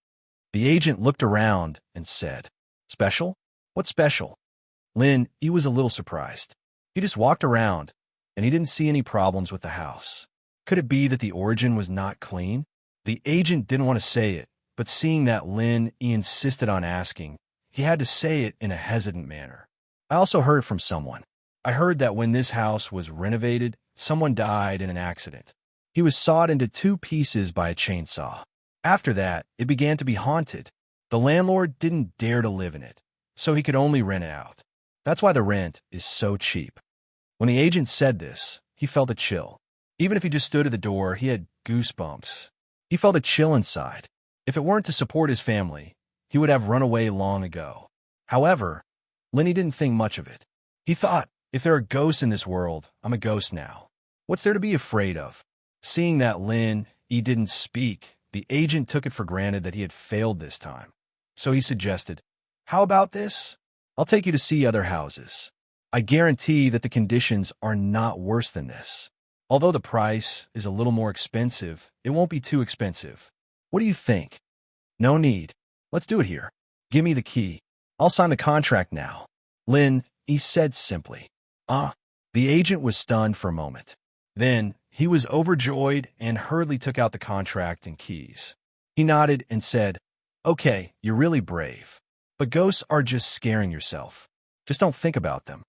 The agent looked around and said, "Special? What's special?" Lin was a little surprised. He just walked around, and he didn't see any problems with the house. Could it be that the origin was not clean? The agent didn't want to say it, but seeing that Lin insisted on asking, he had to say it in a hesitant manner. "I also heard from someone. I heard that when this house was renovated, someone died in an accident. He was sawed into 2 pieces by a chainsaw. After that, it began to be haunted. The landlord didn't dare to live in it, so he could only rent it out. That's why the rent is so cheap." When the agent said this, he felt a chill. Even if he just stood at the door, he had goosebumps. He felt a chill inside. If it weren't to support his family, he would have run away long ago. However, Lin didn't think much of it. He thought, if there are ghosts in this world, I'm a ghost now. What's there to be afraid of? Seeing that Lin didn't speak, the agent took it for granted that he had failed this time. So he suggested, "How about this? I'll take you to see other houses." I guarantee that the conditions are not worse than this. Although the price is a little more expensive, it won't be too expensive. What do you think? No need. Let's do it here. Give me the key. I'll sign the contract now. Lin, he said simply. Ah. The agent was stunned for a moment. Then, he was overjoyed and hurriedly took out the contract and keys. He nodded and said, Okay, you're really brave. But ghosts are just scaring yourself. Just don't think about them.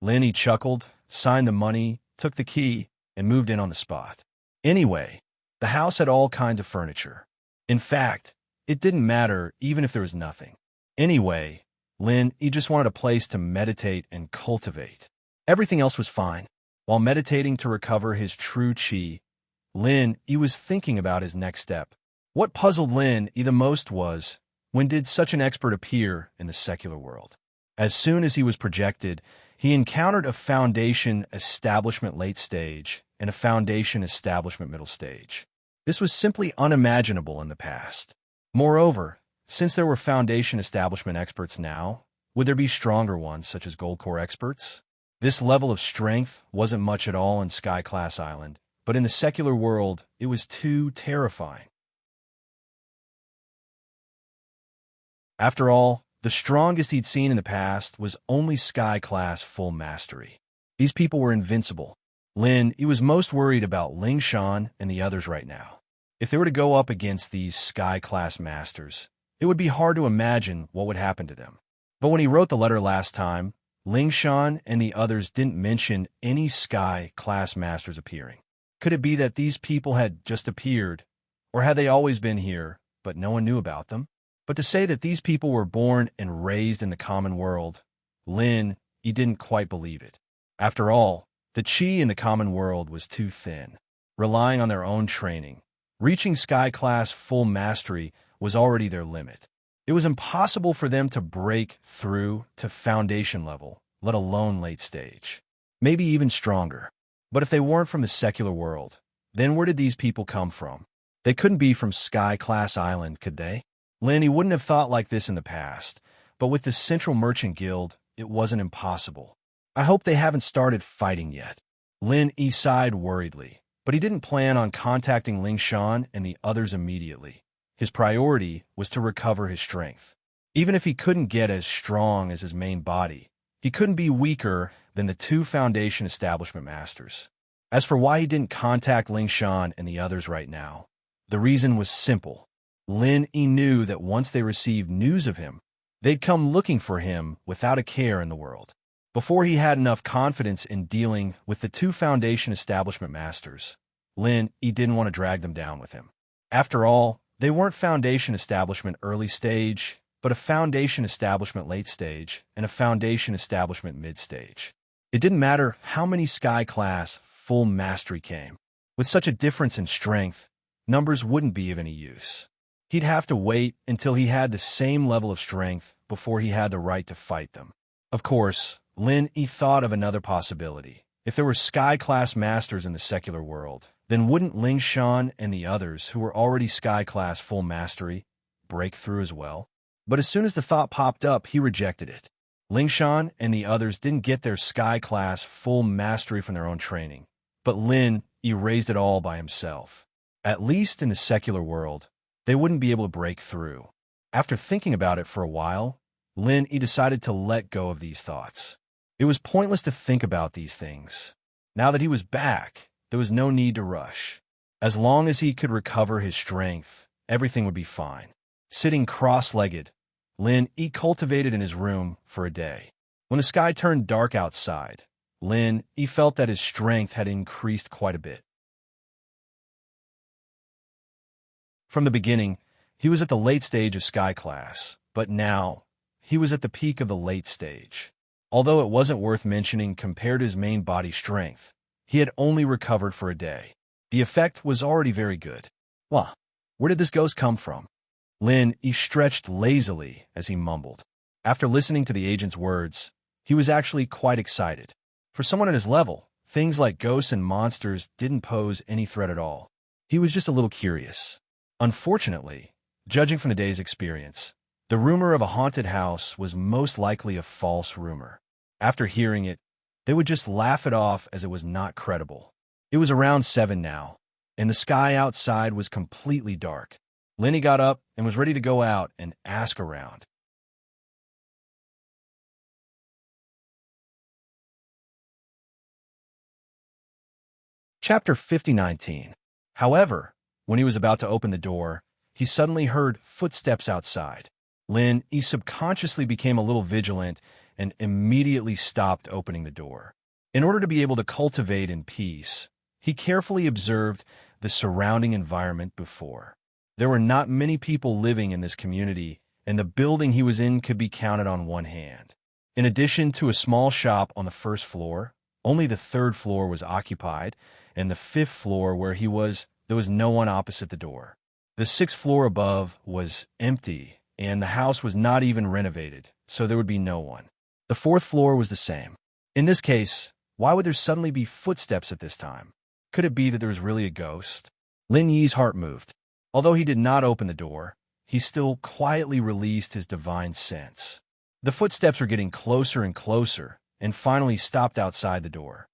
Lin chuckled, signed the money, took the key, and moved in on the spot. Anyway, the house had all kinds of furniture. In fact, it didn't matter even if there was nothing. Anyway, Lin, he just wanted a place to meditate and cultivate. Everything else was fine. While meditating to recover his true chi, Lin, he was thinking about his next step. What puzzled Lin the most was, when did such an expert appear in the secular world? As soon as he was projected, he encountered a foundation establishment late stage and a foundation establishment middle stage. This was simply unimaginable in the past. Moreover, since there were foundation establishment experts now, would there be stronger ones such as Gold Core experts? This level of strength wasn't much at all in Sky Class Island, but in the secular world, it was too terrifying. After all, the strongest he'd seen in the past was only Sky Class Full Mastery. These people were invincible. Lin, he was most worried about Ling Shan and the others right now. If they were to go up against these Sky Class Masters, it would be hard to imagine what would happen to them. But when he wrote the letter last time, Ling Shan and the others didn't mention any Sky Class Masters appearing. Could it be that these people had just appeared, or had they always been here, but no one knew about them? But to say that these people were born and raised in the common world, Lin, he didn't quite believe it. After all, the chi in the common world was too thin. Relying on their own training, reaching Sky Class Full Mastery was already their limit. It was impossible for them to break through to foundation level, let alone late stage. Maybe even stronger. But if they weren't from the secular world, then where did these people come from? They couldn't be from Sky Class Island, could they? Lin, he wouldn't have thought like this in the past, but with the Central Merchant Guild, it wasn't impossible. I hope they haven't started fighting yet. Lin sighed worriedly, but he didn't plan on contacting Ling Shan and the others immediately. His priority was to recover his strength. Even if he couldn't get as strong as his main body, he couldn't be weaker than the two Foundation Establishment Masters. As for why he didn't contact Ling Shan and the others right now, the reason was simple. Lin knew that once they received news of him, they'd come looking for him without a care in the world. Before he had enough confidence in dealing with the two Foundation Establishment Masters, Lin didn't want to drag them down with him. After all, they weren't Foundation Establishment early stage, but a Foundation Establishment late stage and a Foundation Establishment mid stage. It didn't matter how many Sky Class Full Mastery came. With such a difference in strength, numbers wouldn't be of any use. He'd have to wait until he had the same level of strength before he had the right to fight them. Of course, Lin thought of another possibility. If there were Sky Class Masters in the secular world, then wouldn't Ling Shan and the others who were already Sky Class Full Mastery break through as well? But as soon as the thought popped up, he rejected it. Ling Shan and the others didn't get their Sky Class Full Mastery from their own training, but Lin raised it all by himself. At least in the secular world, they wouldn't be able to break through. After thinking about it for a while, Lin decided to let go of these thoughts. It was pointless to think about these things. Now that he was back, there was no need to rush. As long as he could recover his strength, everything would be fine. Sitting cross-legged, Lin cultivated in his room for a day. When the sky turned dark outside, Lin felt that his strength had increased quite a bit. From the beginning, he was at the late stage of Sky Class, but now he was at the peak of the late stage. Although it wasn't worth mentioning compared to his main body strength, he had only recovered for a day. The effect was already very good. Wah, where did this ghost come from? Lin stretched lazily as he mumbled. After listening to the agent's words, he was actually quite excited. For someone at his level, things like ghosts and monsters didn't pose any threat at all. He was just a little curious. Unfortunately, judging from the day's experience, the rumor of a haunted house was most likely a false rumor. After hearing it, they would just laugh it off as it was not credible. It was around 7 now, and the sky outside was completely dark. Lenny got up and was ready to go out and ask around. Chapter 50:19. However, when he was about to open the door, he suddenly heard footsteps outside. He subconsciously became a little vigilant and immediately stopped opening the door. In order to be able to cultivate in peace, he carefully observed the surrounding environment before. There were not many people living in this community, and the building he was in could be counted on one hand. In addition to a small shop on the first floor, only the third floor was occupied, and the fifth floor where he was, there was no one opposite the door. The sixth floor above was empty, and the house was not even renovated, so there would be no one. The fourth floor was the same. In this case, why would there suddenly be footsteps at this time? Could it be that there was really a ghost? Lin Yi's heart moved. Although he did not open the door, he still quietly released his divine sense. The footsteps were getting closer and closer, and finally stopped outside the door.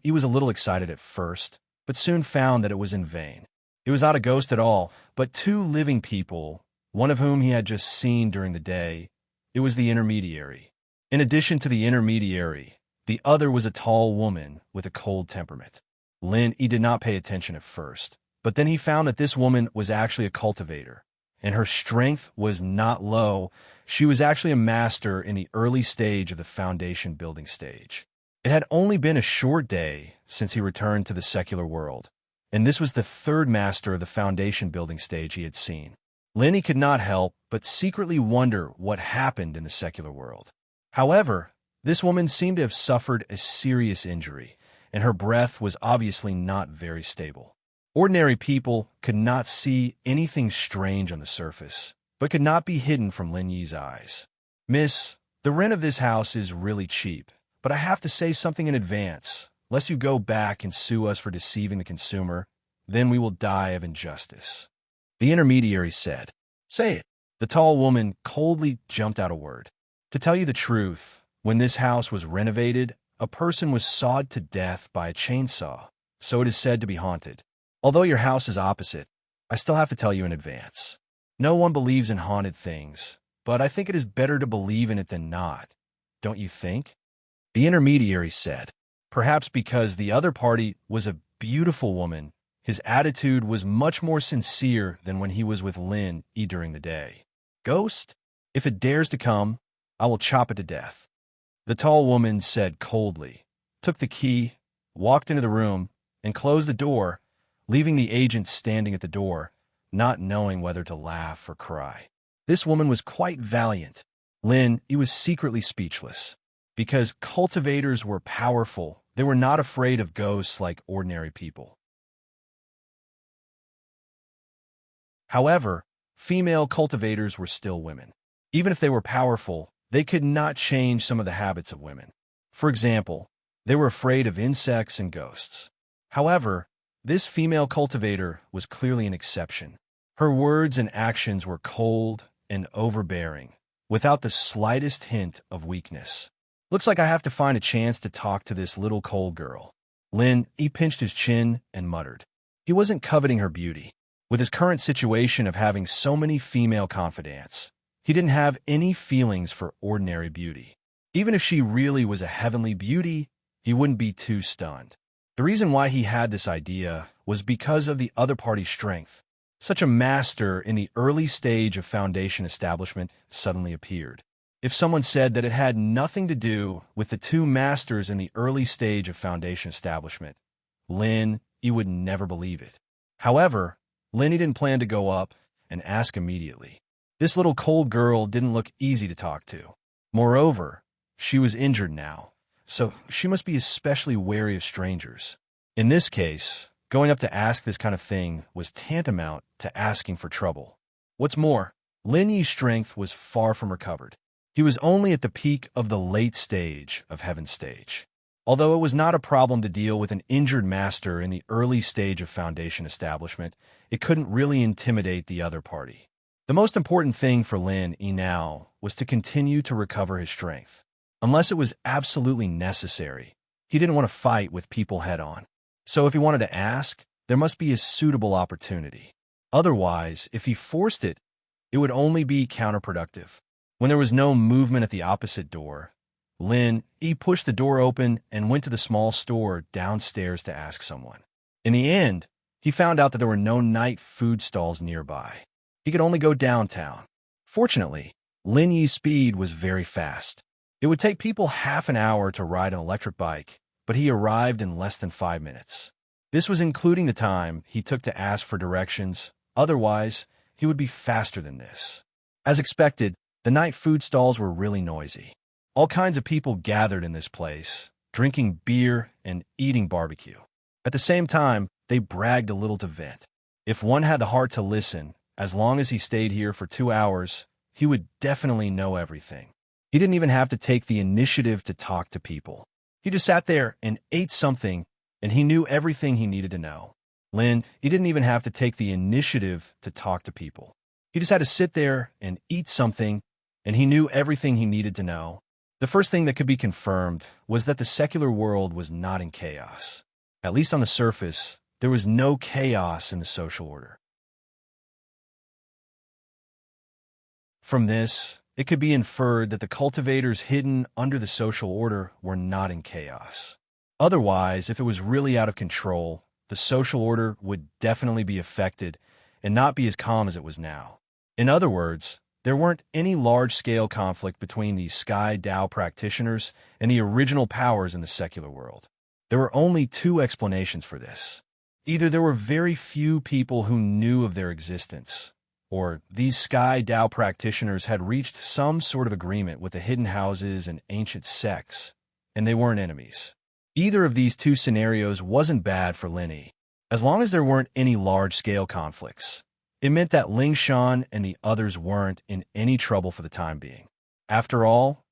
He was a little excited at first, but soon found that it was in vain. It was not a ghost at all, but two living people, one of whom he had just seen during the day. It was the intermediary. In addition to the intermediary, the other was a tall woman with a cold temperament. He did not pay attention at first, but then he found that this woman was actually a cultivator, and her strength was not low. She was actually a master in the early stage of the foundation building stage. It had only been a short day since he returned to the secular world, and this was the third master of the foundation building stage he had seen. He could not help but secretly wonder what happened in the secular world. However, this woman seemed to have suffered a serious injury, and her breath was obviously not very stable. Ordinary people could not see anything strange on the surface, but could not be hidden from Lin Yi's eyes. "Miss, the rent of this house is really cheap, but I have to say something in advance. Lest you go back and sue us for deceiving the consumer, then we will die of injustice," the intermediary said. "Say it." The tall woman coldly jumped out a word. "To tell you the truth, when this house was renovated, a person was sawed to death by a chainsaw, so it is said to be haunted. Although your house is opposite, I still have to tell you in advance. No one believes in haunted things, but I think it is better to believe in it than not. Don't you think?" The intermediary said. Perhaps because the other party was a beautiful woman, his attitude was much more sincere than when he was with Lin Yi during the day. "Ghost? If it dares to come, I will chop it to death," the tall woman said coldly, took the key, walked into the room, and closed the door, leaving the agent standing at the door, not knowing whether to laugh or cry. This woman was quite valiant. He was secretly speechless. Because cultivators were powerful, they were not afraid of ghosts like ordinary people. However, female cultivators were still women. Even if they were powerful, they could not change some of the habits of women. For example, they were afraid of insects and ghosts. However, this female cultivator was clearly an exception. Her words and actions were cold and overbearing, without the slightest hint of weakness. "Looks like I have to find a chance to talk to this little cold girl." He pinched his chin and muttered. He wasn't coveting her beauty. With his current situation of having so many female confidants, he didn't have any feelings for ordinary beauty. Even if she really was a heavenly beauty, he wouldn't be too stunned. The reason why he had this idea was because of the other party's strength. Such a master in the early stage of foundation establishment suddenly appeared. If someone said that it had nothing to do with the two masters in the early stage of foundation establishment, he would never believe it. However, He didn't plan to go up and ask immediately. This little cold girl didn't look easy to talk to. Moreover, she was injured now, so she must be especially wary of strangers. In this case, going up to ask this kind of thing was tantamount to asking for trouble. What's more, Lin Yi's strength was far from recovered. He was only at the peak of the late stage of Heaven's stage. Although it was not a problem to deal with an injured master in the early stage of foundation establishment, it couldn't really intimidate the other party. The most important thing for Lin Yi now was to continue to recover his strength. unless it was absolutely necessary. He didn't want to fight with people head-on. So if he wanted to ask, there must be a suitable opportunity. Otherwise, if he forced it, it would only be counterproductive. When there was no movement at the opposite door, he pushed the door open and went to the small store downstairs to ask someone. In the end, he found out that there were no night food stalls nearby. He could only go downtown. Fortunately, Yi's speed was very fast. It would take people half an hour to ride an electric bike, but he arrived in less than 5 minutes. This was including the time he took to ask for directions. Otherwise, he would be faster than this. As expected, the night food stalls were really noisy. All kinds of people gathered in this place, drinking beer and eating barbecue. At the same time, they bragged a little to vent. If one had the heart to listen, as long as he stayed here for 2 hours, he would definitely know everything. He didn't even have to take the initiative to talk to people. He just sat there and ate something, and he knew everything he needed to know. He didn't even have to take the initiative to talk to people. He just had to sit there and eat something, and he knew everything he needed to know. The first thing that could be confirmed was that the secular world was not in chaos. At least on the surface, there was no chaos in the social order. From this, it could be inferred that the cultivators hidden under the social order were not in chaos. Otherwise, if it was really out of control, the social order would definitely be affected and not be as calm as it was now. In other words, there weren't any large-scale conflict between these Sky Dao practitioners and the original powers in the secular world. There were only 2 explanations for this. Either there were very few people who knew of their existence, or these Sky Dao practitioners had reached some sort of agreement with the hidden houses and ancient sects, and they weren't enemies. Either of these 2 scenarios wasn't bad for Yi. As long as there weren't any large-scale conflicts, it meant that Ling Shan and the others weren't in any trouble for the time being. After all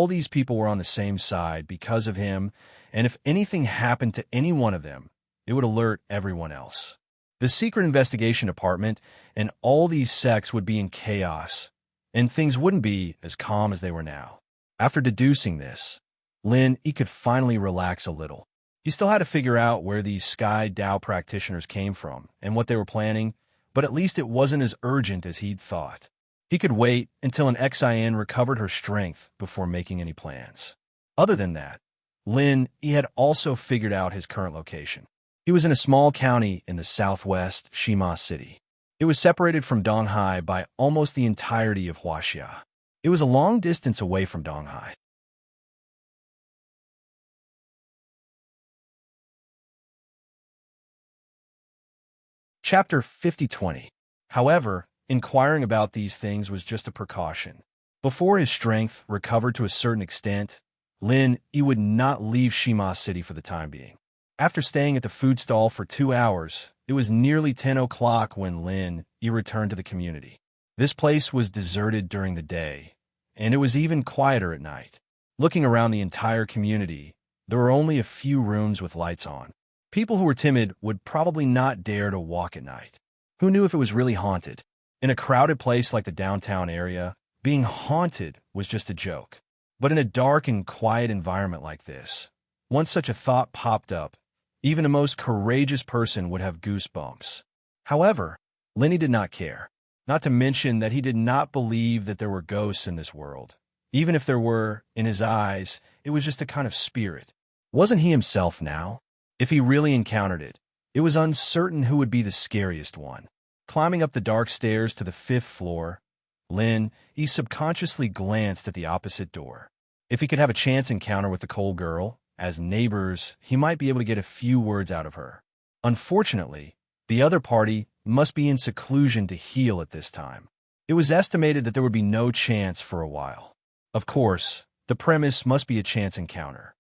these people were on the same side because of him, and if anything happened to any one of them, it would alert everyone else. The secret investigation department and all these sects would be in chaos, and things wouldn't be as calm as they were now. After deducing this, he could finally relax a little. He still had to figure out where these Sky Dao practitioners came from and what they were planning, but at least it wasn't as urgent as he'd thought. He could wait until an XIN recovered her strength before making any plans. Other than that, he had also figured out his current location. He was in a small county in the southwest Shima City. It was separated from Donghai by almost the entirety of Huaxia. It was a long distance away from Donghai. Chapter 50-20. However, inquiring about these things was just a precaution. Before his strength recovered to a certain extent, he would not leave Shima City for the time being. After staying at the food stall for 2 hours, it was nearly 10 o'clock when he returned to the community. This place was deserted during the day, and it was even quieter at night. Looking around the entire community, there were only a few rooms with lights on. People who were timid would probably not dare to walk at night. Who knew if it was really haunted? In a crowded place like the downtown area, being haunted was just a joke. But in a dark and quiet environment like this, once such a thought popped up, even the most courageous person would have goosebumps. However, Lenny did not care. Not to mention that he did not believe that there were ghosts in this world. Even if there were, in his eyes, it was just a kind of spirit. Wasn't he himself now? If he really encountered it, it was uncertain who would be the scariest one. Climbing up the dark stairs to the 5th floor, he subconsciously glanced at the opposite door. If he could have a chance encounter with the cold girl, as neighbors, he might be able to get a few words out of her. Unfortunately, the other party must be in seclusion to heal at this time. It was estimated that there would be no chance for a while. Of course, the premise must be a chance encounter.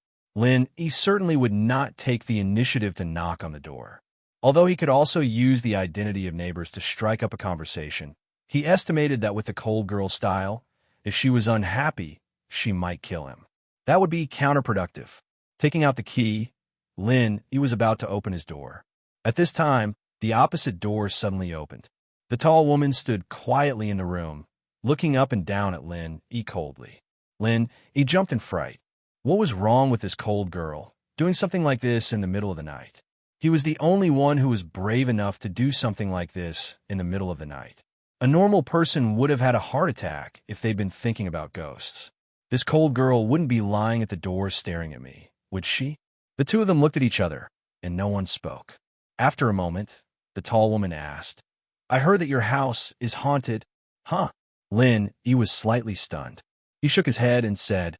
He certainly would not take the initiative to knock on the door. Although he could also use the identity of neighbors to strike up a conversation, he estimated that with the cold girl style, if she was unhappy, she might kill him. That would be counterproductive. Taking out the key, he was about to open his door. At this time, the opposite door suddenly opened. The tall woman stood quietly in the room, looking up and down at coldly. Lin, he jumped in fright. What was wrong with this cold girl, doing something like this in the middle of the night? He was the only one who was brave enough to do something like this in the middle of the night. A normal person would have had a heart attack if they'd been thinking about ghosts. This cold girl wouldn't be lying at the door staring at me, would she? The two of them looked at each other, and no one spoke. After a moment, the tall woman asked, I heard that your house is haunted. Huh? Lin, he was slightly stunned. He shook his head and said,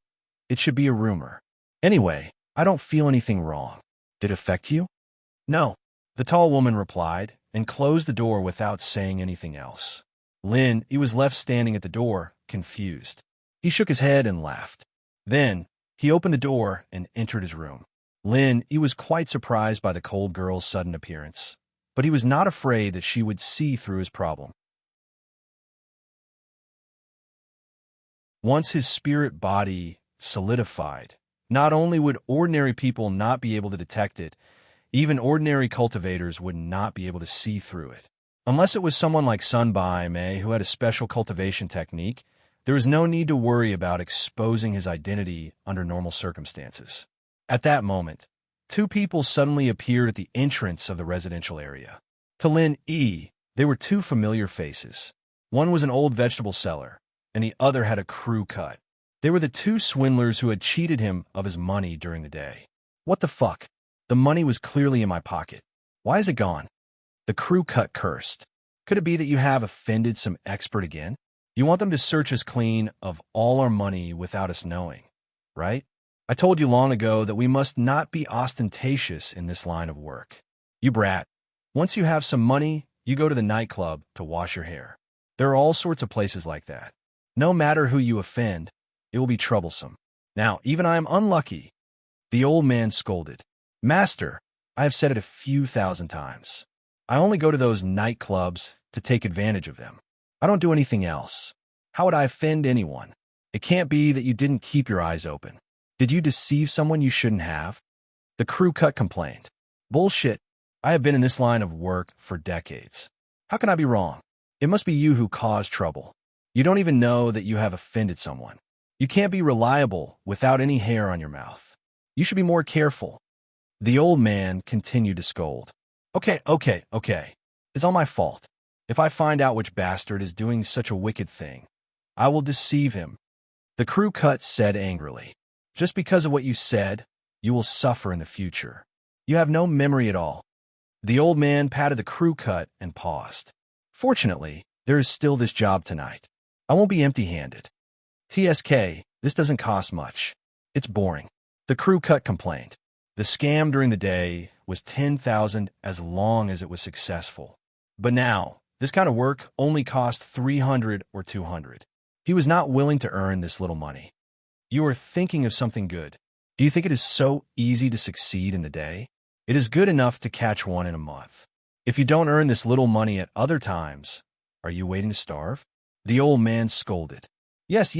It should be a rumor. Anyway, I don't feel anything wrong. Did it affect you? No, the tall woman replied, and closed the door without saying anything else. Lin, he was left standing at the door, confused. He shook his head and laughed. Then, he opened the door and entered his room. Lin, he was quite surprised by the cold girl's sudden appearance, but he was not afraid that she would see through his problem. Once his spirit body solidified, not only would ordinary people not be able to detect it, even ordinary cultivators would not be able to see through it. Unless it was someone like Sun Bai Mei who had a special cultivation technique, there was no need to worry about exposing his identity under normal circumstances. At that moment, two people suddenly appeared at the entrance of the residential area. To Lin Yi, they were two familiar faces. One was an old vegetable seller, and the other had a crew cut. They were the two swindlers who had cheated him of his money during the day. What the fuck? The money was clearly in my pocket. Why is it gone? The crew cut cursed. Could it be that you have offended some expert again? You want them to search us clean of all our money without us knowing, right? I told you long ago that we must not be ostentatious in this line of work. You brat. Once you have some money, you go to the nightclub to wash your hair. There are all sorts of places like that. No matter who you offend, it will be troublesome. Now, even I am unlucky. The old man scolded. Master, I have said it a few thousand times. I only go to those nightclubs to take advantage of them. I don't do anything else. How would I offend anyone? It can't be that you didn't keep your eyes open. Did you deceive someone you shouldn't have? The crew cut complained. Bullshit. I have been in this line of work for decades. How can I be wrong? It must be you who caused trouble. You don't even know that you have offended someone. You can't be reliable without any hair on your mouth. You should be more careful. The old man continued to scold. Okay. It's all my fault. If I find out which bastard is doing such a wicked thing, I will deceive him. The crew cut said angrily. Just because of what you said, you will suffer in the future. You have no memory at all. The old man patted the crew cut and paused. Fortunately, there is still this job tonight. I won't be empty-handed. TSK, this doesn't cost much. It's boring. The crew cut complained. The scam during the day was 10,000 as long as it was successful. But now, this kind of work only cost 300 or 200. He was not willing to earn this little money. You are thinking of something good. Do you think it is so easy to succeed in the day? It is good enough to catch one in a month. If you don't earn this little money at other times, are you waiting to starve? The old man scolded. Yes.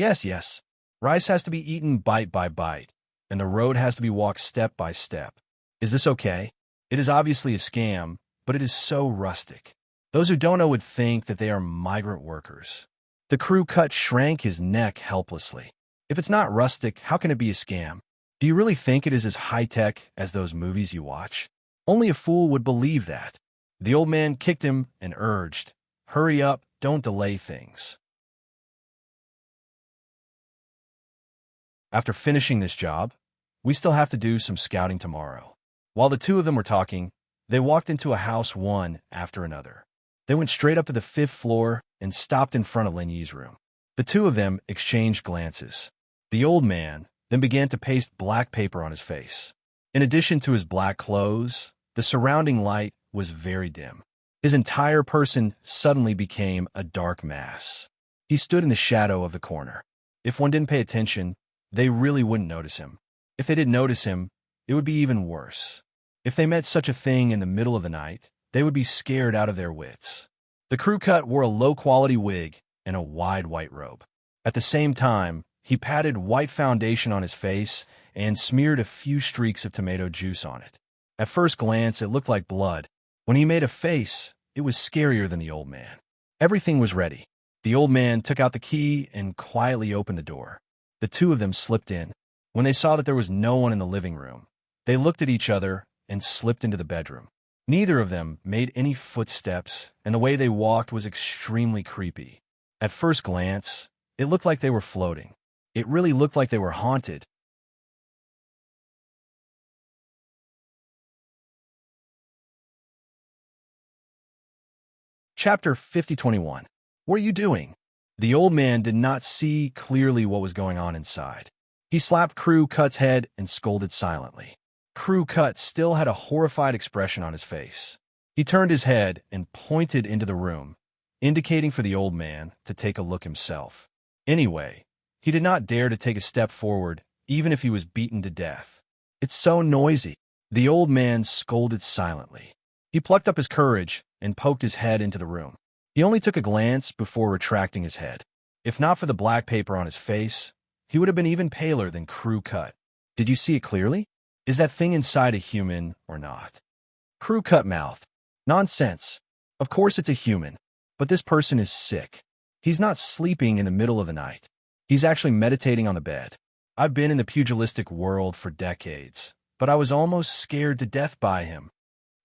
Rice has to be eaten bite by bite, and the road has to be walked step by step. Is this okay? It is obviously a scam, but it is so rustic. Those who don't know would think that they are migrant workers. The crew cut shrank his neck helplessly. If it's not rustic, how can it be a scam? Do you really think it is as high-tech as those movies you watch? Only a fool would believe that. The old man kicked him and urged, Hurry up, don't delay things. After finishing this job, we still have to do some scouting tomorrow. While the two of them were talking, they walked into a house one after another. They went straight up to the 5th floor and stopped in front of Lin Yi's room. The two of them exchanged glances. The old man then began to paste black paper on his face. In addition to his black clothes, the surrounding light was very dim. His entire person suddenly became a dark mass. He stood in the shadow of the corner. If one didn't pay attention, they really wouldn't notice him. If they did notice him, it would be even worse. If they met such a thing in the middle of the night, they would be scared out of their wits. The crew cut wore a low-quality wig and a wide white robe. At the same time, he patted white foundation on his face and smeared a few streaks of tomato juice on it. At first glance, it looked like blood. When he made a face, it was scarier than the old man. Everything was ready. The old man took out the key and quietly opened the door. The two of them slipped in. When they saw that there was no one in the living room, they looked at each other and slipped into the bedroom. Neither of them made any footsteps, and the way they walked was extremely creepy. At first glance, it looked like they were floating. It really looked like they were haunted. Chapter 5021. What are you doing? The old man did not see clearly what was going on inside. He slapped Crew Cut's head and scolded silently. Crew Cut still had a horrified expression on his face. He turned his head and pointed into the room, indicating for the old man to take a look himself. Anyway, he did not dare to take a step forward, even if he was beaten to death. It's so noisy. The old man scolded silently. He plucked up his courage and poked his head into the room. He only took a glance before retracting his head. If not for the black paper on his face, he would have been even paler than Crew Cut. Did you see it clearly? Is that thing inside a human or not? Crew Cut mouthed. Nonsense. Of course it's a human, but this person is sick. He's not sleeping in the middle of the night. He's actually meditating on the bed. I've been in the pugilistic world for decades, but I was almost scared to death by him.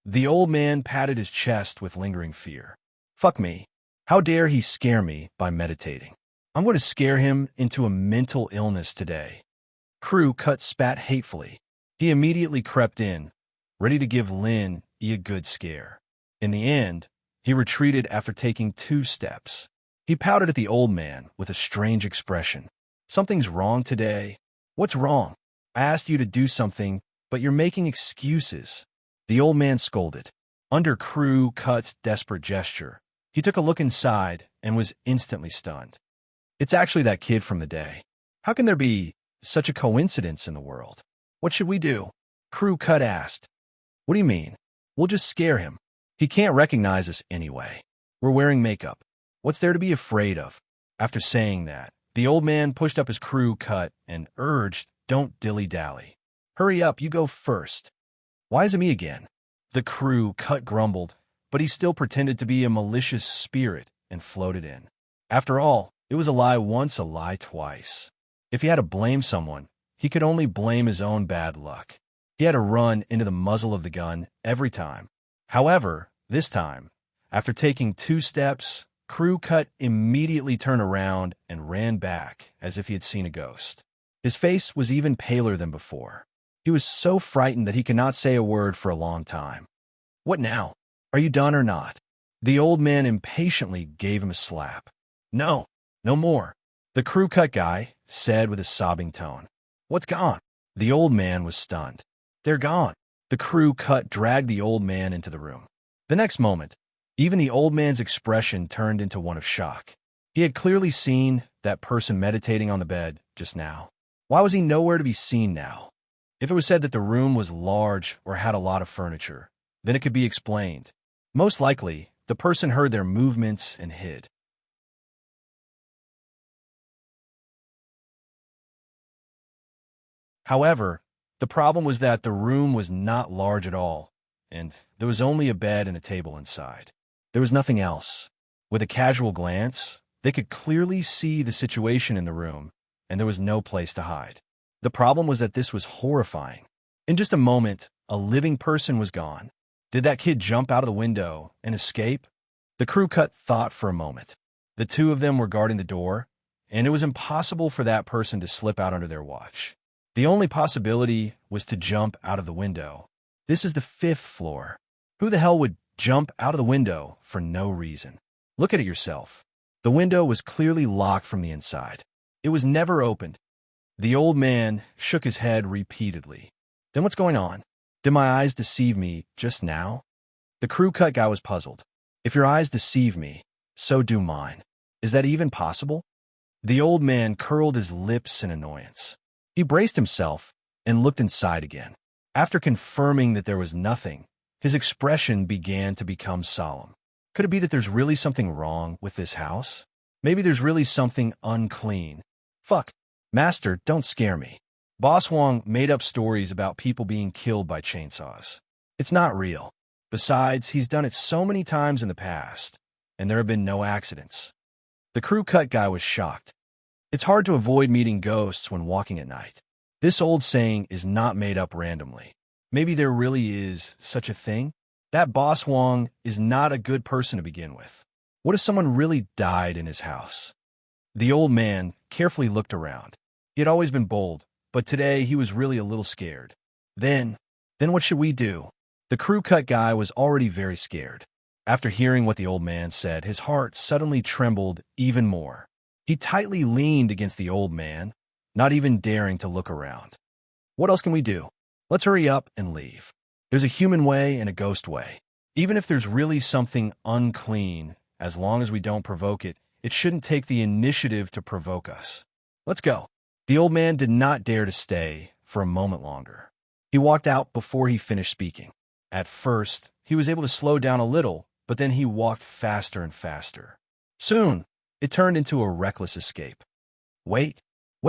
The old man patted his chest with lingering fear. Fuck me. How dare he scare me by meditating? I'm going to scare him into a mental illness today. Crew Cut spat hatefully. He immediately crept in, ready to give Lin a good scare. In the end, he retreated after taking 2 steps. He pouted at the old man with a strange expression. Something's wrong today. What's wrong? I asked you to do something, but you're making excuses. The old man scolded. Under Crew Cut's desperate gesture, he took a look inside and was instantly stunned. It's actually that kid from the day. How can there be such a coincidence in the world? What should we do? Crew Cut asked. What do you mean? We'll just scare him. He can't recognize us anyway. We're wearing makeup. What's there to be afraid of? After saying that, the old man pushed up his Crew Cut and urged, don't dilly-dally. Hurry up, you go first. Why is it me again? The Crew Cut grumbled, but he still pretended to be a malicious spirit and floated in. After all, it was a lie once, a lie twice. If he had to blame someone, he could only blame his own bad luck. He had to run into the muzzle of the gun every time. However, this time, after taking 2 steps, Crew Cut immediately turned around and ran back as if he had seen a ghost. His face was even paler than before. He was so frightened that he could not say a word for a long time. What now? Are you done or not? The old man impatiently gave him a slap. No, no more. The Crew Cut guy said with a sobbing tone. What's gone? The old man was stunned. They're gone. The Crew Cut dragged the old man into the room. The next moment, even the old man's expression turned into one of shock. He had clearly seen that person meditating on the bed just now. Why was he nowhere to be seen now? If it was said that the room was large or had a lot of furniture, then it could be explained. Most likely, the person heard their movements and hid. However, the problem was that the room was not large at all, and there was only a bed and a table inside. There was nothing else. With a casual glance, they could clearly see the situation in the room, and there was no place to hide. The problem was that this was horrifying. In just a moment, a living person was gone. Did that kid jump out of the window and escape? The Crew Cut thought for a moment. The two of them were guarding the door, and it was impossible for that person to slip out under their watch. The only possibility was to jump out of the window. This is the 5th floor. Who the hell would jump out of the window for no reason? Look at it yourself. The window was clearly locked from the inside. It was never opened. The old man shook his head repeatedly. Then what's going on? Did my eyes deceive me just now? The Crew Cut guy was puzzled. If your eyes deceive me, so do mine. Is that even possible? The old man curled his lips in annoyance. He braced himself and looked inside again. After confirming that there was nothing, his expression began to become solemn. Could it be that there's really something wrong with this house? Maybe there's really something unclean. Fuck. Master, don't scare me. Boss Wong made up stories about people being killed by chainsaws. It's not real. Besides, he's done it so many times in the past, and there have been no accidents. The Crew Cut guy was shocked. It's hard to avoid meeting ghosts when walking at night. This old saying is not made up randomly. Maybe there really is such a thing. That boss Wong is not a good person to begin with. What if someone really died in his house? The old man carefully looked around. He had always been bold, but today he was really a little scared. Then what should we do? The crew cut guy was already very scared. After hearing what the old man said, his heart suddenly trembled even more. He tightly leaned against the old man, not even daring to look around. What else can we do? Let's hurry up and leave. There's a human way and a ghost way. Even if there's really something unclean, as long as we don't provoke it, it shouldn't take the initiative to provoke us. Let's go. The old man did not dare to stay for a moment longer. He walked out before he finished speaking. At first, he was able to slow down a little, but then he walked faster and faster. Soon, it turned into a reckless escape. Wait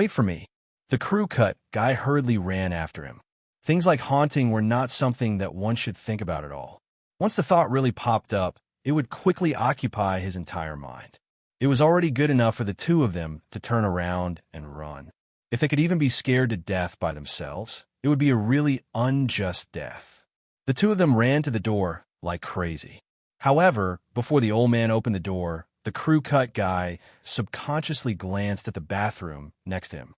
for me. The crew cut guy hurriedly ran after him. Things like haunting were not something that one should think about at all. Once the thought really popped up, it would quickly occupy his entire mind. It was already good enough for the two of them to turn around and run. If they could even be scared to death by themselves, it would be a really unjust death. The two of them ran to the door like crazy. However, before the old man opened the door, the crew cut guy subconsciously glanced at the bathroom next to him.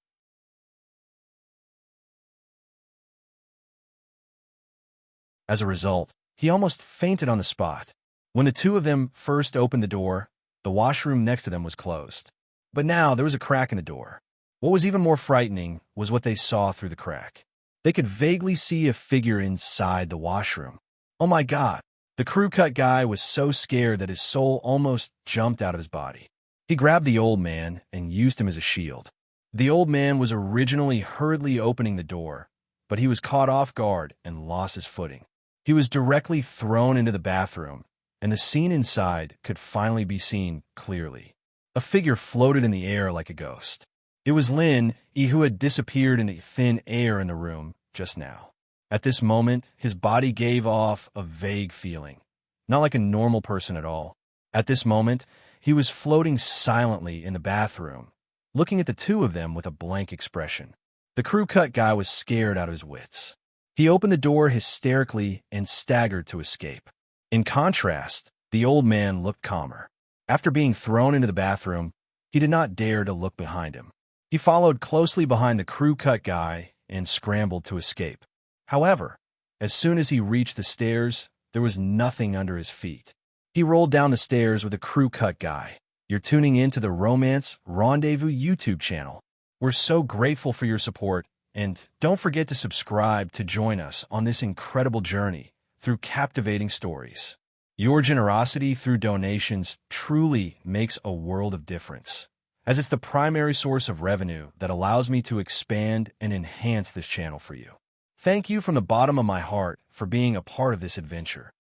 As a result, he almost fainted on the spot. When the two of them first opened the door, the washroom next to them was closed. But now there was a crack in the door. What was even more frightening was what they saw through the crack. They could vaguely see a figure inside the washroom. Oh my God! The crew cut guy was so scared that his soul almost jumped out of his body. He grabbed the old man and used him as a shield. The old man was originally hurriedly opening the door, but he was caught off guard and lost his footing. He was directly thrown into the bathroom, and the scene inside could finally be seen clearly. A figure floated in the air like a ghost. It was Lin Yi, who had disappeared into thin air in the room just now. At this moment, his body gave off a vague feeling, not like a normal person at all. At this moment, he was floating silently in the bathroom, looking at the two of them with a blank expression. The crew cut guy was scared out of his wits. He opened the door hysterically and staggered to escape. In contrast, the old man looked calmer. After being thrown into the bathroom, he did not dare to look behind him. He followed closely behind the crew cut guy and scrambled to escape. However, as soon as he reached the stairs, there was nothing under his feet. He rolled down the stairs with the crew cut guy. You're tuning in to the Romance Rendezvous YouTube channel. We're so grateful for your support, and don't forget to subscribe to join us on this incredible journey through captivating stories. Your generosity through donations truly makes a world of difference, as it's the primary source of revenue that allows me to expand and enhance this channel for you. Thank you from the bottom of my heart for being a part of this adventure.